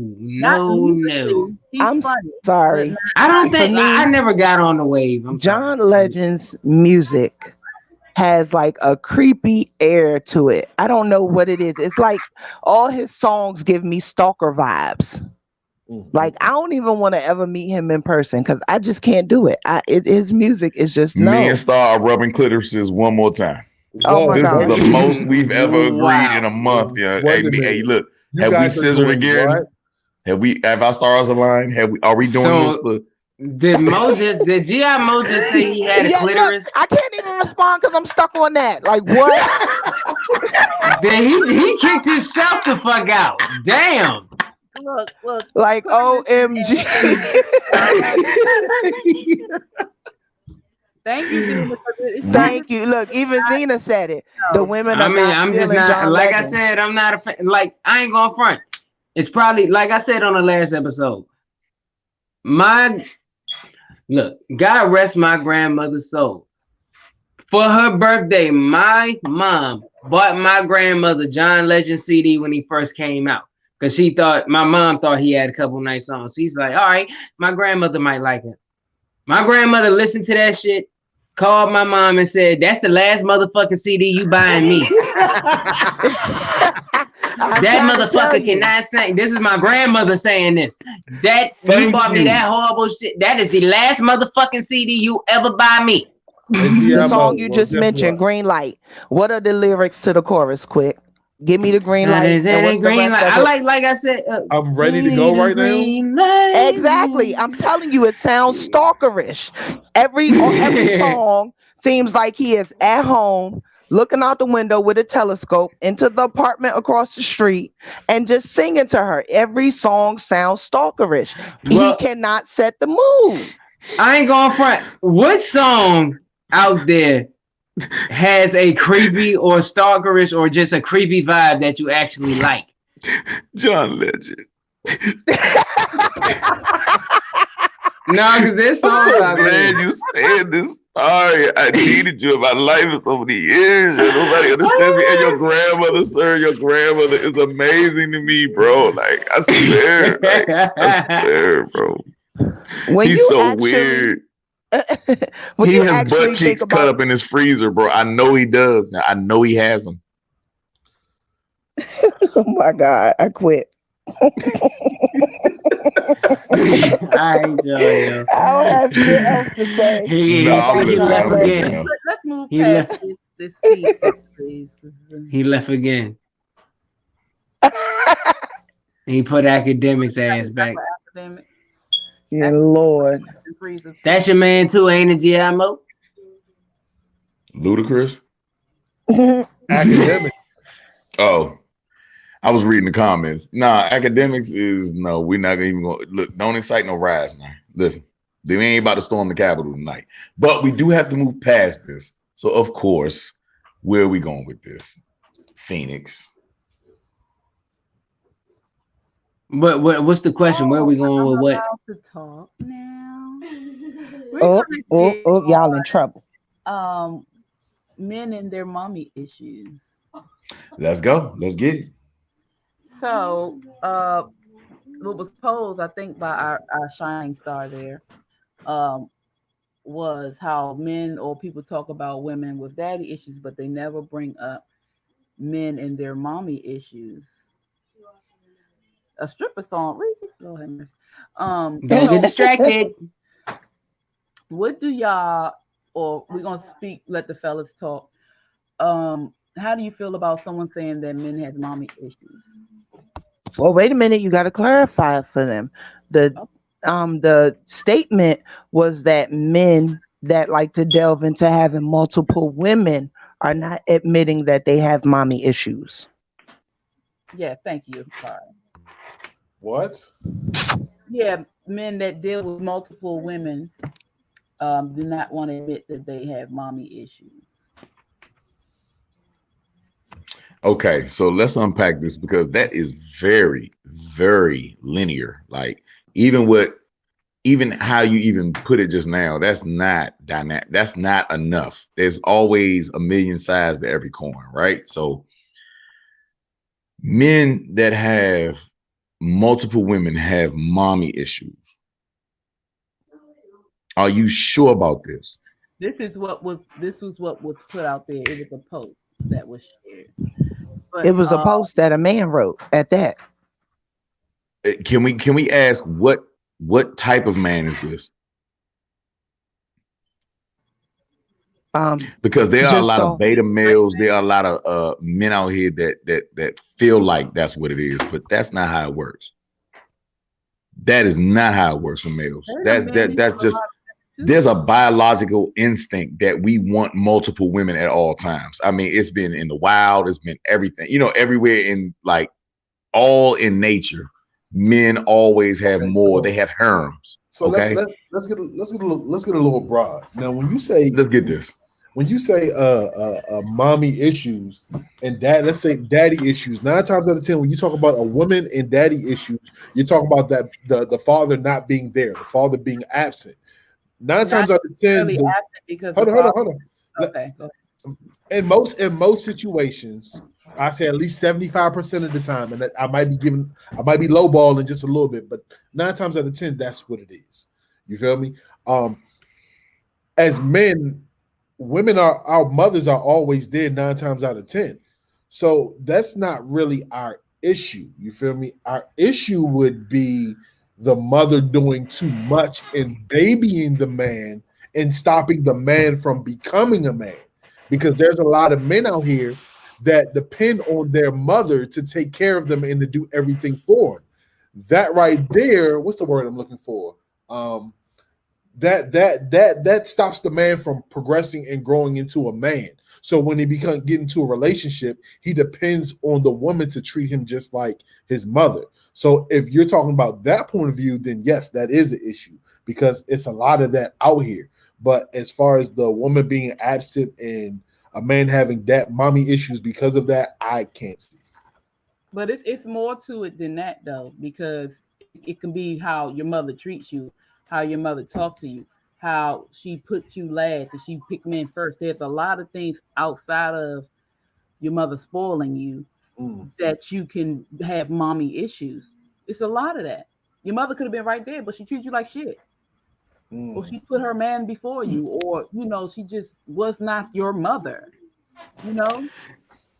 I'm funny, sorry. I don't think I never got on the wave. John Legend's music has like a creepy air to it. I don't know what it is. It's like all his songs give me stalker vibes. Like I don't even want to ever meet him in person because I just can't do it. His music is just no. Me and Star are rubbing clitorises one more time. Oh my this God. is the most we've ever agreed in a month. Yeah. Hey, look. Have we scissored again? What? Have our stars aligned? Are we doing this? Did G.I. Mo just say he had a clitoris? Look, I can't even respond because I'm stuck on that. Like what? Then he kicked himself the fuck out. Damn. Look. Like OMG. Thank you. Thank you. Look, even Zena said it. The women are I'm just not John like Legend. I said, I'm not a fan. Like, I ain't gonna front. It's probably like I said on the last episode. Look, God rest my grandmother's soul. For her birthday, my mom bought my grandmother John Legend CD when he first came out. Because my mom thought he had a couple nice songs. She's like, all right, my grandmother might like it. My grandmother listened to that shit, called my mom and said, that's the last motherfucking CD you buying me. That motherfucker cannot sing. This is my grandmother saying this. You bought me that horrible shit. That is the last motherfucking CD you ever buy me. The song you just mentioned, Green Light. What are the lyrics to the chorus? Quick. Give me the green light. Like I said, I'm ready to go right now. Exactly. I'm telling you, it sounds stalkerish. Every song seems like he is at home, looking out the window with a telescope into the apartment across the street and just singing to her. Every song sounds stalkerish. He cannot set the mood. I ain't going front. What song out there has a creepy or stalkerish or just a creepy vibe that you actually like? John Legend. No, because this song. I'm so glad you said this. Sorry, I needed you in my life for so many years. And nobody understands me. And your grandmother, sir, your grandmother is amazing to me, bro. Like, I swear, bro. He's so weird. He has butt cheeks cut up in his freezer, bro. I know he does. I know he has them. Oh my God, I quit. I enjoy you. I don't have shit else to say. He left again. Let's move past this speed, please. He left again. He put academics ass back. Yeah, Lord. That's your man too, ain't it, G.I. Mo? Ludacris? Academic. Oh, I was reading the comments. Nah, academics is no. We're not even going. Look, don't excite no rise, man. Listen, they ain't about to storm the Capitol tonight. But we do have to move past this. So of course, where are we going with this? Phoenix. What's the question? Where are we going with what? To talk now. Y'all in trouble. Men and their mommy issues. Let's go. Let's get it. So, what was posed, I think, by our shining star there, was how men or people talk about women with daddy issues, but they never bring up men and their mommy issues. A stripper song. Go ahead. Don't get distracted. What do y'all, or we're gonna let the fellas talk. How do you feel about someone saying that men have mommy issues? Well, wait a minute, you gotta clarify for them. The statement was that men that like to delve into having multiple women are not admitting that they have mommy issues. Yeah, thank you. Sorry. What? Yeah, men that deal with multiple women do not want to admit that they have mommy issues. Okay, so let's unpack this because that is very, very linear. Like even what, even how you even put it just now, that's not dynamic. That's not enough. There's always a million sides to every coin, right? So men that have multiple women have mommy issues. Are you sure about this? This was what was put out there. It was a post that was shared. It But was a post that a man wrote at that. Can we ask what type of man is this? Because there are a Just lot of off. beta males, there are a lot of men out here that feel like that's what it is, but that's not how it works. That is not how it works for males. That's just there's a biological instinct that we want multiple women at all times. I mean, it's been in the wild, it's been everything, everywhere in like all in nature. Men always have more. They have harems. So okay, let's get a little broad. Now, when you say let's get this. When you say mommy issues and let's say daddy issues, 9 times out of 10, when you talk about a woman and daddy issues, you're talking about that the father not being there, the father being absent. 9 times out of 10, really absent because hold on. Okay, go ahead. In most situations, I say at least 75% of the time, and I might be lowballing just a little bit, but 9 times out of 10, that's what it is. You feel me? As men, women our mothers are always there 9 times out of 10. So that's not really our issue. You feel me? Our issue would be the mother doing too much and babying the man and stopping the man from becoming a man. Because there's a lot of men out here that depend on their mother to take care of them and to do everything for them. That right there, what's the word I'm looking for? That stops the man from progressing and growing into a man. So when he get into a relationship, he depends on the woman to treat him just like his mother. So if you're talking about that point of view, then yes, that is an issue because it's a lot of that out here. But as far as the woman being absent and a man having that mommy issues because of that, I can't see. But it's more to it than that though, because it can be how your mother treats you, how your mother talks to you, how she puts you last and she picked men first. There's a lot of things outside of your mother spoiling you that you can have mommy issues. It's a lot of that. Your mother could have been right there, but she treated you like shit. Or she put her man before you, or she just was not your mother.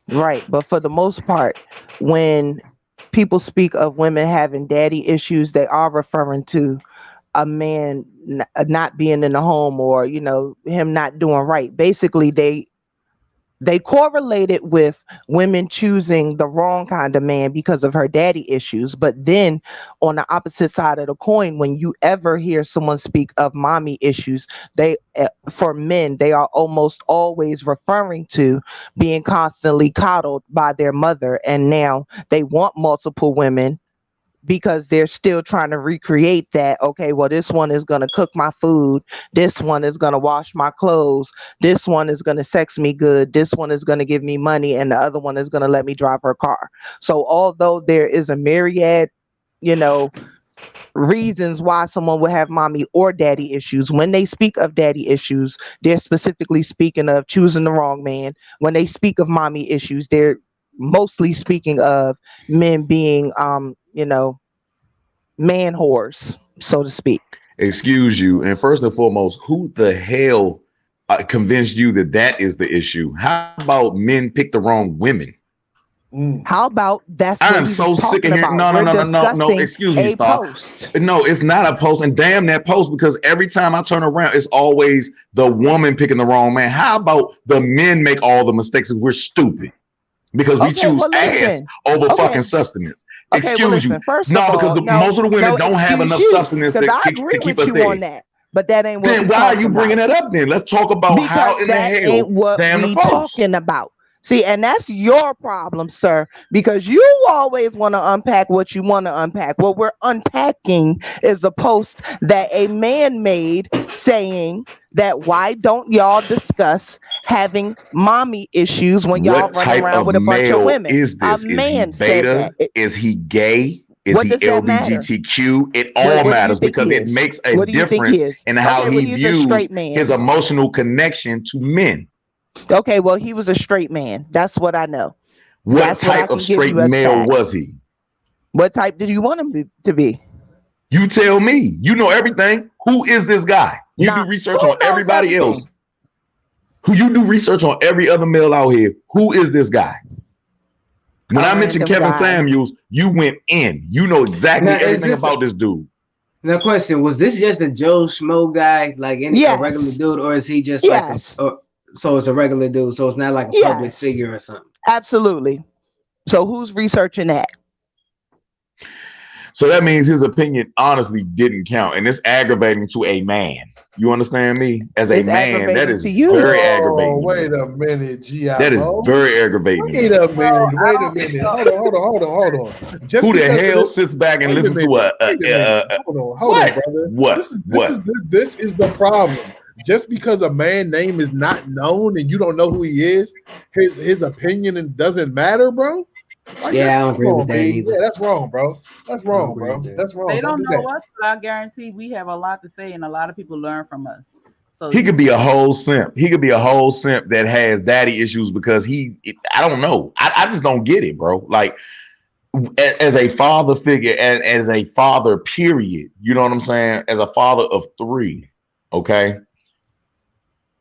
Right. But for the most part, when people speak of women having daddy issues, they are referring to a man not being in the home or him not doing right. Basically, they correlate it with women choosing the wrong kind of man because of her daddy issues. But then on the opposite side of the coin, when you ever hear someone speak of mommy issues, for men, they are almost always referring to being constantly coddled by their mother. And now they want multiple women because they're still trying to recreate that. Okay, well, this one is going to cook my food. This one is going to wash my clothes. This one is going to sex me good. This one is going to give me money. And the other one is going to let me drive her car. So although there is a myriad, reasons why someone would have mommy or daddy issues, when they speak of daddy issues, they're specifically speaking of choosing the wrong man. When they speak of mommy issues, they're mostly speaking of men being man whores, so to speak. Excuse you. And first and foremost, who the hell convinced you that is the issue? How about men pick the wrong women? How about that's I what am so sick of hearing. about. No. Excuse me, Star. Post. No, it's not a post, and damn that post, because every time I turn around, it's always the woman picking the wrong man. How about the men make all the mistakes and we're stupid? Because we choose ass over fucking sustenance. Excuse you. First no, of all, because most of the women don't have enough substance to keep us there. On that. But that ain't what then why are you bringing that up then? Let's talk about how in the hell ain't what damn we the post. talking about. See, and that's your problem, sir, because you always want to unpack what you want to unpack. What we're unpacking is the post that a man made saying that why don't y'all discuss having mommy issues when y'all What run type around of with a bunch of male women? is A this? Is he man said beta? that. Is he gay? Is What he does that matter? LGBTQ? It all What do you matters think because he it is? makes a What do you think he difference is? in how Okay, well, he he's a views straight man. his emotional connection to men. Okay, well, he was a straight man. That's what I know. What That's what I type of can give straight you as male fact. was he? What type did you want him to be? You tell me. You know everything. Who is this guy? You Nah, do research who on knows everybody else. everything? Who you do research on every other male out here. Who is this guy? When A I mentioned random Kevin guy. Samuels, you went in. You know exactly Now, is everything this about this dude. now question? Was this just a Joe Schmo guy, like a regular Yes. dude, or is he just like Yes. so it's a regular dude, so it's not like a public Yes. figure or something? Absolutely. So who's researching that? So that means his opinion honestly didn't count. And it's aggravating to a man. You understand me? As a It's man, that aggravating is to you. very Oh, aggravating. to me. wait a minute, That is G.I.O. very aggravating. to Wait me. a minute. I Wait a don't- minute. Hold on. Just Who the because of hell this, sits back and wait a listens to minute. a Wait a minute. Hold on, what? brother. What? This is the problem. Just because a man's name is not known and you don't know who he is, his opinion doesn't matter, bro. Like, Yeah, that's I don't agree wrong, with that B. either. Yeah, that's wrong, bro. That's wrong, agree bro. with that. That's wrong. They Don't don't do know that. us, but I guarantee we have a lot to say, and a lot of people learn from us. So He could be a whole simp. He could be a whole simp that has daddy issues because I don't know. I just don't get it, bro. Like, as a father figure, as a father, period. You know what I'm saying? As a father of 3, okay?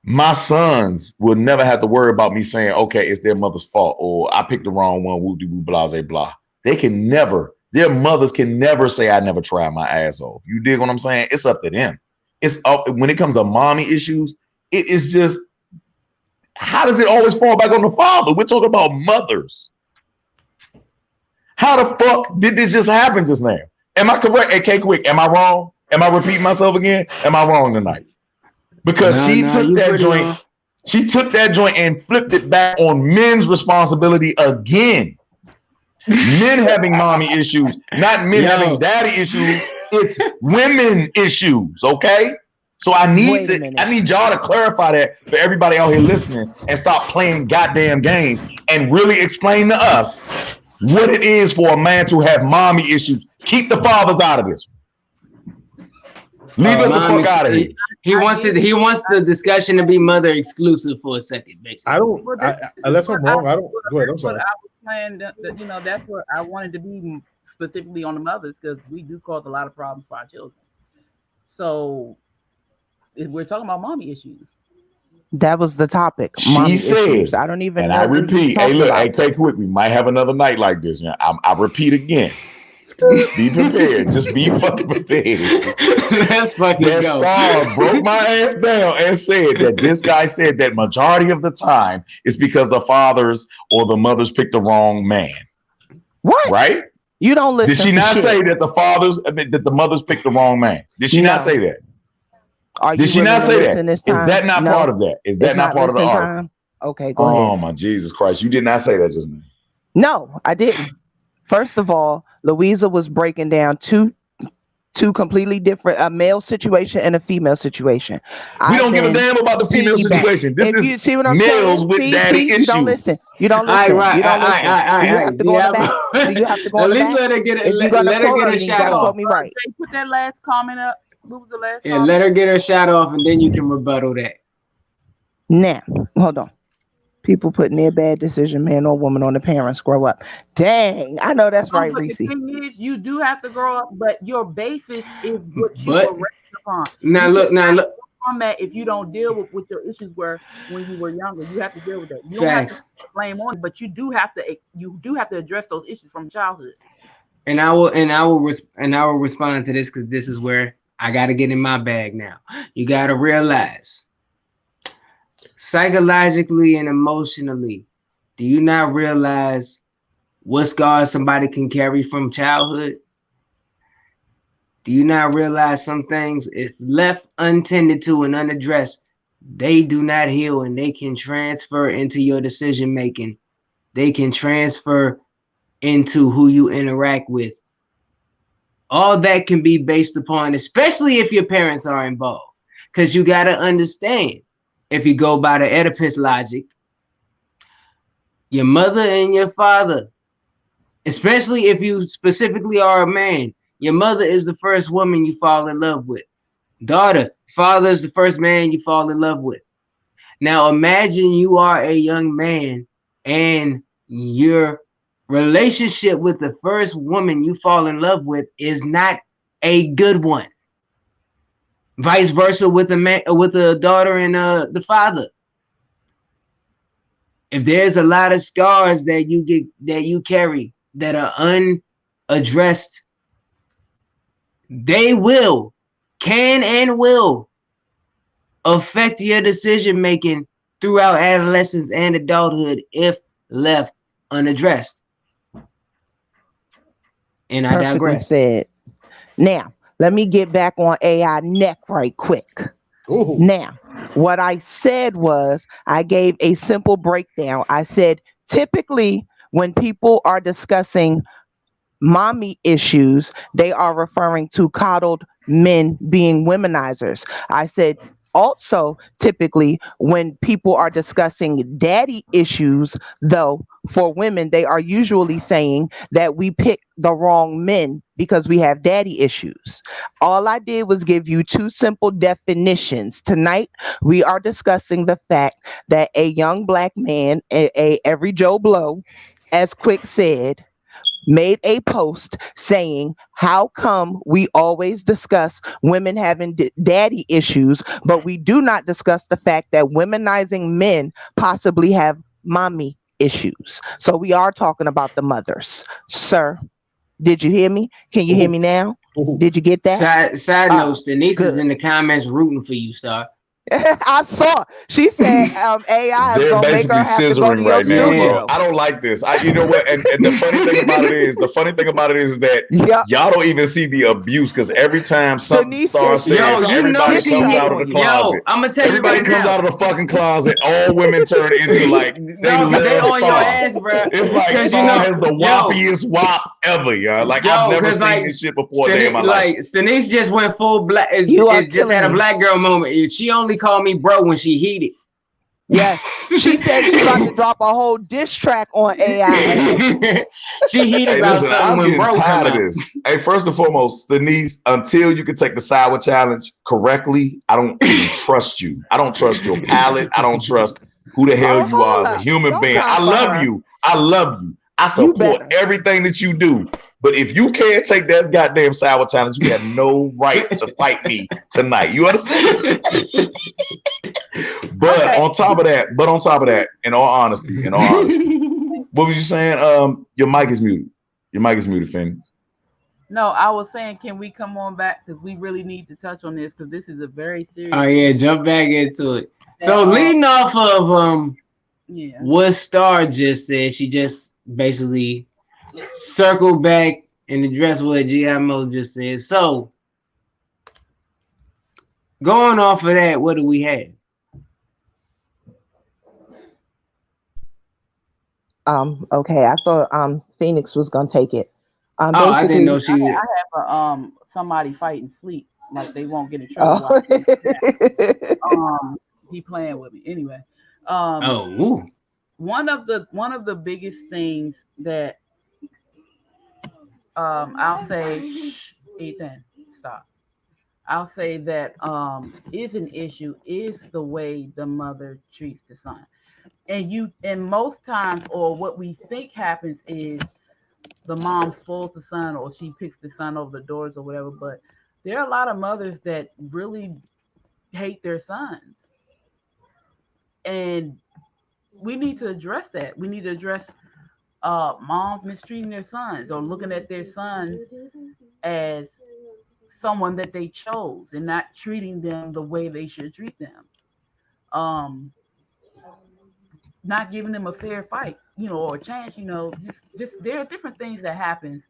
My sons will never have to worry about me saying, okay, it's their mother's fault or I picked the wrong one, woo-doo-woo, blase, blah. Their mothers can never say I never tried my ass off. You dig what I'm saying? It's up to them. It's up when it comes to mommy issues, it is just, how does it always fall back on the father? We're talking about mothers. How the fuck did this just happen just now? Am I correct? Hey, K Quick, am I wrong? Am I repeating myself again? Am I wrong tonight? Because she took that joint, and flipped it back on men's responsibility again. Men having mommy issues, not men having daddy issues. It's women issues, okay? So I need y'all to clarify that for everybody out here listening and stop playing goddamn games and really explain to us what it is for a man to have mommy issues. Keep the fathers out of this. Leave us the fuck out of here. He wants the discussion to be mother exclusive for a second, basically. Unless I'm wrong, I don't. Go ahead. I'm sorry. I was playing that, that's what I wanted to be specifically on the mothers, because we do cause a lot of problems for our children. So we're talking about mommy issues. That was the topic. She said, issues. I don't even and know. I repeat, hey, look, hey, K Quick, we might have another night like this. I repeat again. Be prepared. Just be fucking prepared. Let's fucking that go. star broke my ass down and said that this guy said that majority of the time it's because the fathers or the mothers picked the wrong man. What? Right? You don't listen. Did she not say that that the mothers picked the wrong man? Did she not say that? Did she not say that? Is that not part of that? Is that not part of the article? Okay, go ahead. Oh my Jesus Christ! You did not say that just now. No, I didn't. First of all, Louisa was breaking down two completely different, a male situation and a female situation. We don't give a damn about the female situation. This is you see what I'm males saying? with daddy issues. You don't listen. You don't listen. You don't listen. Do you have to go on the back? Do you have to go on the back? At least let her get it. If you're gonna let her quote get me, a then you shot gotta off. quote me right. Put that last comment up. What was the last Yeah, comment? let her get her shot off, and then you can rebuttal that. Now, hold on. People putting their bad decision, man or woman, on the parents. Grow up. Dang, I know that's right, Reese. The thing is, you do have to grow up, but your basis is what you were raised upon. Now look. From that, if you don't deal with your issues were when you were younger, you have to deal with that. You don't have to blame on, but you do have to address those issues from childhood. And I will respond to this, because this is where I got to get in my bag now. You got to realize, psychologically and emotionally, do you not realize what scars somebody can carry from childhood? Do you not realize some things, if left untended to and unaddressed, they do not heal, and they can transfer into your decision making. They can transfer into who you interact with. All that can be based upon, especially if your parents are involved. Because you got to understand, if you go by the Oedipus logic, your mother and your father, especially if you specifically are a man, your mother is the first woman you fall in love with. Daughter, father is the first man you fall in love with. Now imagine you are a young man and your relationship with the first woman you fall in love with is not a good one. Vice versa with the man, with the daughter and the father. If there's a lot of scars that you carry that are unaddressed, they can and will affect your decision making throughout adolescence and adulthood if left unaddressed. And I Perfectly digress. said. Now, let me get back on AI neck right quick. Ooh. Now, what I said was, I gave a simple breakdown. I said, typically, when people are discussing mommy issues, they are referring to coddled men being womenizers. I said, also, typically, when people are discussing daddy issues, though, for women, they are usually saying that we pick the wrong men because we have daddy issues. All I did was give you two simple definitions. Tonight, we are discussing the fact that a young black man, a every Joe Blow, as Quick said, made a post saying, how come we always discuss women having daddy issues, but we do not discuss the fact that womenizing men possibly have mommy issues? So we are talking about the mothers. Sir, did you hear me? Can you hear Ooh. me now? Ooh. Did you get that? Side Oh, note, Denise is good. in the comments rooting for you, Star. I saw. She said AI is They're gonna make her basically have to go to scissoring your right now, bro. Yeah. studio. I don't like this. You know what? And the funny thing about it is, that Yep. y'all don't even see the abuse because every time something Denise Star said she Yo, was says, gonna you make a know everybody diss she comes track out hit. of the on you. Yo, closet. I'm gonna tell you Everybody right comes now. out of the fucking closet. All women turn into like they No, because they love on your Star. ass, bro. It's like Because Star has the whoppiest whop ever, y'all. Like I've never because seen like this shit before a day in my life. Stanice just went full black. You are It just had a killing me. black girl moment. She only called me bro when she heated. Yes. She said she about to drop a whole diss track on AI ass. She heated Hey, about listen, something I'm when getting bro come tired of out. this. Hey, first and foremost, Denise, until you can take the sour challenge correctly, I don't even trust you. I don't trust your palate. I don't trust who the hell Oh, you are hold as a up. human Don't being. come I for love her. you. I love you. I You support better. everything that you do. But if you can't take that goddamn sour challenge, you have no right to fight me tonight. You understand? But Okay. on top of that, in all honesty, what was you saying? Your mic is muted. Your mic is muted, Finn. No, I was saying, can we come on back because we really need to touch on this because this is a very serious. Oh yeah, issue. jump back into it. And, So leading off of yeah, what Star just said, she just basically circled back and addressed what GMO just said. So going off of that, what do we have? Okay. I thought Phoenix was gonna take it. Oh, I didn't know Basically, she. I have somebody fighting sleep like they won't get in trouble. oh, He playing with me anyway. Um, Oh, one of the biggest things that I'll say, Ethan, stop. I'll say that is an issue is the way the mother treats the son. And most times, or what we think happens is the mom spoils the son or she picks the son over the doors or whatever. But there are a lot of mothers that really hate their sons. And we need to address that. We need to address moms mistreating their sons or looking at their sons as someone that they chose and not treating them the way they should treat them. Um, not giving them a fair fight, or a chance, just there are different things that happens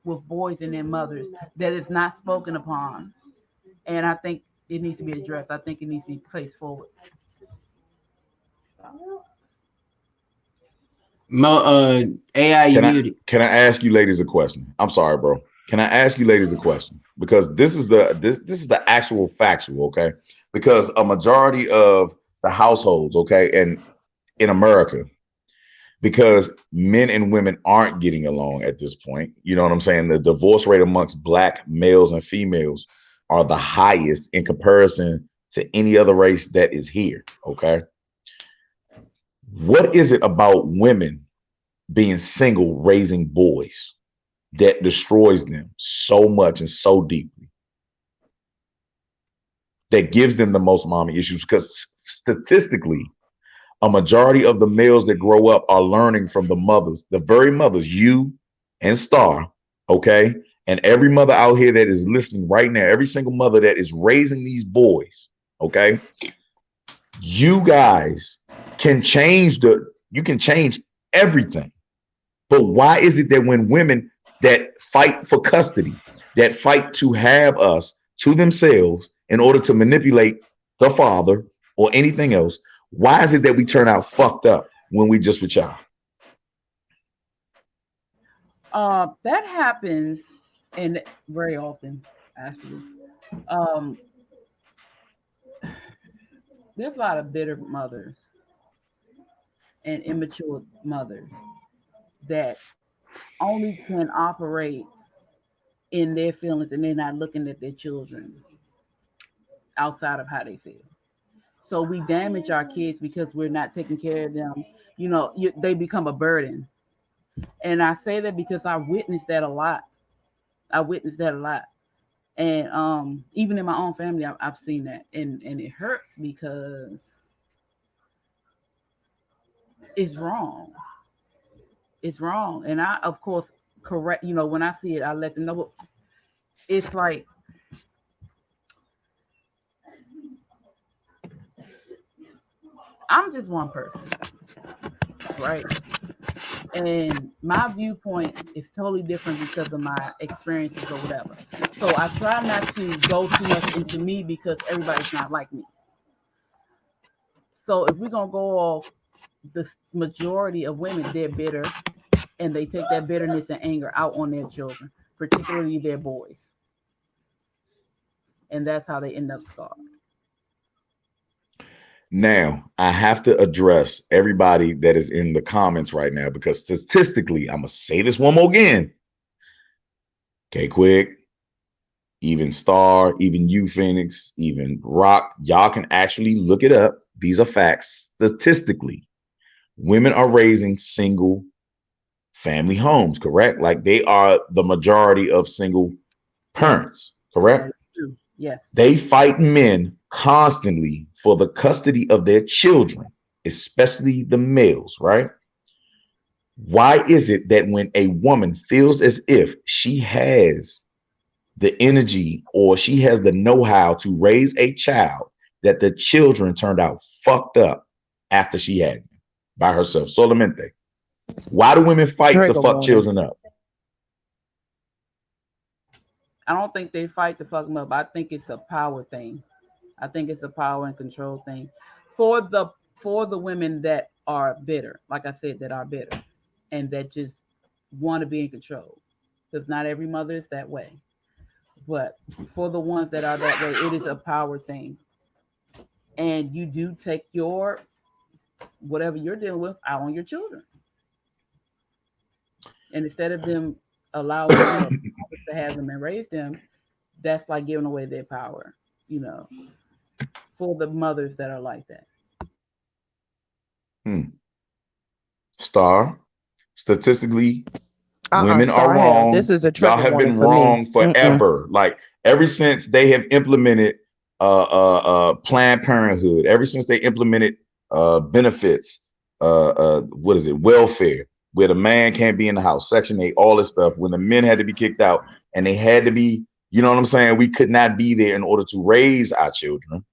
with boys and their mothers that is not spoken upon. And I think it needs to be addressed. I think it needs to be placed forward. AI, you muted. Can I ask you ladies a question? I'm sorry, bro. Can I ask you ladies a question? Because this is the actual factual, okay? Because a majority of the households, okay, and in America, because men and women aren't getting along at this point. You know what I'm saying? The divorce rate amongst black males and females are the highest in comparison to any other race that is here, okay? What is it about women being single, raising boys that destroys them so much and so deeply? That gives them the most mommy issues, because statistically, a majority of the males that grow up are learning from the mothers, the very mothers, you and Star, okay? And every mother out here that is listening right now, every single mother that is raising these boys, okay? You guys can change you can change everything. But why is it that when women that fight for custody, that fight to have us to themselves in order to manipulate the father or anything else, why is it that we turn out fucked up when we just with y'all? That happens, and very often, actually. There's a lot of bitter mothers and immature mothers that only can operate in their feelings, and they're not looking at their children outside of how they feel. So we damage our kids because we're not taking care of them. You know, they become a burden. And I say that because I witnessed that a lot. And even in my own family, I've seen that. And it hurts because it's wrong. It's wrong. And I, of course, correct, when I see it, I let them know. But it's like, I'm just one person, right? And my viewpoint is totally different because of my experiences or whatever. So I try not to go too much into me because everybody's not like me. So if we're going to go off, the majority of women, they're bitter, and they take that bitterness and anger out on their children, particularly their boys. And that's how they end up scarred. Now, I have to address everybody that is in the comments right now, because statistically, I'm going to say this one more again. Okay, Quick, even Star, even you, Phoenix, even Rock, y'all can actually look it up. These are facts. Statistically, women are raising single family homes, correct? Like, they are the majority of single parents, correct? Yes. They fight men constantly for the custody of their children, especially the males, right? Why is it that when a woman feels as if she has the energy or she has the know-how to raise a child, that the children turned out fucked up after she had them by herself? Solamente. Why do women fight to fuck children up? I don't think they fight to fuck them up. I think it's a power thing. I think it's a power and control thing for the women that are bitter, like I said, that are bitter and that just want to be in control. Because not every mother is that way. But for the ones that are that way, it is a power thing. And you do take your whatever you're dealing with out on your children. And instead of them allowing to have them and raise them, that's like giving away their power, for the mothers that are like that. Star, statistically, women are wrong. This is a y'all have been wrong forever. Like, ever since they have implemented Planned Parenthood, ever since they implemented benefits, what is it, welfare, where the man can't be in the house, Section 8, all this stuff, when the men had to be kicked out and they had to be, you know what I'm saying? We could not be there in order to raise our children,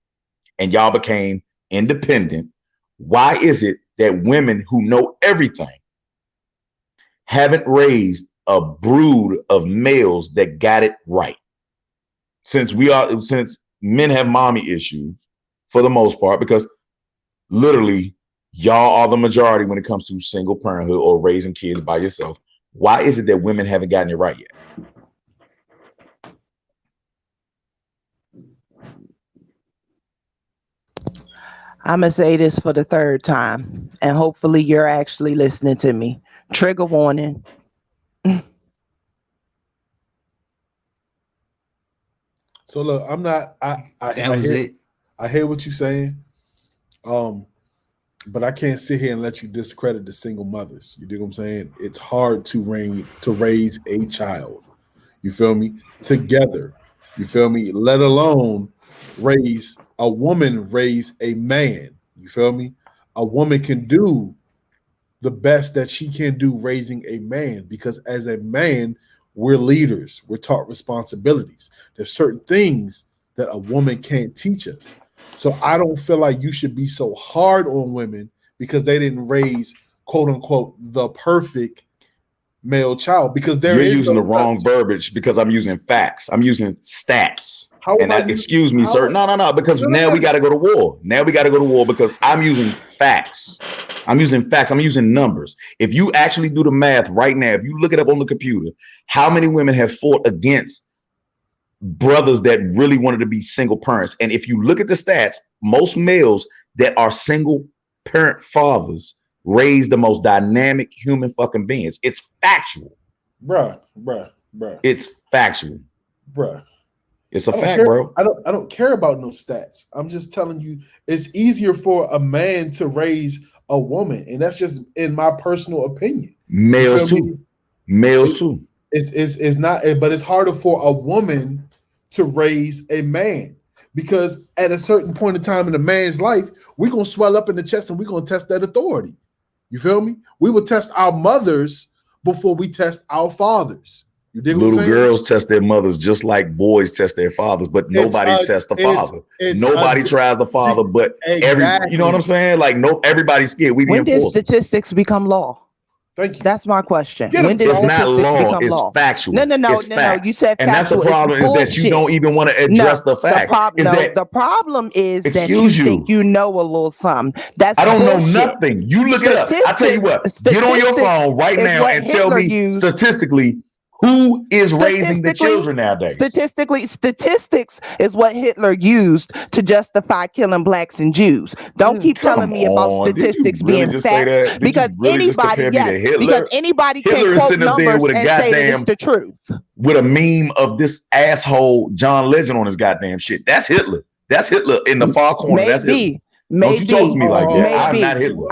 and y'all became independent. Why is it that women who know everything haven't raised a brood of males that got it right? Since men have mommy issues for the most part because literally y'all are the majority when it comes to single parenthood or raising kids by yourself. Why is it that women haven't gotten it right yet? I'm going to say this for the third time, and hopefully you're actually listening to me. Trigger warning. So look, I'm not. That was it. I hear what you're saying. But I can't sit here and let you discredit the single mothers. You dig what I'm saying? It's hard to raise a child. You feel me? Together. You feel me? Let alone raise a woman, raise a man. You feel me? A woman can do the best that she can do raising a man because as a man, we're leaders. We're taught responsibilities. There's certain things that a woman can't teach us. So I don't feel like you should be so hard on women because they didn't raise, quote unquote, the perfect male child. Because you're using the wrong verbiage because I'm using facts. I'm using stats. Excuse me, sir. No. Because now we got to go to war. Now we got to go to war because I'm using facts. I'm using facts. I'm using numbers. If you actually do the math right now, if you look it up on the computer, how many women have fought against brothers that really wanted to be single parents? And if you look at the stats, most males that are single parent fathers raise the most dynamic human fucking beings. It's factual. Bruh. It's factual. Bruh. It's a fact, bro. I don't care about no stats. I'm just telling you, it's easier for a man to raise a woman, and that's just in my personal opinion. Males too. Males too. It's not, but it's harder for a woman to raise a man because at a certain point in time in a man's life, we're gonna swell up in the chest and we're gonna test that authority. You feel me? We will test our mothers before we test our fathers. You dig what I'm saying? Little girls test their mothers just like boys test their fathers, but nobody tests the father. Nobody tries the father, but exactly. You know what I'm saying? Like everybody's scared. When did statistics become law? Thank you. That's my question. When did it's not law, it's factual. No. You said factual. And that's the problem is that you don't even want to address the facts. The problem is that you think you know a little something. I don't know nothing. You look it up. I tell you what, get on your phone right now and tell me statistically who is raising the children nowadays? Statistics is what Hitler used to justify killing blacks and Jews. Don't keep telling me about statistics being facts because anybody can quote numbers and say that it's the truth. With a meme of this asshole John Legend on his goddamn shit. That's Hitler. That's Hitler in the far corner. That's Hitler. Don't you talk to me like that. I'm not Hitler.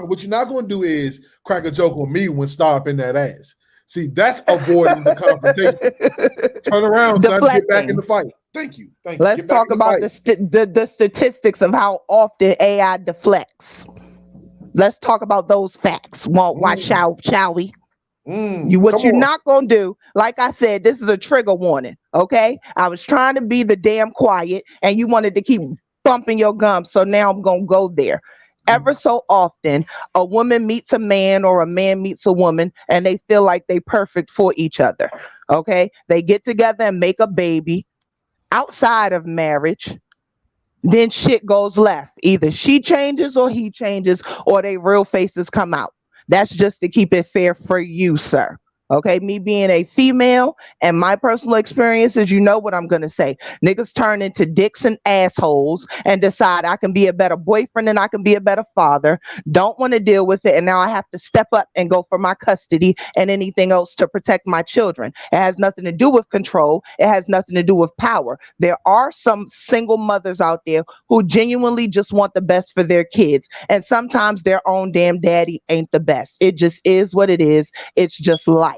What you're not going to do is crack a joke on me when Star up in that ass. See, that's avoiding the confrontation. Turn around, son, get back in the fight. Thank you. Let's talk about the statistics of how often AI deflects. Let's talk about those facts. Why shall we? What you're not gonna do, like I said, this is a trigger warning. Okay, I was trying to be the damn quiet, and you wanted to keep bumping your gums, so now I'm gonna go there. Ever so often, a woman meets a man or a man meets a woman, and they feel like they perfect for each other. Okay, they get together and make a baby outside of marriage. Then shit goes left. Either she changes or he changes, or they real faces come out. That's just to keep it fair for you, sir. Okay, me being a female and my personal experiences, you know what I'm going to say. Niggas turn into dicks and assholes and decide I can be a better boyfriend and I can be a better father. Don't want to deal with it. And now I have to step up and go for my custody and anything else to protect my children. It has nothing to do with control. It has nothing to do with power. There are some single mothers out there who genuinely just want the best for their kids. And sometimes their own damn daddy ain't the best. It just is what it is. It's just life.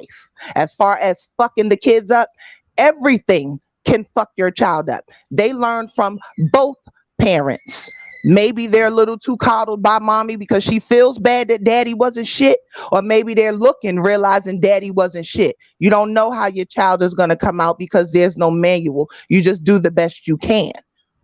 As far as fucking the kids up, everything can fuck your child up. They learn from both parents. Maybe they're a little too coddled by mommy because she feels bad that daddy wasn't shit, or maybe they're looking, realizing daddy wasn't shit. You don't know how your child is going to come out because there's no manual. You just do the best you can.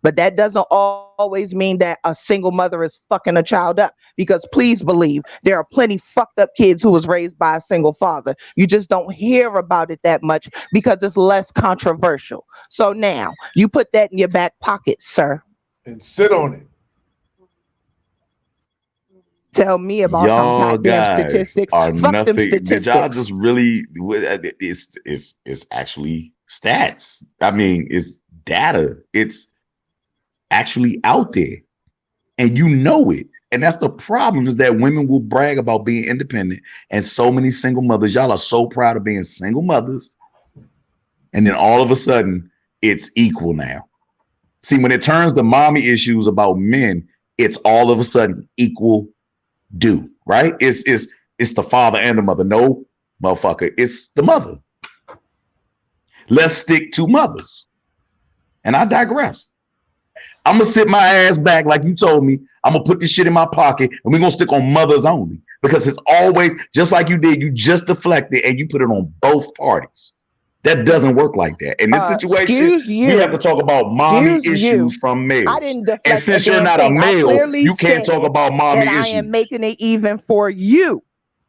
But that doesn't always mean that a single mother is fucking a child up. Because please believe there are plenty fucked up kids who was raised by a single father. You just don't hear about it that much because it's less controversial. So now you put that in your back pocket, sir. And sit on it. Tell me about some Y'all goddamn guys statistics. are Fuck them nothing. Did y'all statistics. just really? It's actually stats. I mean, it's data. It's actually out there, and you know it. And that's the problem, is that women will brag about being independent, and so many single mothers. Y'all are so proud of being single mothers, and then all of a sudden, it's equal now. See, when it turns to mommy issues about men, it's all of a sudden equal due, right? It's the father and the mother. No, motherfucker, it's the mother. Let's stick to mothers. And I digress. I'm gonna sit my ass back like you told me. I'm gonna put this shit in my pocket and we're gonna stick on mothers only, because it's always just like you did. You just deflected and you put it on both parties. That doesn't work like that. In this situation, we have to talk about mommy issues from males. I didn't deflect and since a you're damn not thing. a male, you can't said talk about mommy that issues. I am making it even for you.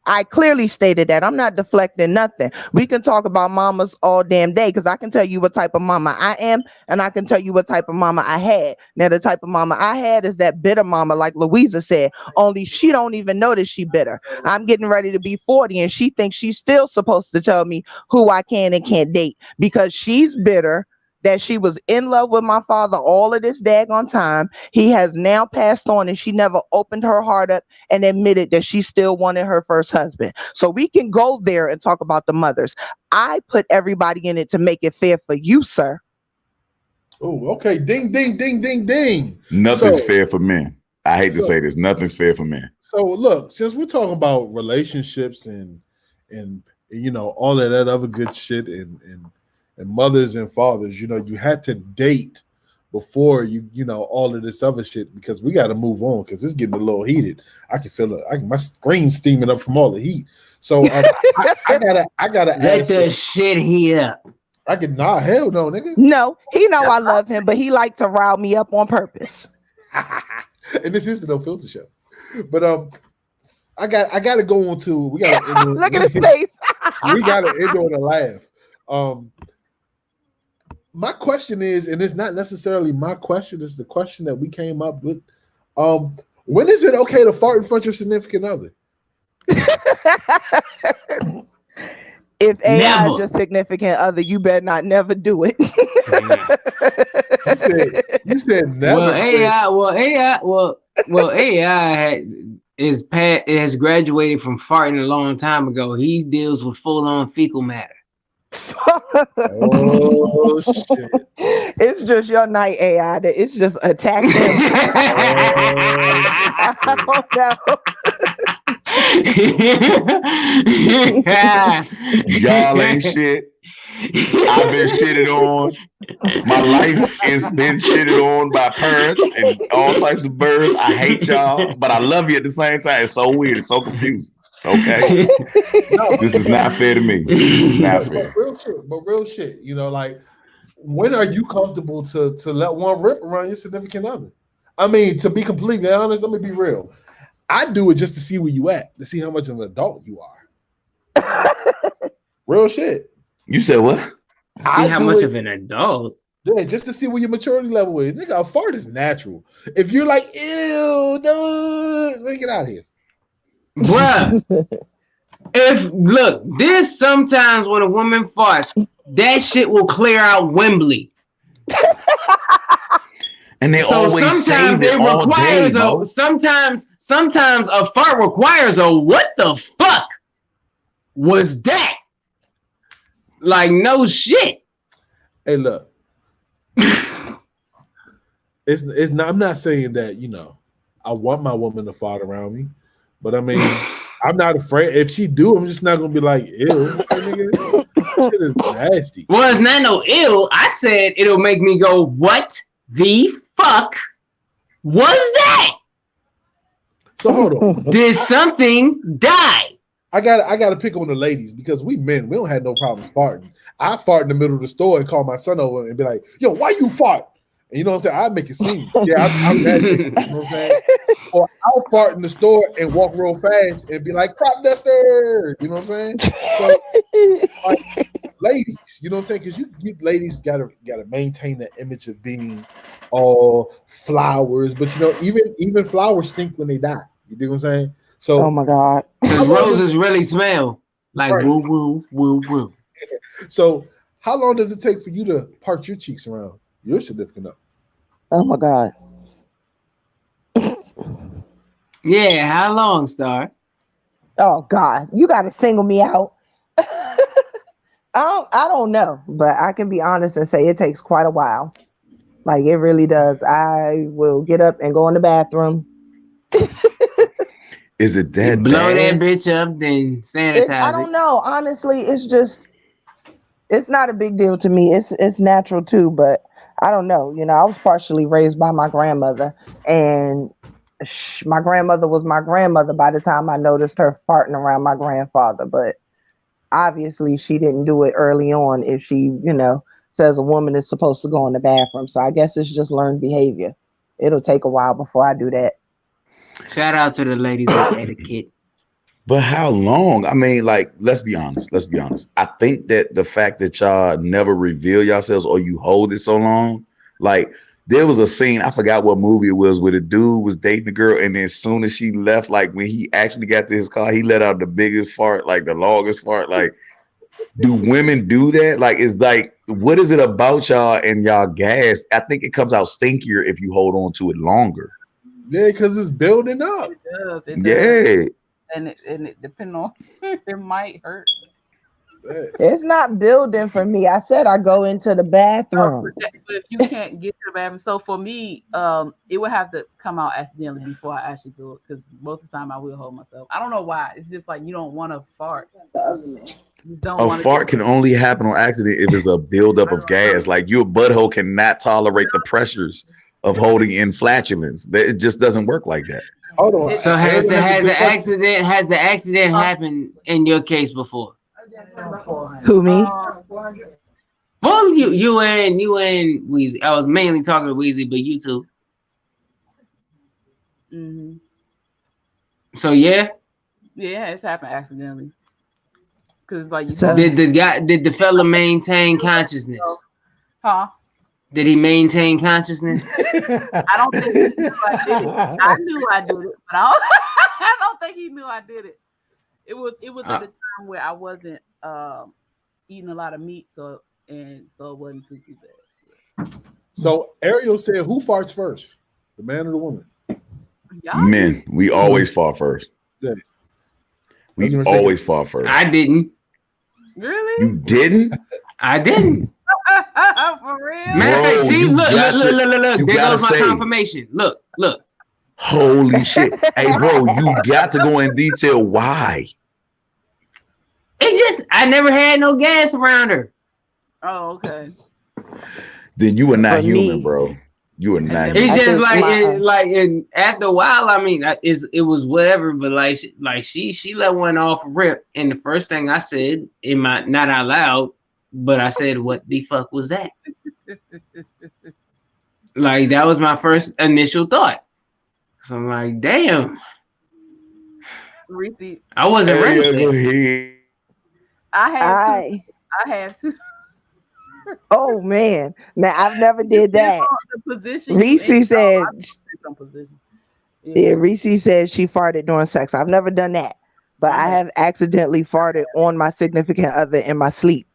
I clearly stated that. I'm not deflecting nothing. We can talk about mamas all damn day, because I can tell you what type of mama I am, and I can tell you what type of mama I had. Now, the type of mama I had is that bitter mama, like Louisa said, only she don't even know that she bitter. I'm getting ready to be 40, and she thinks she's still supposed to tell me who I can and can't date, because she's bitter that she was in love with my father all of this daggone time. He has now passed on, and she never opened her heart up and admitted that she still wanted her first husband. So we can go there and talk about the mothers. I put everybody in it to make it fair for you, sir. Oh, okay. Ding, ding, ding, ding, ding. Nothing's fair for men. I hate to say this. Nothing's fair for men. So look, since we're talking about relationships and you know all of that other good shit and mothers and fathers, you know, you had to date before you know all of this other shit, because we got to move on, because it's getting a little heated. I can feel it. My screen's steaming up from all the heat. So I gotta let the shit heat up. I can hell no, nigga. No, he know I love him, but he like to rile me up on purpose. And this is the No Filter Show. But I gotta go on to we gotta look at his face. We gotta end on a laugh. My question is, and it's not necessarily my question, it's the question that we came up with. When is it okay to fart in front of your significant other? If AI is your significant other, you better not never do it. You said never. AI has graduated from farting a long time ago. He deals with full-on fecal matter. Oh shit! It's just your night, AI. That it's just attacking. I don't know. Y'all ain't shit. I've been shitted on. My life has been shitted on by parents and all types of birds. I hate y'all, but I love you at the same time. It's so weird. It's so confusing. Okay, this is not fair to me. This is not fair. But real shit. You know, like, when are you comfortable to let one rip around your significant other? I mean, to be completely honest, let me be real. I do it just to see where you at, to see how much of an adult you are. Real shit. You said what? See how much of an adult? Yeah, just to see where your maturity level is. Nigga, a fart is natural. If you're like, ew, no, let get out of here. Bruh, there's sometimes when a woman farts, that shit will clear out Wembley. And they always sometimes say it requires day, sometimes a fart requires a what the fuck was that? Like, no shit. Hey, look. It's not, I'm not saying that, you know, I want my woman to fart around me. But I mean, I'm not afraid. If she do, I'm just not gonna be like, ew. That shit is nasty. Well, it's not no ill. I said it'll make me go, what the fuck was that? So hold on. Did something die? I gotta pick on the ladies, because we men, we don't have no problems farting. I fart in the middle of the store and call my son over and be like, yo, why you fart? And you know what I'm saying? I make it seem. Yeah, I'm that nigga, you know what I'm saying? Or I'll fart in the store and walk real fast and be like, crop duster. You know what I'm saying? So, like, ladies, you know what I'm saying? Because you ladies gotta maintain that image of being all flowers, but you know, even flowers stink when they die. You dig what I'm saying? So, Oh my God. Because roses really smell like Right. woo woo woo woo. So, how long does it take for you to part your cheeks around your significant other? Oh my God. Yeah, how long, Star? Oh God. You got to single me out. I don't know, but I can be honest and say it takes quite a while. Like it really does. I will get up and go in the bathroom. Is it You that blow that bad? bitch up, then sanitize I it. don't know. Honestly, it's not a big deal to me. It's natural too, but I don't know. You know, I was partially raised by my grandmother, and my grandmother was my grandmother by the time I noticed her farting around my grandfather. But obviously, she didn't do it early on. If she, says a woman is supposed to go in the bathroom, so I guess it's just learned behavior. It'll take a while before I do that. Shout out to the ladies with etiquette. But how long? I mean, like, let's be honest. Let's be honest. I think that the fact that y'all never reveal yourselves or you hold it so long, like, there was a scene, I forgot what movie it was, where the dude was dating the girl, and then as soon as she left, like, when he actually got to his car, he let out the biggest fart, like the longest fart. Like, do women do that? Like, it's like, what is it about y'all and y'all gas? I think it comes out stinkier if you hold on to it longer. Yeah, because it's building up. It does. It does. Yeah. And it depends on it might hurt. Yeah. It's not building for me. I said I go into the bathroom. But if you can't get to the bathroom, so for me, it would have to come out accidentally before I actually do it. Because most of the time I will hold myself. I don't know why. It's just like you don't want to fart. You don't A want fart can only happen on accident if it's a buildup of gas. Like your butthole cannot tolerate the pressures of holding in flatulence. It just doesn't work like that. Hold on. So has Aaron has a good question. the accident happened in your case before? Who, me? Well, you and Weezy. I was mainly talking to Weezy, but you too. Mm-hmm. So yeah. Yeah, it's happened accidentally. Cause like you Did the fella maintain consciousness? Huh? Did he maintain consciousness? I don't think he knew I did it. I knew I did it, but I don't think he knew I did it. It was at the time where I wasn't eating a lot of meat, so it wasn't too bad. So Ariel said, "Who farts first, the man or the woman?" Men, we always fart first. Yeah. We That's what I'm always saying. fart first. I didn't. Really? You didn't? I didn't. For real? Matter of fact, Bro, see, you look. got to- There you goes gotta my say- confirmation. Look. Holy shit. Hey, bro, you got to go in detail. Why? I never had no gas around her. Oh, okay. Then you are not For human, me- bro. You are not It's human. I just think like, and after a while, I mean, it was whatever. But she let one off rip, and the first thing I said, not out loud, but I said, "What the fuck was that?" Like that was my first initial thought. So I'm like, damn, Reese, I wasn't ready for Go that. ahead. I had to. Oh man, I've never did that. The position you Reese in. said, I was in some position. yeah, Reese said she farted during sex. I've never done that, but I have accidentally farted on my significant other in my sleep.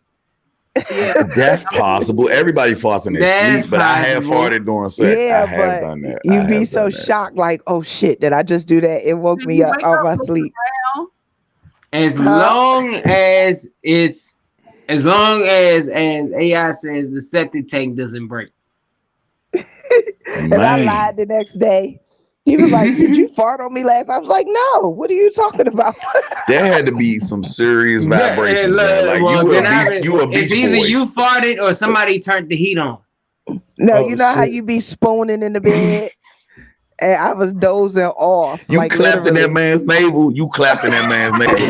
Yeah. That's possible. Everybody farts in their That's sleep, but I have possible. farted during sex. Yeah, I have but done that. you'd I be have so done that. shocked, like, oh shit, did I just do that? It woke Did me you up wake out up my looking sleep. around? As long as AI says the septic tank doesn't break. And I Man. lied the next day. He was like, did you fart on me last? I was like, no, what are you talking about? There had to be some serious Yeah, vibrations there. Like well, you were then a beast. You were a it's beast either boy. you farted or somebody turned the heat on. No, Oh, you know how shit. you be spooning in the bed? And I was dozing off. You like clapped in literally. that man's navel. You clapped in that man's navel.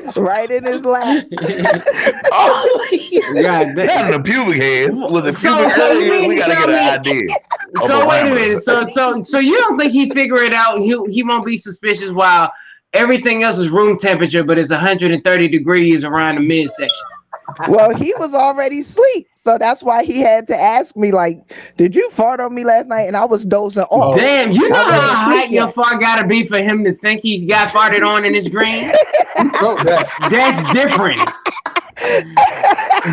Like right in his lap. Oh, God damn. not in the pubic hairs. Was it So- pubic so you hairs? mean We to gotta tell get an me- idea. So wait a minute. So you don't think he figure it out? He won't be suspicious while everything else is room temperature, but it's 130 degrees around the midsection. Well, he was already asleep, so that's why he had to ask me, like, "Did you fart on me last night?" And I was dozing off. Damn, you know I wasn't how hot asleep your yet. fart gotta be for him to think he got farted on in his dream? Bro, that. That's different.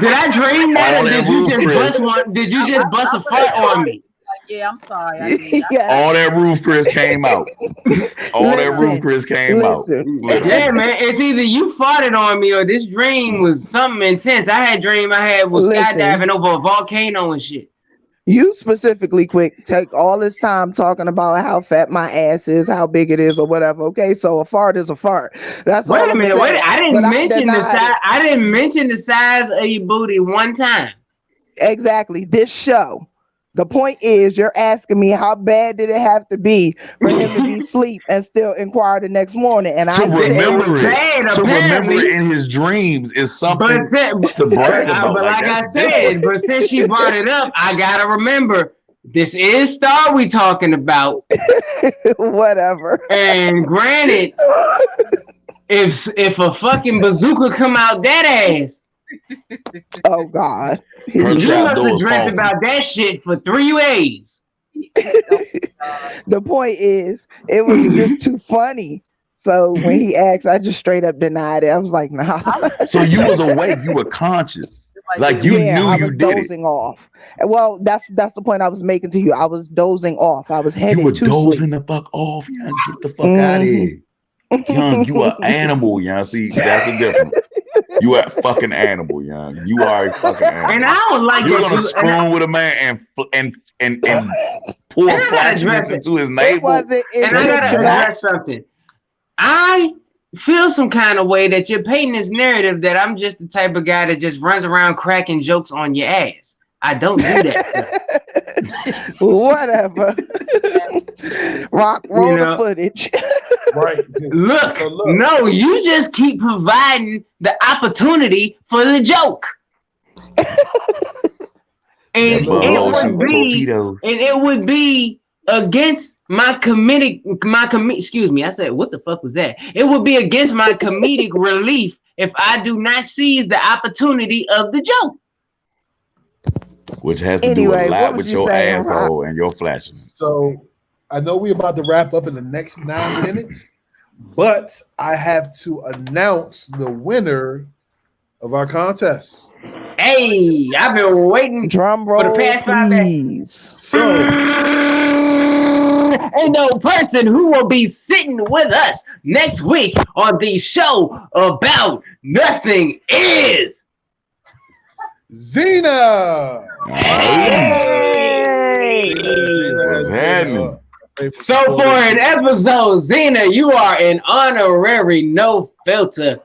Did I dream that, All or that did you roof, just Chris. bust one? Did you just bust a fart on me? Yeah, I'm sorry. I did. Yeah. All that roof, Chris, came out. All that Listen, roof, Chris, came out. listen. Yeah, man. It's either you farted on me or this dream was something intense. I had a dream I was Listen. skydiving over a volcano and shit. You specifically, Quick, take all this time talking about how fat my ass is, how big it is, or whatever. Okay, so a fart is a fart. That's all Wait a I'm minute. saying. Wait. I didn't But mention the denied size. it. I didn't mention the size of your booty one time. Exactly. This show. The point is, you're asking me how bad did it have to be for him to be asleep and still inquire the next morning, and To I remember it. bad, To remember apparently. it in his dreams is something But to brag about. but like I that's said, different. but since she brought it up, I gotta remember this is Star we talking about. whatever. And granted, if a fucking bazooka come out that ass, Oh God. Her you trap must door have is dreamt faulty. about that shit for 3 days. The point is, it was just too funny. So when he asked, I just straight up denied it. I was like, nah. So you was awake, you were conscious. Like you Yeah, knew I you was did it. dozing off. Well, that's the point I was making to you. I was dozing off. I was You headed were to dozing sleep. the fuck off, young. Get the fuck out of here. Young, you are animal, young. See, that's the difference. You are a fucking animal, young. You are a fucking And animal. I don't like You're that gonna you spoon with a man and pour And I gotta flatulence address it. into his It navel. wasn't and I gotta intentional. address something. I feel some kind of way that you're painting this narrative that I'm just the type of guy that just runs around cracking jokes on your ass. I don't do that. Whatever. Rock, roll know. the footage. Right. Look, So look. no, you just keep providing the opportunity for the joke. And But it also would be torpedoes. and it would be against my excuse me, I said what the fuck was that? It would be against my comedic relief if I do not seize the opportunity of the joke. Which has to Anyway, do a what lot was with you your saying, Rock? asshole and your flatulence. So I know we're about to wrap up in the next 9 minutes, but I have to announce the winner of our contest. Hey, I've been waiting Drum for the roll, past 5 days. please. So And the person who will be sitting with us next week on the show about nothing is Zena. Hey. Zena has What's been, happening? faithful so for supporter. an episode, Zena, you are an honorary no filter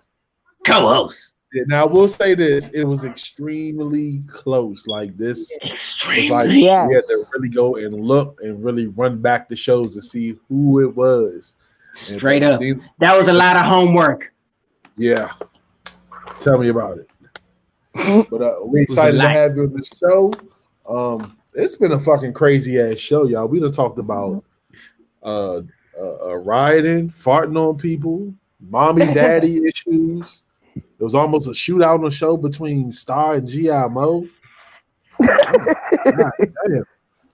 co-host. Yeah, now I will say this: it was extremely close. Like this, was Extremely. like Yes. we had to really go and look and really run back the shows to see who it was. And Straight up. Zena- That was a lot of homework. yeah, tell me about it. But we're was a excited to lot. have you on the show. It's been a fucking crazy ass show, y'all. We done talked about rioting, farting on people, mommy daddy issues. There was almost a shootout on the show between Star and G.I. Mo. God damn.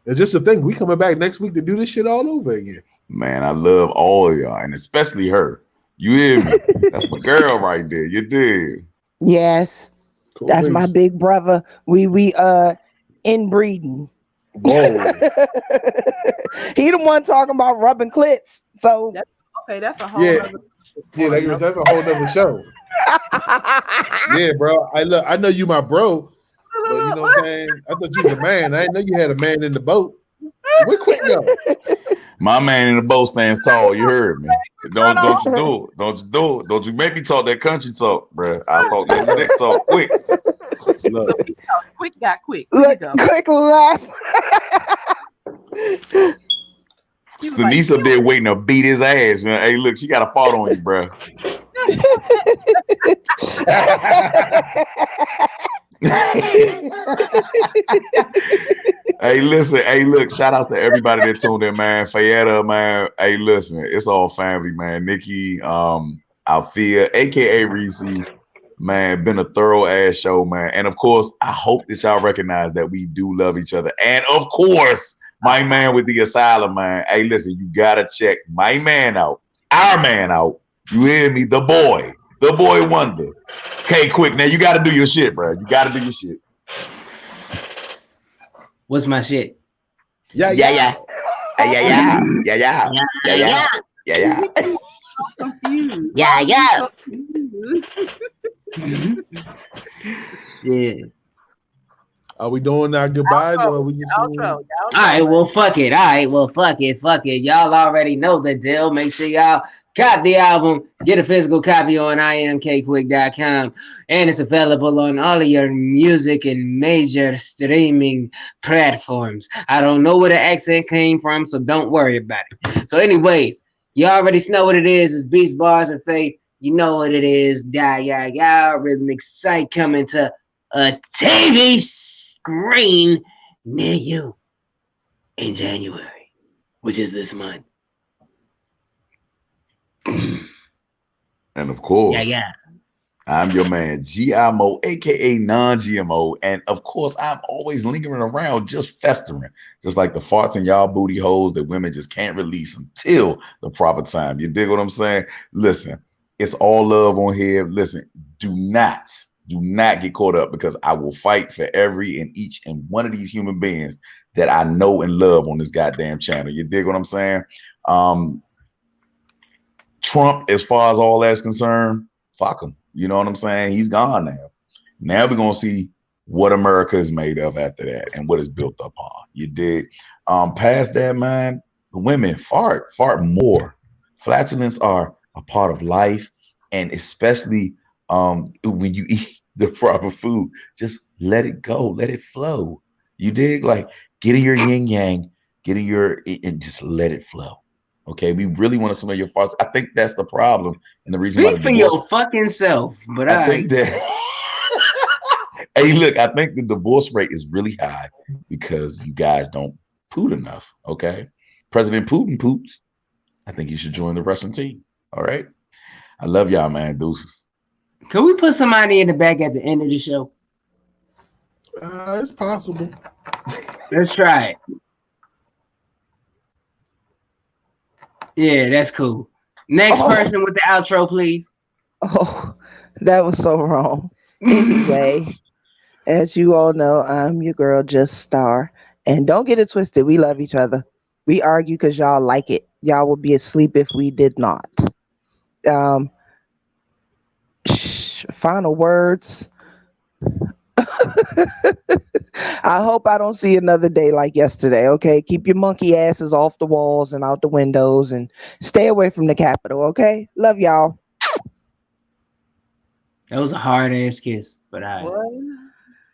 It's just a thing. We coming back next week to do this shit all over again. Man, I love all of y'all, and especially her. You hear me? That's my girl right there. You did. Yes, Cool that's my breeze. big brother. We inbreeding. Whoa. He the one talking about rubbing clits. So Okay, that's a whole Yeah. other Yeah, that's a whole nother show. Yeah, bro. I know you my bro, but you know what I'm saying? I thought you was a man. I didn't know you had a man in the boat. Where Quick go? My man in the boat stands tall. You heard me. Don't you do it. Don't you do it. Don't you make me talk that country talk, bro. I'll talk that dick talk quick. Look, quick got quick. Here you look, go. quick laugh. He was like, Denise up there waiting to beat his ass. You know, hey, look, she got a fault on you, bro. Hey, listen. Hey, look. Shout outs to everybody that tuned in, man. Fayetta, man. Hey, listen. It's all family, man. Nikki, Althea, aka Reese, man. Been a thorough ass show, man. And of course, I hope that y'all recognize that we do love each other. And of course, my man with the asylum, man. Hey, listen. You gotta check my man out, our man out. You hear me? The boy wonder. Okay, quick. Now you gotta do your shit, bro. You gotta do your shit. What's my shit? Yeah. Yeah. Confused. Yeah. Shit. Are we doing our goodbyes or are we just doing... Outro. All right, well, fuck it. Fuck it. Y'all already know the deal. Make sure y'all cop the album. Get a physical copy on imkquick.com. And it's available on all of your music and major streaming platforms. I don't know where the accent came from, so don't worry about it. So anyways, you already know what it is. It's Beats, Bars, and Faith. You know what it is. Rhythmic Sight coming to a TV screen near you in January, which is this month. And of course, I'm your man, GMO, aka non-GMO. And of course, I'm always lingering around, just festering, just like the farts in y'all booty holes that women just can't release until the proper time. You dig what I'm saying? Listen, it's all love on here. Listen, do not get caught up, because I will fight for every and each and one of these human beings that I know and love on this goddamn channel. You dig what I'm saying? Trump, as far as all that's concerned, fuck him. You know what I'm saying? He's gone now. Now we're gonna see what America is made of after that and what it's built upon. You dig? Past that, man, women fart more. Flatulence are a part of life, and especially when you eat the proper food, just let it go, let it flow. You dig? Like, get in your yin yang, and just let it flow. Okay, we really want to smell your farts. I think that's the problem, and the reason why Speak for your fucking self. But I think that. Hey, look, I think the divorce rate is really high because you guys don't poot enough. Okay, President Putin poops. I think you should join the Russian team. All right, I love y'all, man. Deuces. Can we put somebody in the back at the end of the show? It's possible. Let's try it. Yeah, that's cool. Next person with the outro, please. Oh, that was so wrong. Anyway, as you all know, I'm your girl, Just Star. And don't get it twisted. We love each other. We argue because y'all like it. Y'all would be asleep if we did not. Final words. I hope I don't see another day like yesterday. Okay, keep your monkey asses off the walls and out the windows, and stay away from the Capitol. Okay, love y'all. That was a hard ass kiss, but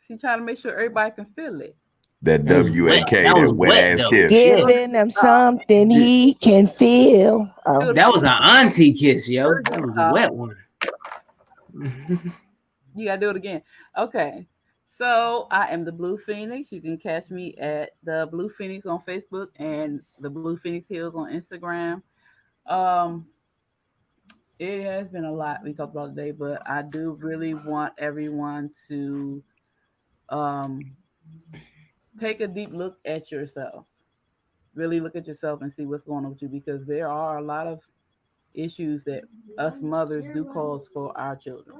She trying to make sure everybody can feel it. That W-A-K, that wet ass kiss. Giving him something he can feel. Oh. That was an auntie kiss, yo. That was a wet one. You gotta do it again. Okay. So I am the Blue Phoenix. You can catch me at the Blue Phoenix on Facebook and the Blue Phoenix Hills on Instagram. It has been a lot we talked about today, but I do really want everyone to take a deep look at yourself. Really look at yourself and see what's going on with you, because there are a lot of issues that us mothers do cause for our children.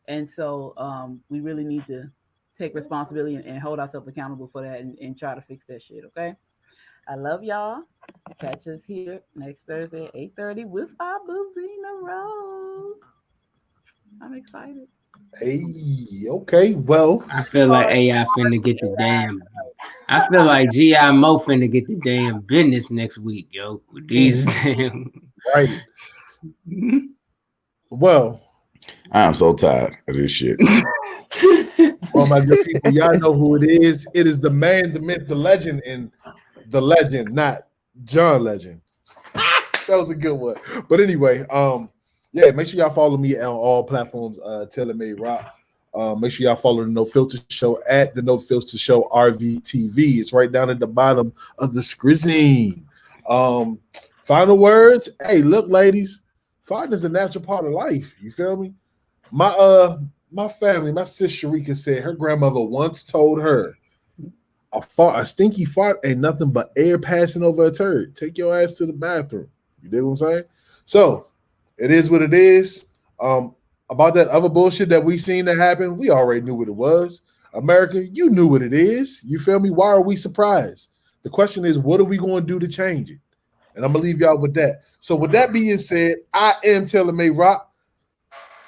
And so we really need to take responsibility and hold ourselves accountable for that and try to fix that shit, okay? I love y'all. Catch us here next Thursday at 8:30 with our Boozina Rose. I'm excited. Hey, okay, well. I feel like AI finna get the damn. I feel like G.I. Mo finna get the damn business next week, yo. With these damn. Right. Well. I'm so tired of this shit. All my good people, y'all know who it is. It is the man, the myth, the legend, and the legend, not John Legend. That was a good one. But anyway, Yeah, make sure y'all follow me on all platforms. Taylor Made Rock. Make sure y'all follow the No Filter Show at the No Filter Show RVTV. It's right down at the bottom of the screen. Final words. Hey, look, ladies, farting is a natural part of life. You feel me? My family, my sis Sharika said her grandmother once told her a stinky fart ain't nothing but air passing over a turd. Take your ass to the bathroom. You dig what I'm saying? So it is what it is. About that other bullshit that we seen that happen, we already knew what it was. America, you knew what it is. You feel me? Why are we surprised? The question is, what are we going to do to change it? And I'm gonna leave y'all with that. So with that being said, I am Taylor May Rock,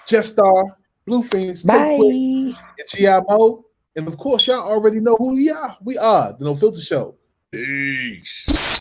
Star, Blue Phoenix, K Quick, and GIMO. And of course, y'all already know who we are. We are the No Filter Show. Peace.